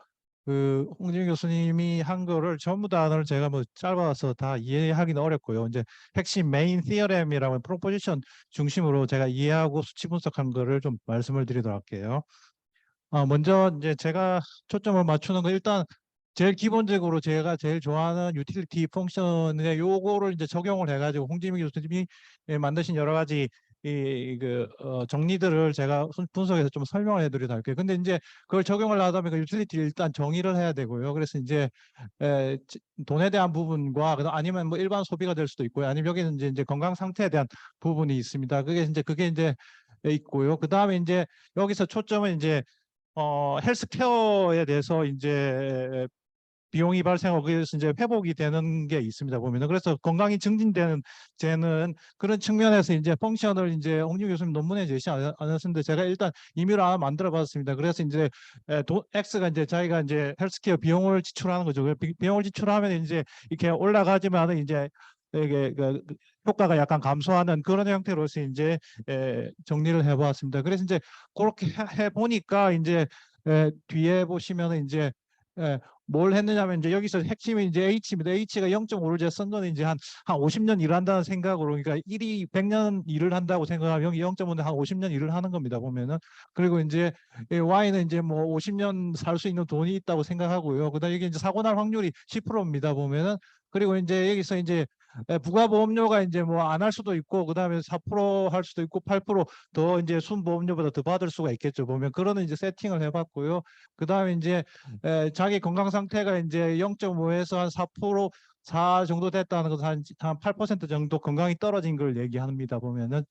홍지민 교수님이 한 거를 전부 다를 제가 뭐 짧아서 다 이해하기는 어렵고요. 이제 핵심 메인 티어렘이라고 프로포지션 중심으로 제가 이해하고 수치 분석한 거를 좀 말씀을 드리도록 할게요. 먼저 이제 제가 초점을 맞추는 거 일단 제일 기본적으로 제가 제일 좋아하는 유틸리티 펑션에 요거를 이제 적용을 해가지고 홍지민 교수님이 만드신 여러 가지 정리들을 제가 분석해서 좀 설명을 해드리도록 할게요. 근데 이제 그걸 적용을 하다 보니까 유틸리티를 일단 정의를 해야 되고요. 그래서 이제 돈에 대한 부분과 아니면 뭐 일반 소비가 될 수도 있고요. 아니면 여기는 이제 건강 상태에 대한 부분이 있습니다. 그게 이제 있고요. 그 다음에 이제 여기서 초점은 이제 헬스케어에 대해서 이제 비용이 발생하고 그래서 이제 회복이 되는 게 있습니다 보면은. 그래서 건강이 증진되는 제는 그런 측면에서 이제 펑션을 이제 홍준 교수님 논문에 제시 않았는데 제가 일단 임의로 하나 만들어 봤습니다. 그래서 이제 X가 이제 자기가 이제 헬스케어 비용을 지출하는 거죠. 비용을 지출하면 이제 이렇게 올라가지만은 이제 이게 효과가 약간 감소하는 그런 형태로서 이제 정리를 해보았습니다. 그래서 이제 그렇게 해 보니까 이제 뒤에 보시면은 이제 뭘 했느냐면 이제 여기서 핵심이 이제 H입니다. H가 0.5를 제가 쓴 거는 이제 한 50년 일을 한다는 생각으로, 그러니까 1이 100년 일을 한다고 생각하면 여기 0.5는 한 50년 일을 하는 겁니다 보면은. 그리고 이제 Y는 이제 뭐 50년 살 수 있는 돈이 있다고 생각하고요. 그다음에 이게 이제 사고 날 확률이 10%입니다 보면은. 그리고 이제 여기서 이제 부가보험료가 이제 뭐 안 할 수도 있고 그다음에 4% 할 수도 있고 8% 더 이제 순보험료보다 더 받을 수가 있겠죠 보면. 그런 이제 세팅을 해봤고요. 그다음에 이제 자기 건강 상태가 이제 0.5에서 한 4% 4 정도 됐다는 것은 한 8% 정도 건강이 떨어진 걸 얘기합니다 보면은.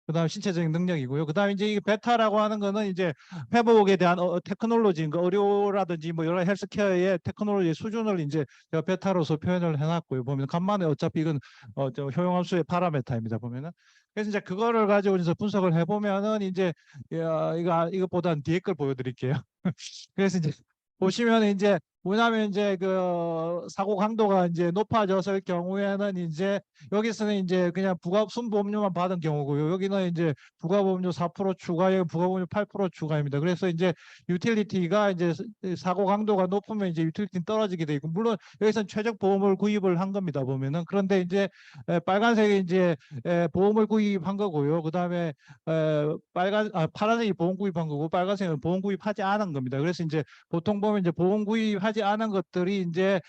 그다음 신체적인 능력이고요. 그다음에 이제 이 베타라고 하는 거는 이제 회복에 대한 테크놀로지, 의료라든지 뭐 여러 헬스케어의 테크놀로지 수준을 이제 제가 베타로서 표현을 해놨고요. 보면 간만에 어차피 이건 효용함수의 파라메타입니다 보면은. 그래서 이제 그거를 가지고 이제 분석을 해보면은 이제 이것보다는 뒤에 걸 보여드릴게요. 그래서 이제 보시면 이제 뭐냐면 이제 그 사고 강도가 이제 높아졌을 경우에는 이제 여기서는 이제 그냥 순보험료만 받은 경우고요. 여기는 이제 부가보험료 4% 추가, 여기 부가보험료 8% 추가입니다. 그래서 이제 유틸리티가 이제 사고 강도가 높으면 이제 유틸리티는 떨어지게 돼 있고, 물론 여기서는 최적 보험을 구입을 한 겁니다. 보면은. 그런데 이제 빨간색이 이제 보험을 구입한 거고요. 그다음에 파란색이 보험 구입한 거고, 빨간색은 보험 구입하지 않은 겁니다. 그래서 이제 보통 보면 이제 보험 구입하지 않은 것들이 이제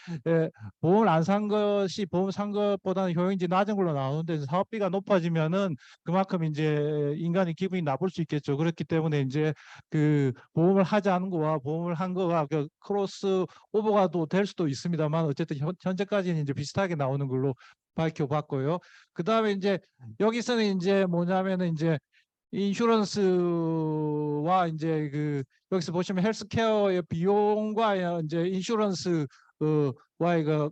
보험을 안 산 것이 보험 산 것보다는 효용이 낮은 걸로 나오는데, 사업비가 높아지면은 그만큼 이제 인간이 기분이 나쁠 수 있겠죠. 그렇기 때문에 이제 그 보험을 하지 않은 거와 보험을 한 거가 그 크로스 오버가 또 될 수도 있습니다만, 어쨌든 현재까지는 이제 비슷하게 나오는 걸로 밝혀봤고요. 그 다음에 이제 여기서는 이제 뭐냐면은 이제 인슈런스와 이제 그 여기서 보시면 헬스케어의 비용과 이제 인슈런스와의 그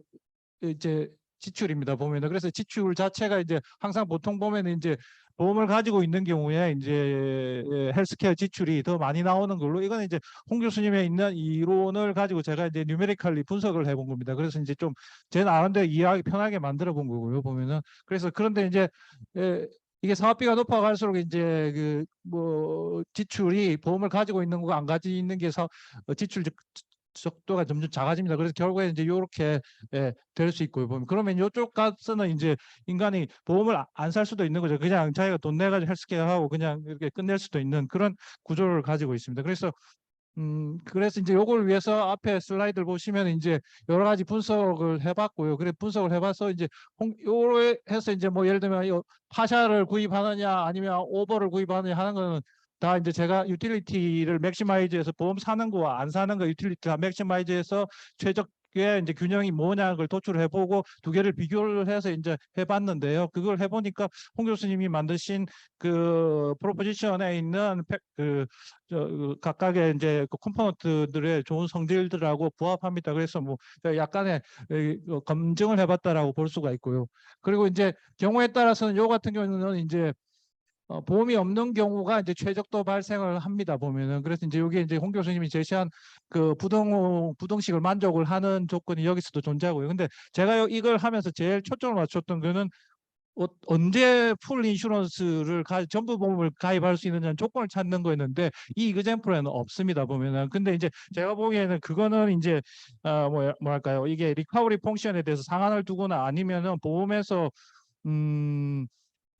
이제 지출입니다. 보면은. 그래서 지출 자체가 이제 항상 보통 보면은 이제 보험을 가지고 있는 경우에 이제 헬스케어 지출이 더 많이 나오는 걸로, 이거는 이제 홍 교수님의 있는 이론을 가지고 제가 이제 뉴메리컬리 분석을 해본 겁니다. 그래서 이제 좀 제 나름대로 이해하기 편하게 만들어 본 거고요. 보면은. 그래서 그런데 이제 이게 사업비가 높아갈수록 이제 그 뭐 지출이 보험을 가지고 있는 거가 안 가지고 있는 게 지출 속도가 점점 작아집니다. 그래서 결국에 이제 이렇게 될 수 있고요. 보면 그러면 이쪽 가서는 이제 인간이 보험을 안 살 수도 있는 거죠. 그냥 자기가 돈 내가지고 헬스케어 하고 그냥 이렇게 끝낼 수도 있는 그런 구조를 가지고 있습니다. 그래서 이제 요걸 위해서 앞에 슬라이드를 보시면 이제 여러 가지 분석을 해봤고요. 그래 분석을 해봐서 이제 요로 해서 이제 뭐 예를 들면 파샤를 구입하느냐 아니면 오버를 구입하느냐 하는 거는 다 이제 제가 유틸리티를 맥시마이즈해서 보험 사는 거와 안 사는 거 유틸리티를 맥시마이즈해서 최적의 이제 균형이 뭐냐는 걸 도출을 해보고 두 개를 비교를 해서 이제 해봤는데요. 그걸 해보니까 홍 교수님이 만드신 그 프로포지션에 있는 각각의 이제 그 컴포넌트들의 좋은 성질들하고 부합합니다. 그래서 뭐 약간의 검증을 해봤다라고 볼 수가 있고요. 그리고 이제 경우에 따라서는 요 같은 경우는 이제 보험이 없는 경우가 이제 최적도 발생을 합니다. 보면은. 그래서 이제 여기 이제 홍 교수님이 제시한 그 부등식을 만족을 하는 조건이 여기서도 존재하고요. 근데 제가 이걸 하면서 제일 초점을 맞췄던 거는 언제 풀 인슈런스를 전부 보험을 가입할 수 있느냐는 조건을 찾는 거였는데 이 이그젬플에는 없습니다. 보면은. 근데 이제 제가 보기에는 그거는 이제 뭐랄까요, 이게 리커버리 펑션에 대해서 상한을 두거나 아니면은 보험에서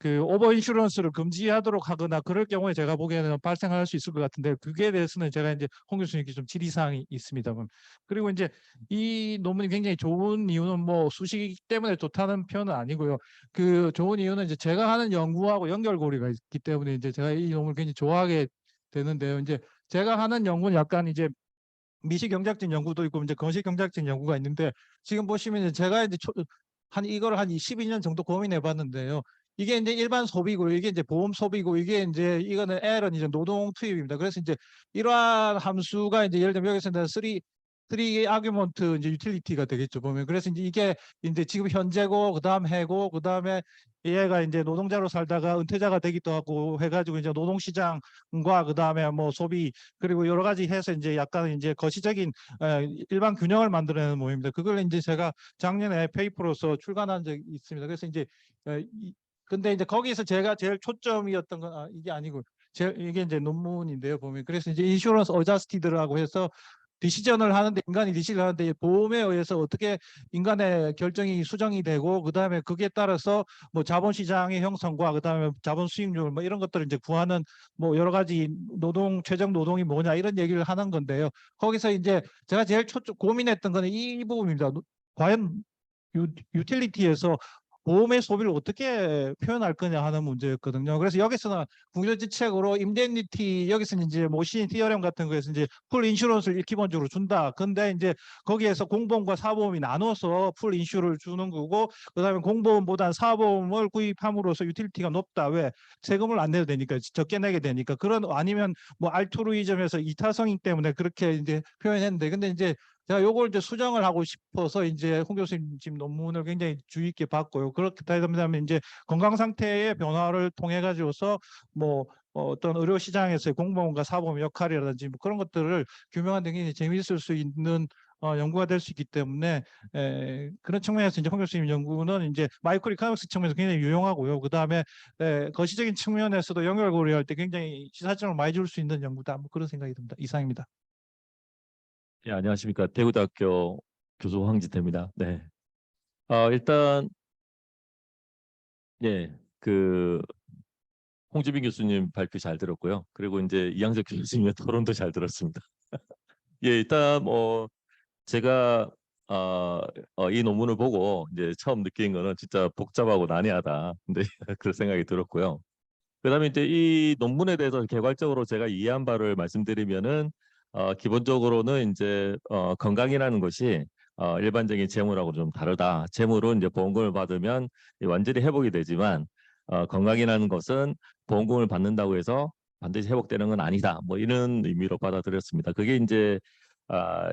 그 오버 인슈런스를 금지하도록 하거나 그럴 경우에 제가 보기에는 발생할 수 있을 것 같은데, 그게 대해서는 제가 이제 홍 교수님께 좀 질의사항이 있습니다. 그리고 이제 이 논문이 굉장히 좋은 이유는 뭐 수식 때문에 좋다는 표현은 아니고요. 그 좋은 이유는 이제 제가 하는 연구하고 연결고리가 있기 때문에 이제 제가 이 논문을 굉장히 좋아하게 되는데요. 이제 제가 하는 연구는 약간 이제 미시경작진 연구도 있고 이제 거시경작진 연구가 있는데, 지금 보시면 이제 제가 이제 이걸 한 12년 정도 고민해 봤는데요. 이게 이제 일반 소비고 이게 이제 보험 소비고 이거는 L은 이제 노동 투입입니다. 그래서 이제 이러한 함수가 이제 예를 들면 여기서는 3 아규먼트 이제 유틸리티가 되겠죠. 보면. 그래서 이제 이게 이제 지금 현재고 그다음 해고 그다음에 얘가 이제 노동자로 살다가 은퇴자가 되기도 하고 해가지고 이제 노동시장과 그다음에 뭐 소비 그리고 여러 가지 해서 이제 약간 이제 거시적인 일반 균형을 만들어내는 모임입니다. 그걸 이제 제가 작년에 페이퍼로서 출간한 적이 있습니다. 그래서 이제 근데 이제 거기서 제가 제일 초점이었던 건 이게 아니고 이게 이제 논문인데요. 보면. 그래서 이제 인슈런스 어자스티드라고 해서 디시전을 하는데 인간이 디시전을 하는데 보험에 의해서 어떻게 인간의 결정이 수정이 되고 그다음에 거기에 따라서 뭐 자본시장의 형성과 그다음에 자본 수익률 뭐 이런 것들을 이제 구하는 뭐 여러 가지 최적 노동이 뭐냐 이런 얘기를 하는 건데요. 거기서 이제 제가 제일 고민했던 거는 이 부분입니다. 과연 유틸리티에서 보험의 소비를 어떻게 표현할 거냐 하는 문제였거든요. 그래서 여기서는 궁극지책으로 인덴니티 여기서는 이제 모신 티어렘 같은 거에서 이제 풀 인슈런스를 기본적으로 준다. 근데 이제 거기에서 공보험과 사보험이 나눠서 풀 인슈를 주는 거고 그다음에 공보험보다는 사보험을 구입함으로써 유틸리티가 높다. 왜? 세금을 안 내도 되니까 적게 내게 되니까 그런 아니면 뭐 알투루이즘에서 이타성인 때문에 그렇게 이제 표현했는데 근데 이제 제가 요걸 이제 수정을 하고 싶어서 이제 홍 교수님 지금 논문을 굉장히 주의 있게 봤고요. 그렇게 되면 이제 건강 상태의 변화를 통해 가지고서 뭐 어떤 의료 시장에서의 공보험과 사보험 역할이라든지 뭐 그런 것들을 규명하는 게 재미있을 수 있는 연구가 될 수 있기 때문에 그런 측면에서 이제 홍 교수님 연구는 이제 마이크로 이코노믹스 측면에서 굉장히 유용하고요. 그다음에 거시적인 측면에서도 연결 고려할 때 굉장히 시사점을 많이 줄 수 있는 연구다. 뭐 그런 생각이 듭니다. 이상입니다. 예, 안녕하십니까. 대구대학교 교수 황지태입니다. 네. 일단 예, 홍지빈 교수님 발표 잘 들었고요. 그리고 이제 이양석 교수님의 토론도 잘 들었습니다. 예, 일단 뭐 제가 이 논문을 보고 이제 처음 느낀 거는 진짜 복잡하고 난해하다. 근데 그런 생각이 들었고요. 그다음에 이제 이 논문에 대해서 개괄적으로 제가 이해한 바를 말씀드리면은 기본적으로는 이제 건강이라는 것이 일반적인 재물하고 좀 다르다. 재물은 이제 보험금을 받으면 완전히 회복이 되지만 건강이라는 것은 보험금을 받는다고 해서 반드시 회복되는 건 아니다. 뭐 이런 의미로 받아들였습니다. 그게 이제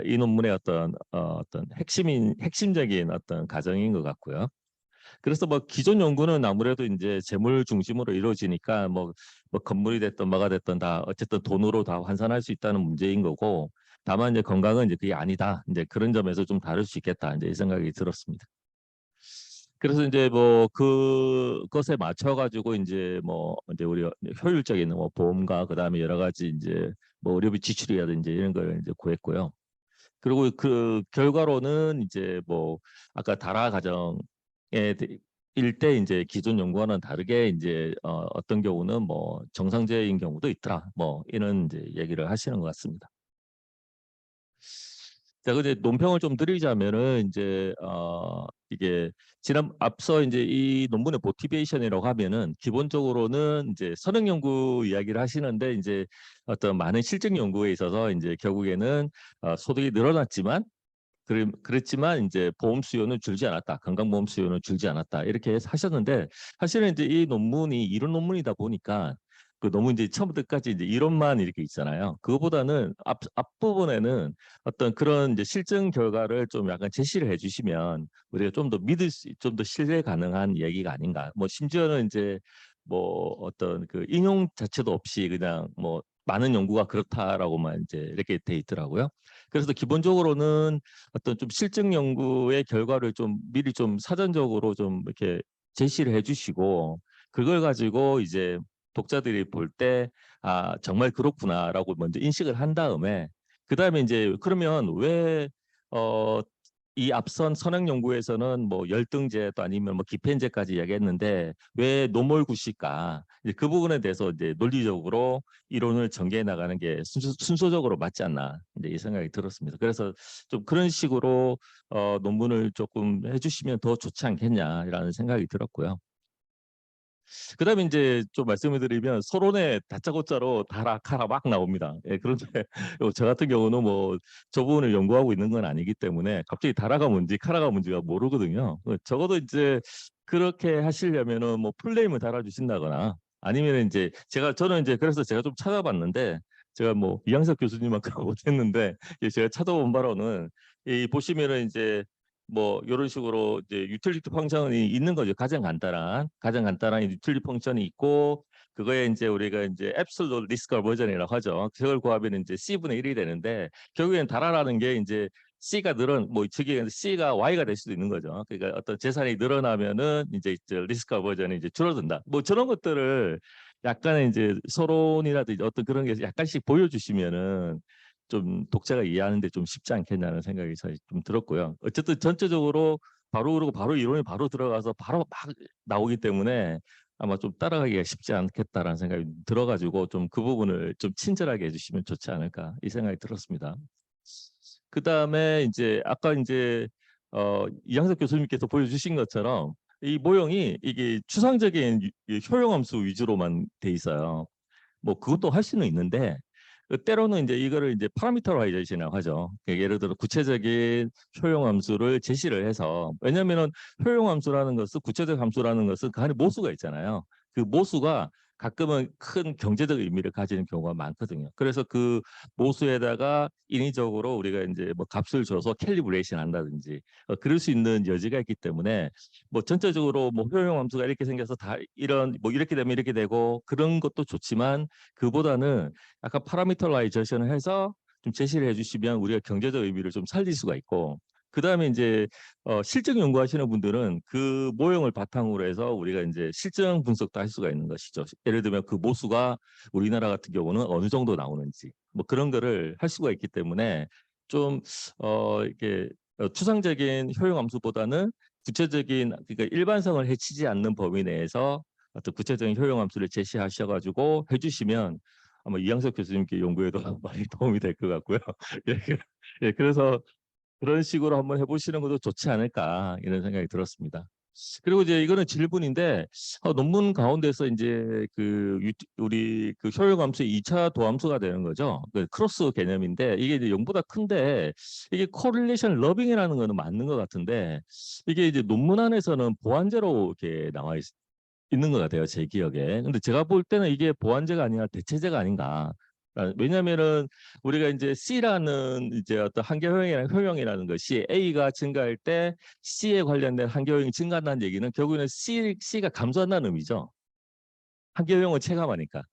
이 논문의 어떤 핵심적인 어떤 가정인 것 같고요. 그래서 뭐 기존 연구는 아무래도 이제 재물 중심으로 이루어지니까 뭐 건물이 됐든 뭐가 됐든 다 어쨌든 돈으로 다 환산할 수 있다는 문제인 거고, 다만 이제 건강은 이제 그게 아니다. 이제 그런 점에서 좀 다를 수 있겠다. 이제 이 생각이 들었습니다. 그래서 이제 뭐 그것에 맞춰 가지고 이제 우리 효율적인 뭐 보험과 그다음에 여러 가지 이제 뭐 의료비 지출이라든지 이런 걸 이제 구했고요. 그리고 그 결과로는 이제 뭐 아까 다라 가정에 일때 이제 기존 연구와는 다르게 이제 어떤 경우는 뭐 정상적인 경우도 있더라. 뭐 이런 이제 얘기를 하시는 것 같습니다. 자, 근데 논평을 좀 드리자면은 이제 이게 앞서 이제 이 논문의 모티베이션이라고 하면은 기본적으로는 이제 선행 연구 이야기를 하시는데, 이제 어떤 많은 실증 연구에 있어서 이제 결국에는 소득이 늘어났지만 그랬지만 이제 보험 수요는 줄지 않았다. 건강보험 수요는 줄지 않았다. 이렇게 하셨는데, 사실은 이제 이 논문이 이론 논문이다 보니까 너무 이제 처음부터 끝까지 이제 이론만 이렇게 있잖아요. 그거보다는 앞부분에는 어떤 그런 이제 실증 결과를 좀 약간 제시를 해주시면 우리가 좀 더 좀 더 신뢰 가능한 얘기가 아닌가. 뭐 심지어는 이제 뭐 어떤 그 인용 자체도 없이 그냥 뭐 많은 연구가 그렇다라고만 이제 이렇게 돼 있더라고요. 그래서 기본적으로는 어떤 좀 실증 연구의 결과를 좀 미리 좀 사전적으로 좀 이렇게 제시를 해주시고, 그걸 가지고 이제 독자들이 볼 때 정말 그렇구나라고 먼저 인식을 한 다음에, 그다음에 이제 그러면 왜 이 앞선 선행 연구에서는 뭐 열등제 또 아니면 뭐 기펜제까지 이야기했는데 왜 노멀구시가, 그 부분에 대해서 이제 논리적으로 이론을 전개해 나가는 게 순서적으로 맞지 않나, 이제 이 생각이 들었습니다. 그래서 좀 그런 식으로 논문을 조금 해주시면 더 좋지 않겠냐라는 생각이 들었고요. 그다음에 이제 좀 말씀을 드리면 서론에 다짜고짜로 다라 카라 막 나옵니다. 예, 그런데 저 같은 경우는 뭐 저 부분을 연구하고 있는 건 아니기 때문에 갑자기 다라가 뭔지 카라가 뭔지가 모르거든요. 적어도 이제 그렇게 하시려면은 뭐 풀네임을 달아주신다거나, 아니면 이제 저는 이제 그래서 제가 좀 찾아봤는데, 제가 뭐 이양석 교수님만큼 못했는데 제가 찾아본 바로는 보시면은 이제 뭐 이런 식으로 이제 유틸리티 펑션이 있는 거죠. 가장 간단한 유틸리티 펑션이 있고, 그거에 이제 우리가 이제 앱솔루트 리스크 버전이라고 하죠. 그걸 구하면 이제 C분의 1이 되는데, 결국엔 다라라는 게 이제 C가 저기 C가 Y가 될 수도 있는 거죠. 그러니까 어떤 재산이 늘어나면은 이제 리스크 버전이 이제 줄어든다. 뭐 저런 것들을 약간의 이제 서론이라든지 어떤 그런 게 약간씩 보여주시면은 좀 독자가 이해하는데 좀 쉽지 않겠냐는 생각이 좀 들었고요. 어쨌든 전체적으로 바로 이론이 바로 들어가서 바로 막 나오기 때문에 아마 좀 따라가기가 쉽지 않겠다라는 생각이 들어가지고 좀 그 부분을 좀 친절하게 해주시면 좋지 않을까, 이 생각이 들었습니다. 그 다음에 이제 아까 이제 이양석 교수님께서 보여주신 것처럼 이 모형이 이게 추상적인 효용함수 위주로만 돼 있어요. 뭐 그것도 할 수는 있는데, 때로는 이제 이거를 이제 파라미터라이제이션이라고 하죠. 예를 들어 구체적인 효용함수를 제시를 해서, 왜냐하면은 효용함수라는 것은, 구체적 함수라는 것은 그 안에 모수가 있잖아요. 그 모수가 가끔은 큰 경제적 의미를 가지는 경우가 많거든요. 그래서 그 모수에다가 인위적으로 우리가 이제 뭐 값을 줘서 캘리브레이션 한다든지 그럴 수 있는 여지가 있기 때문에, 뭐 전체적으로 뭐 효용함수가 이렇게 생겨서 다 이런 뭐 이렇게 되면 이렇게 되고 그런 것도 좋지만, 그보다는 약간 파라미터라이제이션을 해서 좀 제시를 해주시면 우리가 경제적 의미를 좀 살릴 수가 있고, 그 다음에 이제 실증 연구하시는 분들은 그 모형을 바탕으로 해서 우리가 이제 실증 분석도 할 수가 있는 것이죠. 예를 들면 그 모수가 우리나라 같은 경우는 어느 정도 나오는지 뭐 그런 거를 할 수가 있기 때문에 좀 이렇게 추상적인 효용 함수보다는 구체적인, 그러니까 일반성을 해치지 않는 범위 내에서 어떤 구체적인 효용 함수를 제시하셔가지고 해주시면 아마 이양석 교수님께 연구에도 많이 도움이 될 것 같고요. 예, 그래서 그런 식으로 한번 해보시는 것도 좋지 않을까 이런 생각이 들었습니다. 그리고 이제 이거는 질문인데 논문 가운데서 이제 우리 그 효용 함수의 2차 도함수가 되는 거죠. 그 크로스 개념인데 이게 이제 0보다 큰데 이게 코릴레이션 러빙이라는 거는 맞는 것 같은데 이게 이제 논문 안에서는 보완제로 이렇게 나와 있는 것 같아요, 제 기억에. 근데 제가 볼 때는 이게 보완제가 아니라 대체제가 아닌가. 왜냐면은 우리가 이제 C라는 이제 어떤 한계 효용이라는 것이 A가 증가할 때 C에 관련된 한계 효용이 증가한다는 얘기는 결국에는 C가 감소한다는 의미죠. 한계 효용을 체감하니까.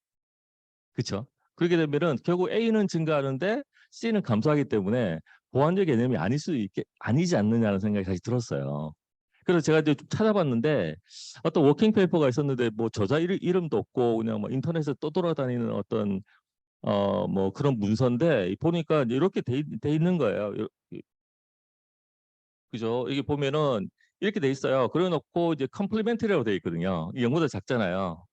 그렇죠? 그렇게 되면은 결국 A는 증가하는데 C는 감소하기 때문에 보완제 개념이 아니지 않느냐는 생각이 다시 들었어요. 그래서 제가 이제 좀 찾아봤는데 어떤 워킹 페이퍼가 있었는데 뭐 저자 이름도 없고 그냥 뭐 인터넷에 떠돌아다니는 어떤 뭐 그런 문서인데 보니까 이렇게 돼 있는 거예요. 그죠? 이게 보면은 이렇게 돼 있어요. 그래 놓고 이제 컴플리멘터리라고 돼 있거든요. 이 0보다 작잖아요.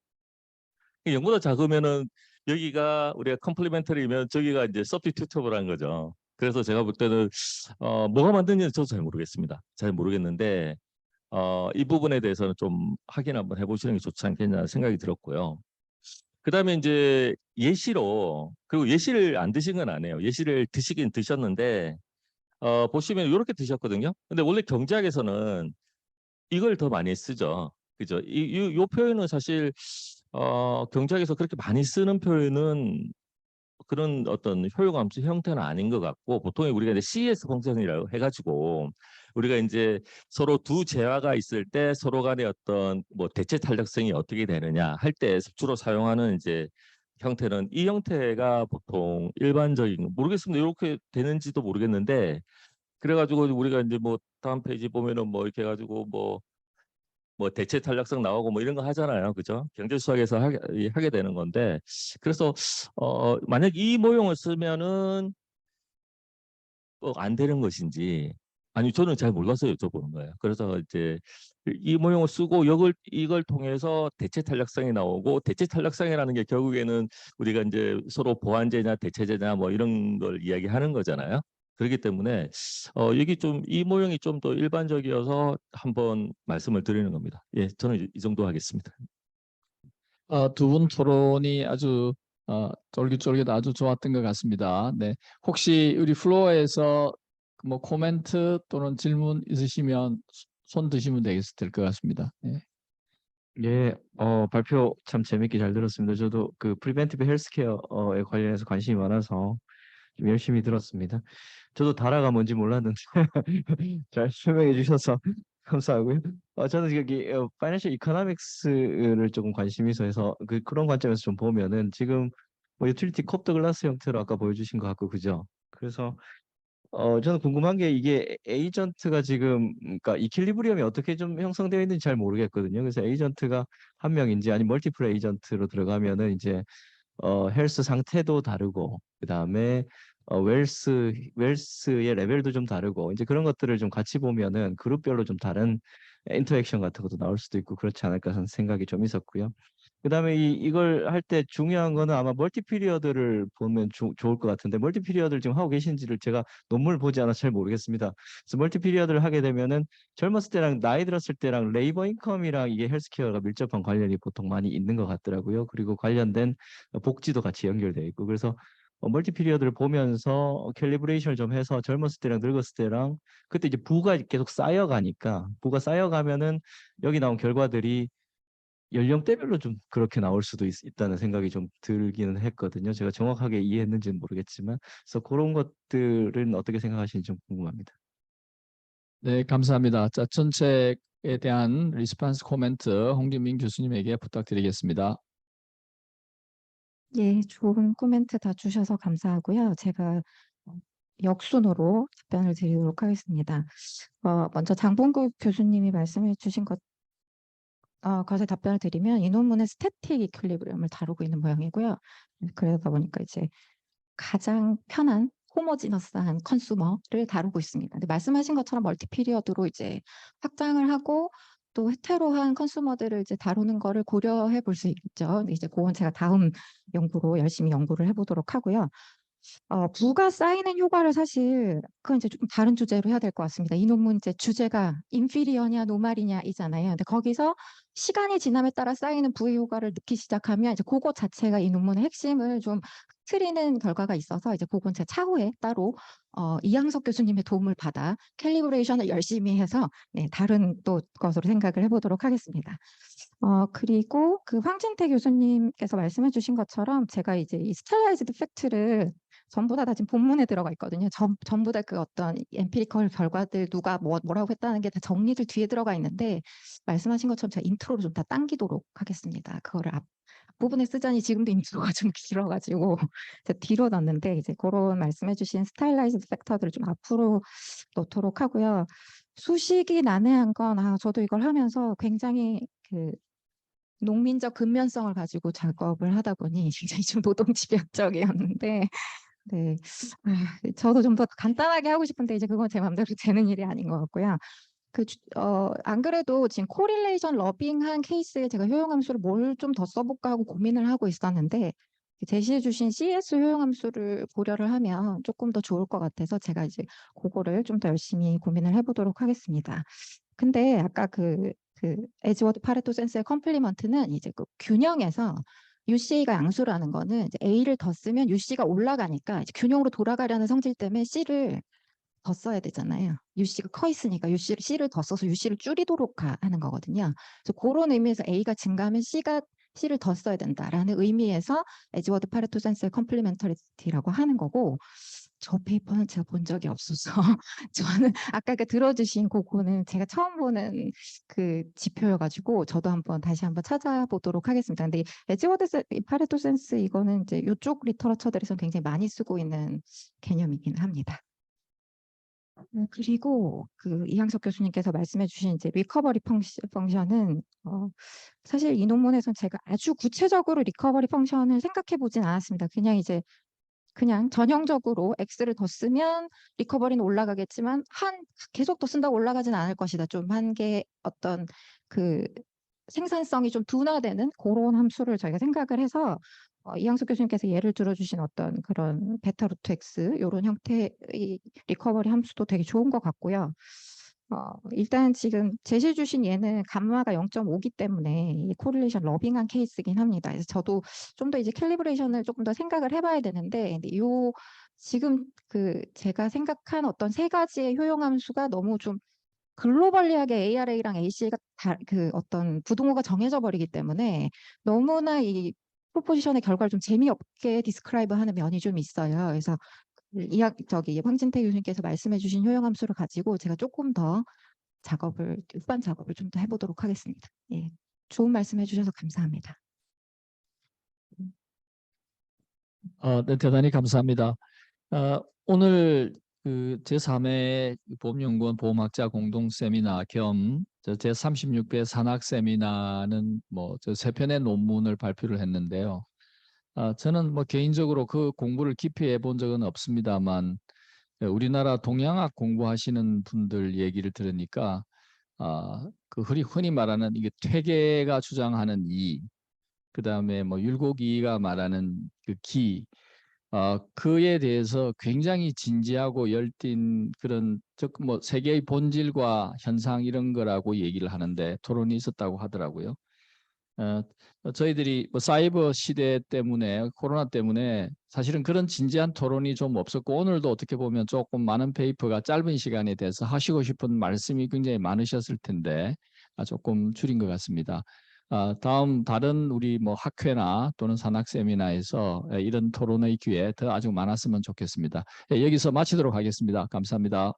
0보다 작으면은 여기가 우리가 컴플리멘터리면 저기가 이제 서브스티튜터블한 거죠. 그래서 제가 볼 때는 뭐가 만든지는 저도 잘 모르겠습니다. 잘 모르겠는데 이 부분에 대해서는 좀 확인 한번 해보시는 게 좋지 않겠냐 생각이 들었고요. 그다음에 이제 예시로, 그리고 예시를 안 드신 건 아니에요. 예시를 드시긴 드셨는데 보시면 이렇게 드셨거든요. 근데 원래 경제학에서는 이걸 더 많이 쓰죠. 그죠? 이 표현은 사실 경제학에서 그렇게 많이 쓰는 표현은 그런 어떤 효용함수 형태는 아닌 것 같고, 보통 우리가 이제 CES 펑션이라고 해가지고 우리가 이제 서로 두 재화가 있을 때 서로 간의 어떤 뭐 대체 탄력성이 어떻게 되느냐 할 때 주로 사용하는 이제 형태는 이 형태가 보통 일반적인, 모르겠습니다. 이렇게 되는지도 모르겠는데, 그래가지고 우리가 이제 뭐 다음 페이지 보면은 뭐 이렇게 해가지고 뭐 대체 탄력성 나오고 뭐 이런 거 하잖아요. 그죠? 경제 수학에서 하게 되는 건데, 그래서 만약 이 모형을 쓰면은 안 되는 것인지, 아니 저는 잘 몰라서 여쭤보는 거예요. 그래서 이제 이 모형을 쓰고 이걸 통해서 대체 탄력성이 나오고, 대체 탄력성이라는 게 결국에는 우리가 이제 서로 보완제냐 대체제냐 뭐 이런 걸 이야기하는 거잖아요. 그렇기 때문에 여기 좀 이 모형이 좀 더 일반적이어서 한번 말씀을 드리는 겁니다. 예, 저는 이 정도 하겠습니다. 두 분 토론이 아주 쫄깃쫄깃 아주 좋았던 것 같습니다. 네, 혹시 우리 플로어에서 뭐 코멘트 또는 질문 있으시면 손 드시면 될 것 같습니다. 네. 예, 발표 참 재밌게 잘 들었습니다. 저도 그 프리벤티브 헬스케어에 관련해서 관심이 많아서 좀 열심히 들었습니다. 저도 다라가 뭔지 몰랐는데 잘 설명해 주셔서 감사하고요. 저는 여기 파이낸셜 이코노믹스를 조금 관심이 있어서 그런 관점에서 좀 보면은 지금 뭐 유틸리티 컵더 글라스 형태로 아까 보여주신 것 같고, 그죠? 그래서 저는 궁금한 게 이게 에이전트가 지금, 그러니까 이퀄리브리엄이 어떻게 좀 형성되어 있는지 잘 모르겠거든요. 그래서 에이전트가 한 명인지 아니면 멀티플 에이전트로 들어가면은 이제 헬스 상태도 다르고, 그 다음에 웰스의 레벨도 좀 다르고, 이제 그런 것들을 좀 같이 보면은 그룹별로 좀 다른 인터액션 같은 것도 나올 수도 있고 그렇지 않을까 하는 생각이 좀 있었고요. 그 다음에 이걸 할 때 중요한 거는 아마 멀티 피리어드를 보면 좋을 것 같은데, 멀티 피리어드를 지금 하고 계신지를 제가 논문을 보지 않아서 잘 모르겠습니다. 그래서 멀티 피리어드를 하게 되면은 젊었을 때랑 나이 들었을 때랑 레이버 인컴이랑 이게 헬스케어가 밀접한 관련이 보통 많이 있는 것 같더라고요. 그리고 관련된 복지도 같이 연결되어 있고, 그래서 멀티 피리어드를 보면서 캘리브레이션을 좀 해서 젊었을 때랑 늙었을 때랑, 그때 이제 부가 계속 쌓여가니까, 부가 쌓여가면은 여기 나온 결과들이 연령대별로 좀 그렇게 나올 수도 있다는 생각이 좀 들기는 했거든요. 제가 정확하게 이해했는지는 모르겠지만, 그래서 그런 것들은 어떻게 생각하시는지 좀 궁금합니다. 네, 감사합니다. 자, 전체에 대한 리스폰스 코멘트 홍진민 교수님에게 부탁드리겠습니다. 예, 좋은 코멘트 다 주셔서 감사하고요. 제가 역순으로 답변을 드리도록 하겠습니다. 먼저 장봉국 교수님이 말씀해 주신 것에 답변을 드리면 이 논문은 스태틱 이퀄리브리엄을 다루고 있는 모양이고요. 그러다 보니까 이제 가장 편한 호모지너스한 컨슈머를 다루고 있습니다. 근데 말씀하신 것처럼 멀티 피리어드로 이제 확장을 하고 또 헤테로한 컨슈머들을 이제 다루는 거를 고려해 볼 수 있죠. 근데 이제 그건 제가 다음 연구로 열심히 연구를 해보도록 하고요. 부가 쌓이는 효과를 사실 그건 이제 좀 다른 주제로 해야 될 것 같습니다. 이 논문 이제 주제가 인피리어냐 노말이냐이잖아요. 근데 거기서 시간이 지남에 따라 쌓이는 부의 효과를 넣기 시작하면 이제 그거 자체가 이 논문의 핵심을 좀 흐트리는 결과가 있어서 이제 그건 제 차후에 따로 이양석 교수님의 도움을 받아 캘리브레이션을 열심히 해서 네, 다른 또 것으로 생각을 해보도록 하겠습니다. 그리고 그 황진태 교수님께서 말씀해 주신 것처럼 제가 이제 이 스텔라이즈드 팩트를 전부 다 지금 본문에 들어가 있거든요. 전부 다 그 어떤 엠피리컬 결과들 누가 뭐라고 했다는 게 다 정리들 뒤에 들어가 있는데 말씀하신 것처럼 제가 인트로를 좀 다 당기도록 하겠습니다. 그거를 앞부분에 쓰자니 지금도 인트로가 좀 길어가지고 제가 뒤로 넣었는데 이제 그런 말씀해주신 스타일라이즈드 팩터들을 좀 앞으로 넣도록 하고요. 수식이 난해한 건 저도 이걸 하면서 굉장히 그 농민적 근면성을 가지고 작업을 하다 보니 굉장히 좀 노동집약적이었는데 네, 저도 좀 더 간단하게 하고 싶은데 이제 그건 제 마음대로 되는 일이 아닌 것 같고요. 안 그래도 지금 코릴레이션 러빙한 케이스에 제가 효용함수를 뭘 좀 더 써볼까 하고 고민을 하고 있었는데 제시해 주신 CS 효용함수를 고려를 하면 조금 더 좋을 것 같아서 제가 이제 그거를 좀 더 열심히 고민을 해보도록 하겠습니다. 근데 아까 그 에즈워드 파레토 센스의 컴플리먼트는 이제 그 균형에서 UCA가 양수라는 거는 이제 A를 더 쓰면 UC가 올라가니까 이제 균형으로 돌아가려는 성질 때문에 C를 더 써야 되잖아요. UC가 커 있으니까 C를 더 써서 UC를 줄이도록 하는 거거든요. 그래서 그런 의미에서 A가 증가하면 C를 더 써야 된다라는 의미에서 에즈워드 파레토 센스의 컴플리멘터리티라고 하는 거고 저 페이퍼는 제가 본 적이 없어서 저는 아까 들어주신 그거는 제가 처음 보는 그 지표여가지고 저도 다시 한번 찾아보도록 하겠습니다. 근데 에즈워드 파레토 센스 이거는 이제 이쪽 리터러처들에서 굉장히 많이 쓰고 있는 개념이긴 합니다. 그리고 그 이양석 교수님께서 말씀해주신 이제 리커버리 펑션은 사실 이 논문에서는 제가 아주 구체적으로 리커버리 펑션을 생각해 보진 않았습니다. 그냥 전형적으로 X를 더 쓰면 리커버리는 올라가겠지만 계속 더 쓴다고 올라가진 않을 것이다. 좀 한계 어떤 그 생산성이 좀 둔화되는 그런 함수를 저희가 생각을 해서 이양숙 교수님께서 예를 들어주신 어떤 그런 베타 루트 X 이런 형태의 리커버리 함수도 되게 좋은 것 같고요. 일단 지금 제시해 주신 얘는 감마가 0.5기 때문에 이 코릴레이션 러빙한 케이스긴 합니다. 그래서 저도 좀 더 이제 캘리브레이션을 조금 더 생각을 해봐야 되는데 지금 제가 생각한 어떤 세 가지의 효용함수가 너무 좀 글로벌리하게 ARA랑 ACA가 어떤 부동호가 정해져 버리기 때문에 너무나 이 프로포지션의 결과를 좀 재미없게 디스크라이브 하는 면이 좀 있어요. 그래서 황진태 교수님께서 말씀해 주신 효용함수를 가지고 제가 조금 더 후반 작업을 좀 더 해보도록 하겠습니다. 예, 좋은 말씀해 주셔서 감사합니다. 네, 대단히 감사합니다. 오늘 그 제3회 보험연구원 보험학자 공동 세미나 겸 제36회 산학 세미나는 세 편의 논문을 발표를 했는데요. 저는 개인적으로 그 공부를 깊이 해본 적은 없습니다만 우리나라 동양학 공부하시는 분들 얘기를 들으니까 그 흔히 말하는 이게 퇴계가 주장하는 이, 그다음에 율곡이가 말하는 그 기, 그에 대해서 굉장히 진지하고 열띤 그런 세계의 본질과 현상 이런 거라고 얘기를 하는데 토론이 있었다고 하더라고요. 저희들이 사이버 시대 때문에 코로나 때문에 사실은 그런 진지한 토론이 좀 없었고 오늘도 어떻게 보면 조금 많은 페이퍼가 짧은 시간에 대해서 하시고 싶은 말씀이 굉장히 많으셨을 텐데 조금 줄인 것 같습니다. 다른 우리 학회나 또는 산학 세미나에서 이런 토론의 기회 더 아주 많았으면 좋겠습니다. 여기서 마치도록 하겠습니다. 감사합니다.